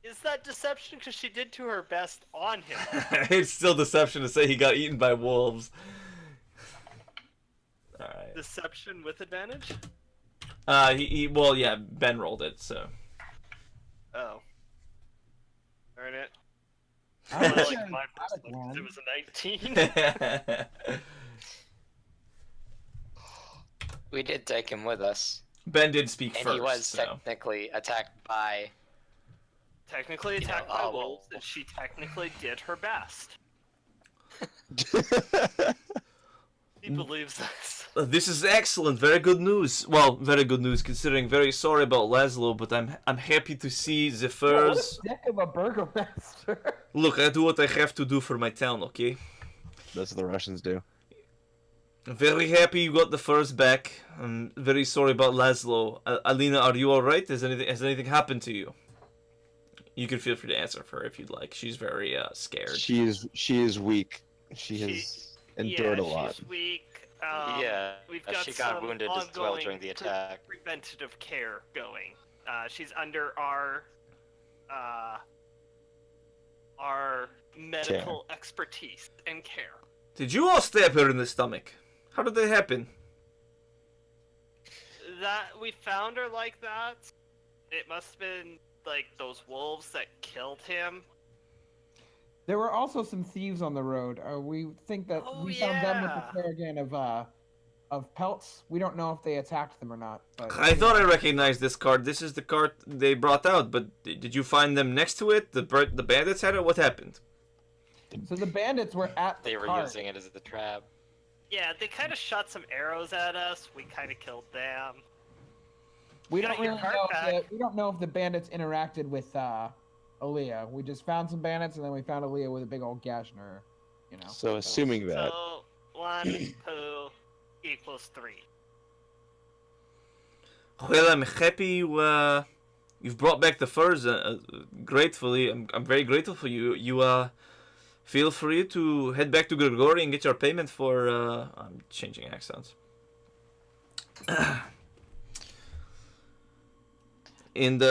Is that deception? Because she did to her best on him. It's still deception to say he got eaten by wolves. Alright. Deception with advantage? Well, yeah, Ben rolled it, so. Oh. Darn it. I I was like sure my I first got one, one. it was a 19. We did take him with us, Ben did speak and first, he was so. technically attacked by. Technically You know, attacked by a wolves, and wolf. she technically did her best. He believes this. This is excellent, very good news. Well, very good news considering. Very sorry about Laszlo, but I'm happy to see the What furs. a dick of a burgomaster. Look, I do what I have to do for my town, okay? That's what the Russians do. I'm very happy you got the furs back. I'm very sorry about Laszlo. Alina, are you alright? Has anything happened to you? You can feel free to answer for her if you'd like. She's very scared. She is weak. She has endured a lot. She's weak. Yeah, we've got she got some wounded as well ongoing during the attack. preventative care going. She's under our medical expertise and care. Did you all stab her in the stomach? How did that happen? That we found her like that. It must have been like those wolves that killed him. There were also some thieves on the road. We think that Oh, we found them with yeah. the caravan of pelts. We don't know if they attacked them or not. But I thought I recognized this cart. This is the cart they brought out, but did you find them next to it? The bandits had it? What happened? So the bandits were at the They were cart. using it as a trap. Yeah, they kind of shot some arrows at us. We kind of killed them. We Got don't your really cart know. back. We don't know if the bandits interacted with Aaliyah. We just found some bandits, and then we found Aaliyah with a big old gash in her. You know. So assuming that, So 1, 2 equals 3. Well, I'm happy you've brought back the furs. Gratefully, I'm very grateful for you. You feel free to head back to Grigori and get your payment for. I'm changing accents. And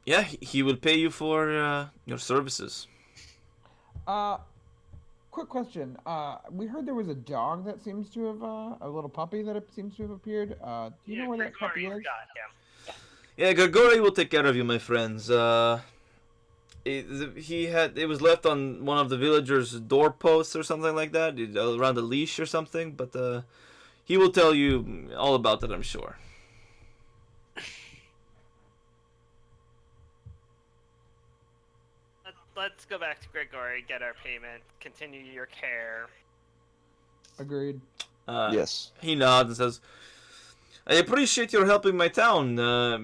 yeah, he will pay you for your services. Quick question. We heard there was a dog that seems to have a little puppy that seems to have appeared. Do you know where that puppy Gregorius is? got him. Yeah, Grigori will take care of you, my friends. It was left on one of the villagers' doorposts or something like that, around a leash or something. But he will tell you all about it, I'm sure. Let's go back to Gregory, get our payment, continue your care. Agreed. yes. He nods and says, "I appreciate your helping my town.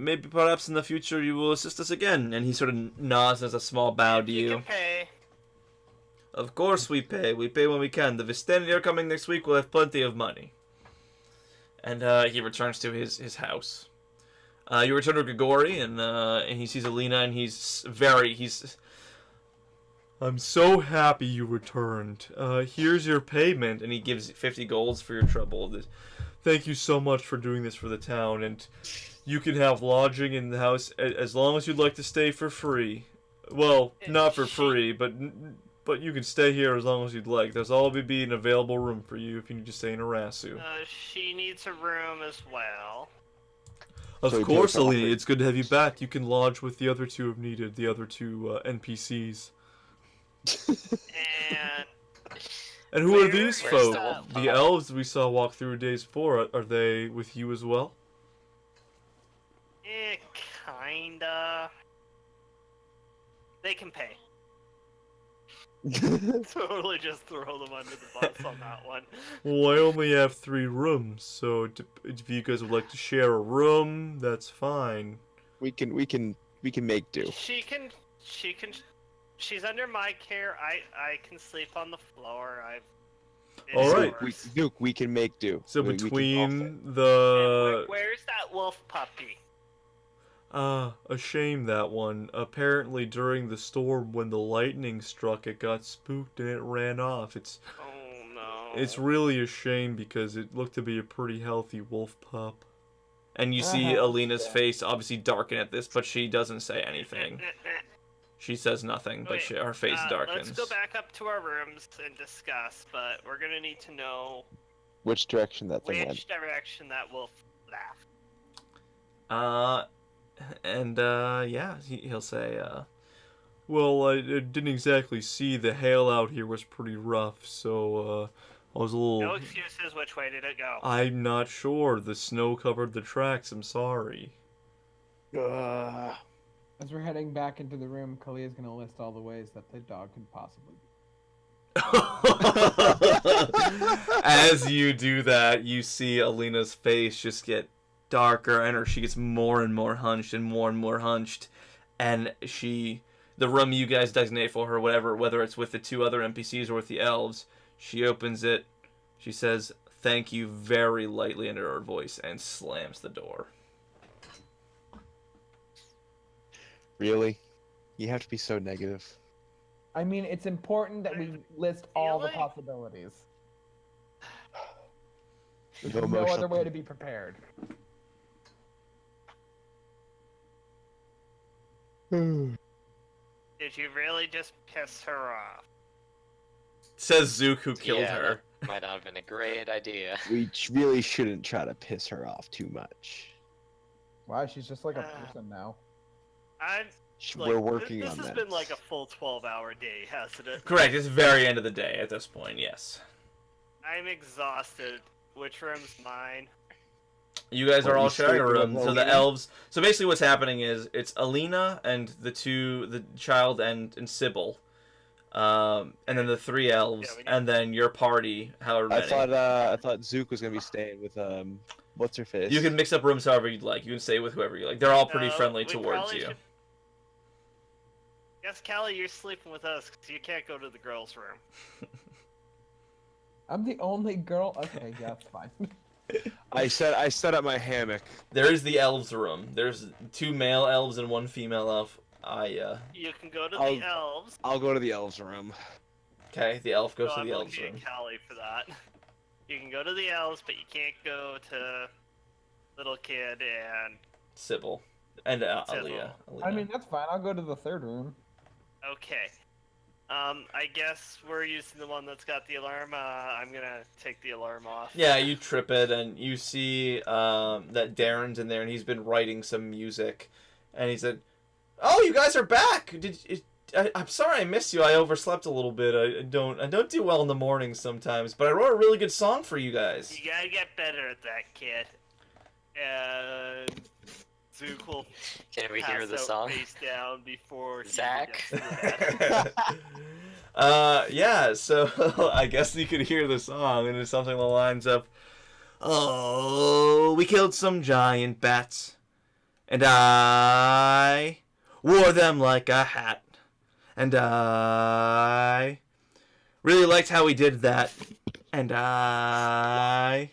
Maybe perhaps in the future you will assist us again." And he sort of nods as a small bow to You you. can pay. Of course we pay. We pay when we can. The Vistani coming next week will have plenty of money. And he returns to his house. You return to Grigori, and he sees Alina, and he's I'm so happy you returned. Here's your payment, and he gives 50 golds for your trouble. Thank you so much for doing this for the town, and you can have lodging in the house as long as you'd like to stay for free. Well, not for free, but you can stay here as long as you'd like. There's always be an available room for you if you need to stay in Arasu. She needs a room as well. Of So he course, takes off Alina, it. it's good to have you back. You can lodge with the other two if needed, the other two NPCs. And And who are Where these is folk? that The elves we saw walk through days 4, are they with you as well? kinda. They can pay. Totally just throw them under the bus on that one. Well, I only have 3 rooms, so if you guys would like to share a room, that's fine. we can make do. She can. She's under my care. I can sleep on the floor. All right. Duke, we can make do. So We can all between fit. the... Where's that wolf puppy? a shame that one. Apparently during the storm when the lightning struck, it got spooked and it ran off. It's Oh no. It's really a shame because it looked to be a pretty healthy wolf pup. And you see Alina's Yeah. face obviously darken at this, but she doesn't say anything. She says nothing, but Wait, her face darkens. Let's go back up to our rooms and discuss, but we're gonna need to know Which direction that thing went? which direction that wolf laughed. Yeah, he'll say, well, I didn't exactly see the hail out here was pretty rough, so, I was a little... No excuses. Which way did it go? I'm not sure. The snow covered the tracks. I'm sorry. As we're heading back into the room, Kalia's gonna list all the ways that the dog could possibly be. As you do that, you see Alina's face just get darker, and she gets more and more hunched and more hunched. And the room you guys designate for her, whether it's with the 2 other NPCs or with the elves, she opens it. She says, "Thank you," very lightly under her voice, and slams the door. Really? You have to be so negative. I mean, it's important that we list all the Really? possibilities. No There's no emotional- other way to be prepared. Did you really just piss her off? Says Zook, who killed Yeah, her. that might not have been a great idea. We really shouldn't try to piss her off too much. Wow, she's just like a Ah. person now. We're working this on has that. been like a full 12-hour day, hasn't it? Correct. It's the very end of the day at this point. Yes. I'm exhausted. Which room's mine? You guys are Are all you sharing a sleeping room. with So the Alina? elves. So basically, what's happening is it's Alina and the child and Sybil, and then the 3 elves, Yeah, we need- and then your party. However I many. thought Zook was gonna be staying with what's her face? You can mix up rooms however you'd like. You can stay with whoever you like. They're all pretty No, friendly we towards probably you. should- Yes, Callie, you're sleeping with us because you can't go to the girls' room. I'm the only girl. Okay, yeah, it's fine. I set up my hammock. There is the elves' room. There's 2 male elves and 1 female elf. You can go to I'll- the elves. I'll go to the elves' room. Okay, the elf goes So to I'm the elves' looking room. at Callie for that. You can go to the elves, but you can't go to little kid and Sybil. And Sybil. Aaliyah. I mean, that's fine. I'll go to the 3rd room. okay. I guess we're using the one that's got the alarm. I'm gonna take the alarm off. Yeah, you trip it, and you see that Darren's in there, and he's been writing some music, and he said, "Oh, you guys are back! I'm sorry I missed you. I overslept a little bit. I don't do well in the mornings sometimes, but I wrote a really good song for you guys." You gotta get better at that, kid. And Zook will Can we pass hear the out song? face down before he Zach? gets to bed. Yeah, so I guess you could hear the song, and it's something that lines up, "Oh, we killed some giant bats, and I wore them like a hat, and I really liked how we did that, and I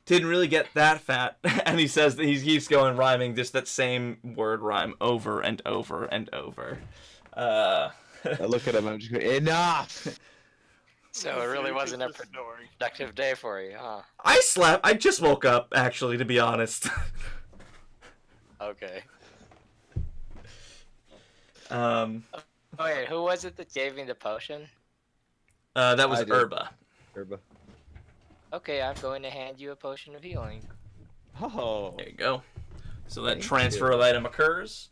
didn't really get that fat." And he says that he keeps going rhyming just that same word rhyme over and over and over. I look at him. I'm just going, enough. So it really Zook wasn't a is just snoring. productive day for you, huh? I slept. I just woke up, actually, to be honest. Okay. um, Wait, who was it that gave me the potion? that was I did. Urba. Herba. Okay, I'm going to hand you a potion of healing. Oh. There you go. So that Thank transfer you. of item occurs.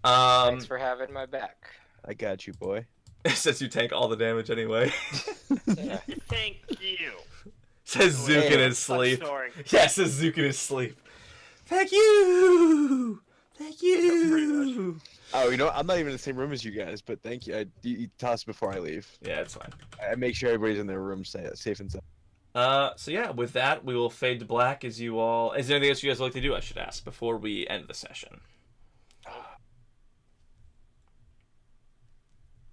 Thanks for having my back. I got you, boy. Since you take all the damage anyway. Yeah. Thank you. Says Zook in his Stop sleep. snoring. Yeah, says Zook in his sleep. Thank you! Thank you! Oh, you know what? I'm not even in the same room as you guys, but thank you. You tell us before I leave. Yeah, it's fine. I make sure everybody's in their room safe and sound. So yeah, with that, we will fade to black as you all. Is there anything else you guys would like to do? I should ask before we end the session.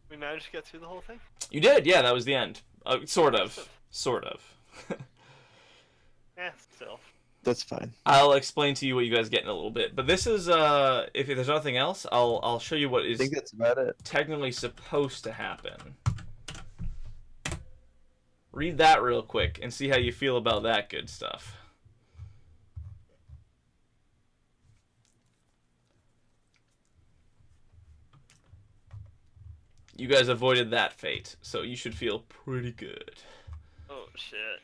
We managed to get through the whole thing? You did, yeah. That was the end. Sort of. Yeah, still. That's fine. I'll explain to you what you guys get in a little bit. But this is if there's nothing else, I'll show you what I is think that's about it. technically supposed to happen. Read that real quick and see how you feel about that good stuff. You guys avoided that fate, so you should feel pretty good. Oh, shit.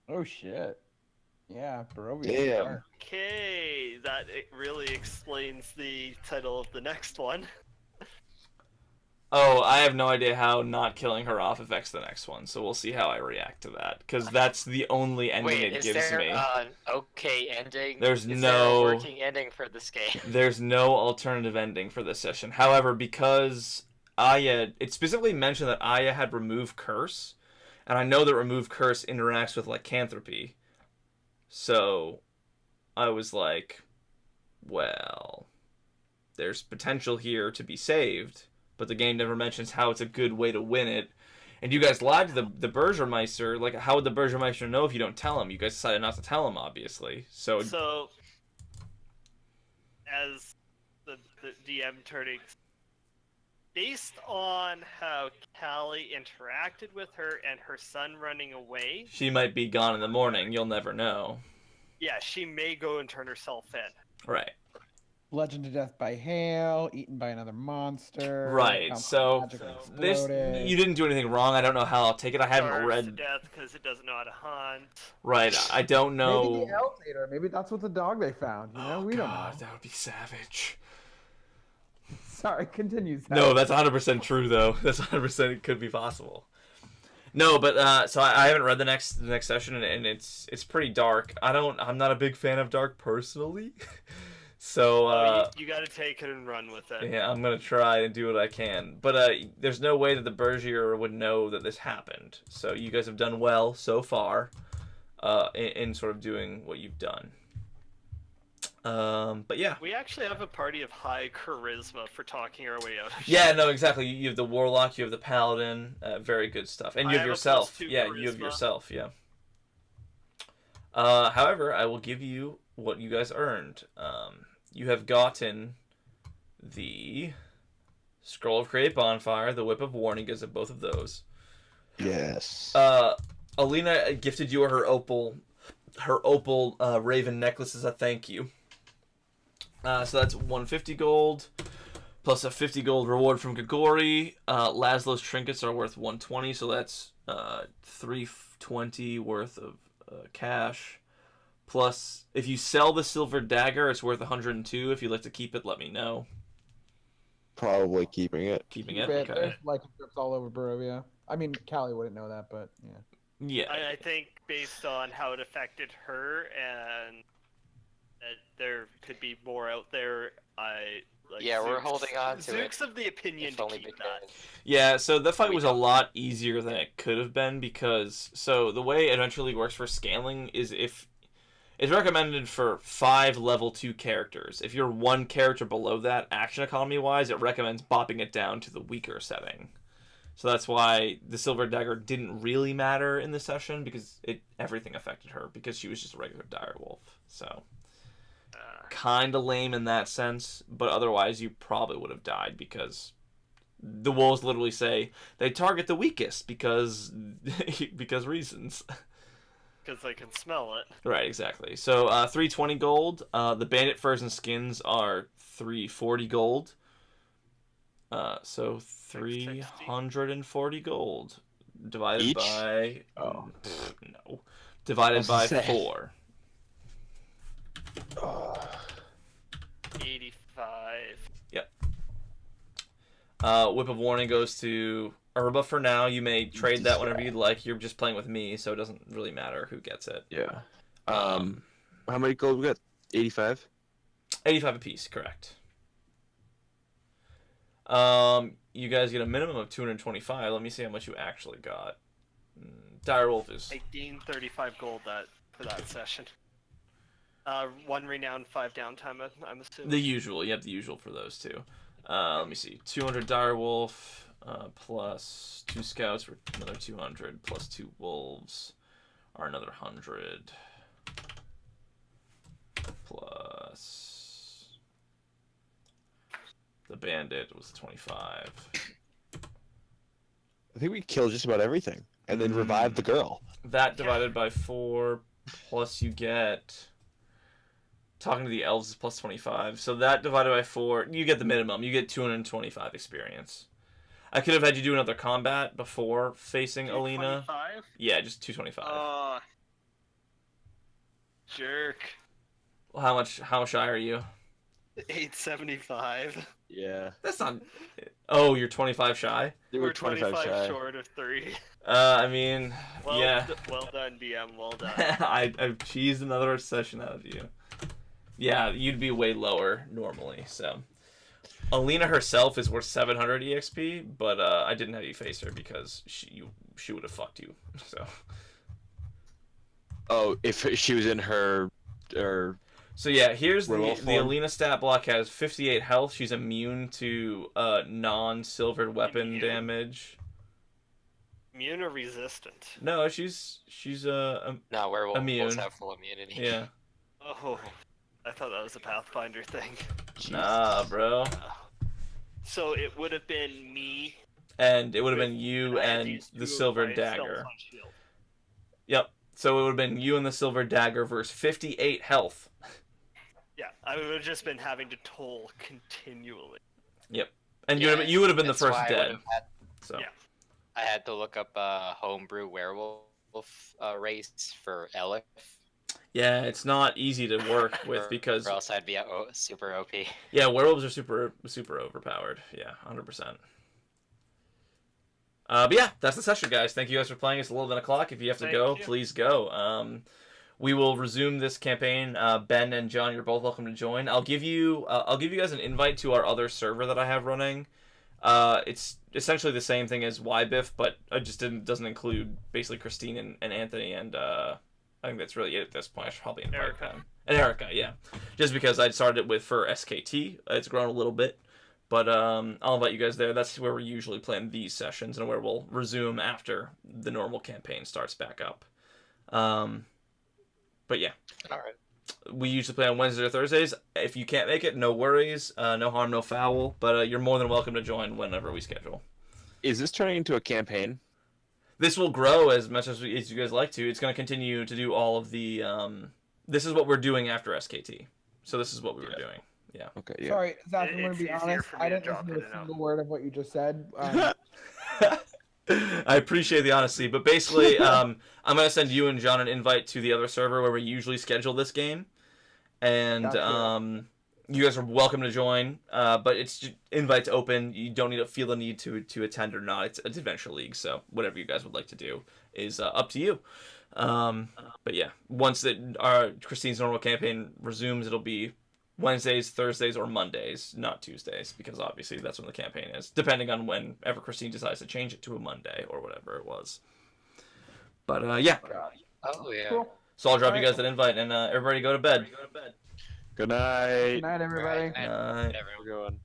Oh shit. Yeah, Barovia. Damn. Okay, that really explains the title of the next one. Oh, I have no idea how not killing her off affects the next one, so we'll see how I react to that, because that's the only ending Wait, it is gives there me. an okay ending? There's is no- there a working ending for this game? There's no alternative ending for this session. However, because Aya, it specifically mentioned that Aya had Remove Curse, and I know that Remove Curse interacts with lycanthropy, so I was like, well, there's potential here to be saved, but the game never mentions how it's a good way to win it. And you guys lied to the Burgermeister. Like, how would the Burgermeister know if you don't tell him? You guys decided not to tell him, obviously. So as the DM turning, based on how Callie interacted with her and her son running away, she might be gone in the morning. You'll never know. yeah, she may go and turn herself in. Right. Bludgeoned to death by hail, eaten by another monster. Right, found so magically This exploded. you didn't do anything wrong. I don't know how I'll take it. I haven't Starves to read. death because it doesn't know how to hunt. Right. I don't know. Maybe the elf ate her. Maybe that's what the dog they found. You know, Oh, we don't God, know. that would be savage. Sorry, continue. No, that's 100% true though. That's 100%. It could be possible. No, but so I haven't read the next session, and it's pretty dark. I'm not a big fan of dark personally. So You got to take it and run with it. yeah, I'm gonna try and do what I can. But there's no way that the Bergier would know that this happened. So you guys have done well so far, in sort of doing what you've done. But yeah. We actually have a party of high charisma for talking our way out. Yeah, no, exactly. You have the Warlock, you have the Paladin, very good stuff. And you I have have a yourself. +2 Yeah, you have charisma. yourself, yeah. However, I will give you what you guys earned. You have gotten the Scroll of Create Bonfire, the Whip of Warning, because of both of those. Yes. Alina gifted you her opal raven necklace as a thank you. So that's 150 gold, plus a 50 gold reward from Gagori. Laszlo's trinkets are worth 120, so that's 320 worth of cash. Plus, if you sell the silver dagger, it's worth 102. If you'd like to keep it, let me know. Probably keeping it. Keeping it? There's Okay. like strips all over Barovia. I mean, Callie wouldn't know that, but yeah. Yeah. I think based on how it affected her and that there could be more out there, Yeah, we're holding on to it. Zook's of the opinion If to only keep that. because Yeah, so the fight We was a don't- lot easier than it could have been because so the way Adventure League works for scaling is if it's recommended for 5 level 2 characters. If you're one character below that, action economy wise, it recommends bopping it down to the weaker setting. So that's why the Silver Dagger didn't really matter in the session because everything affected her because she was just a regular direwolf. So kind of lame in that sense, but otherwise you probably would have died because the wolves literally say they target the weakest because reasons. Because they can smell it. Right, exactly. So 320 gold. The bandit furs and skins are 340 gold. So 340 gold divided Each? by Oh. no, divided was by gonna say. 4. 85. Whip of Warning goes to Urba for now. You may trade that whenever you'd like. You're just playing with me, so it doesn't really matter who gets it. Yeah. How many gold we got? 85. 85 apiece, correct. You guys get a minimum of 225. Let me see how much you actually got. Direwolf is I gained 35 gold for that session. 1 renown, 5 downtime. I'm assuming. the usual. You have the usual for those two. Let me see. 200 Direwolf plus 2 scouts for another 200 plus 2 wolves are another 100 plus the bandit was 25. I think we killed just about everything, and then revived the girl. That divided by 4 plus you get talking to the elves is plus 25. So that divided by 4, you get the minimum. You get 225 experience. I could have had you do another combat before facing Alina. 225? Yeah, just 225. Jerk. Well, how shy are you? 875. Yeah. That's not. Oh, you're 25 shy. They were 25 shy. short of 3. I mean, Well, yeah. Well done, DM. Well done. I've cheesed another session out of you. Yeah, you'd be way lower normally. So, Alina herself is worth 700 EXP, but I didn't have you face her because she would have fucked you. So. Oh, if she was in her. So yeah, here's the Werewolf the form. Alina stat block has 58 health. She's immune to non-silvered weapon Immune? damage. Immune or resistant? No, she's No, werewolves Immune. have full immunity. yeah. Oh, I thought that was a Pathfinder thing. Nah, bro. So it would have been me And it would have been with- you I had and used 2 the of silver my dagger. spells on shield. Yep. So it would have been you and the silver dagger versus 58 health. Yeah, I would have just been having to toll continually. And Yeah, you would have been the that's first why I dead. would've had- So Yeah. I had to look up a homebrew werewolf race for Elif, yeah, it's not easy to work with or- because or else I'd be super OP. yeah, werewolves are super overpowered. Yeah, 100%. But yeah, that's the session, guys. Thank you guys for playing. It's 11 o'clock. If you have to Thank go, you. please go. We will resume this campaign. Ben and John, you're both welcome to join. I'll give you guys an invite to our other server that I have running. It's essentially the same thing as YBIF, but it just doesn't include basically Christine and Anthony, and I think that's really it at this point. I should probably invite Erica. them. And Erica, yeah. Just because I started it with for SKT, it's grown a little bit. But I'll invite you guys there. That's where we usually plan these sessions and where we'll resume after the normal campaign starts back up. But yeah, All right. we usually play on Wednesdays or Thursdays. If you can't make it, no worries. No harm, no foul. But you're more than welcome to join whenever we schedule. Is this turning into a campaign? This will grow as much as you guys like to. It's going to continue to do all of the... this is what we're doing after SKT. So this is what we were doing. Yeah. Okay, yeah. Sorry, Zach, I'm It's going to be easier honest. for me I to didn't drop listen to in a and out. single word of what you just said. I appreciate the honesty, but basically, I'm gonna send you and John an invite to the other server where we usually schedule this game, and Gotcha. you guys are welcome to join. But it's just, invite's open. You don't need to feel the need to attend or not. It's Adventure League, so whatever you guys would like to do is up to you. But yeah, once our Christine's normal campaign resumes, it'll be Wednesdays, Thursdays, or Mondays, not Tuesdays, because obviously that's when the campaign is, depending on whenever Christine decides to change it to a Monday or whatever it was. But yeah, Oh yeah. Cool. so I'll drop you Alright. guys that invite, and everybody go to bed. Good night. Good night, everybody. Right. Night. Everyone. We're going.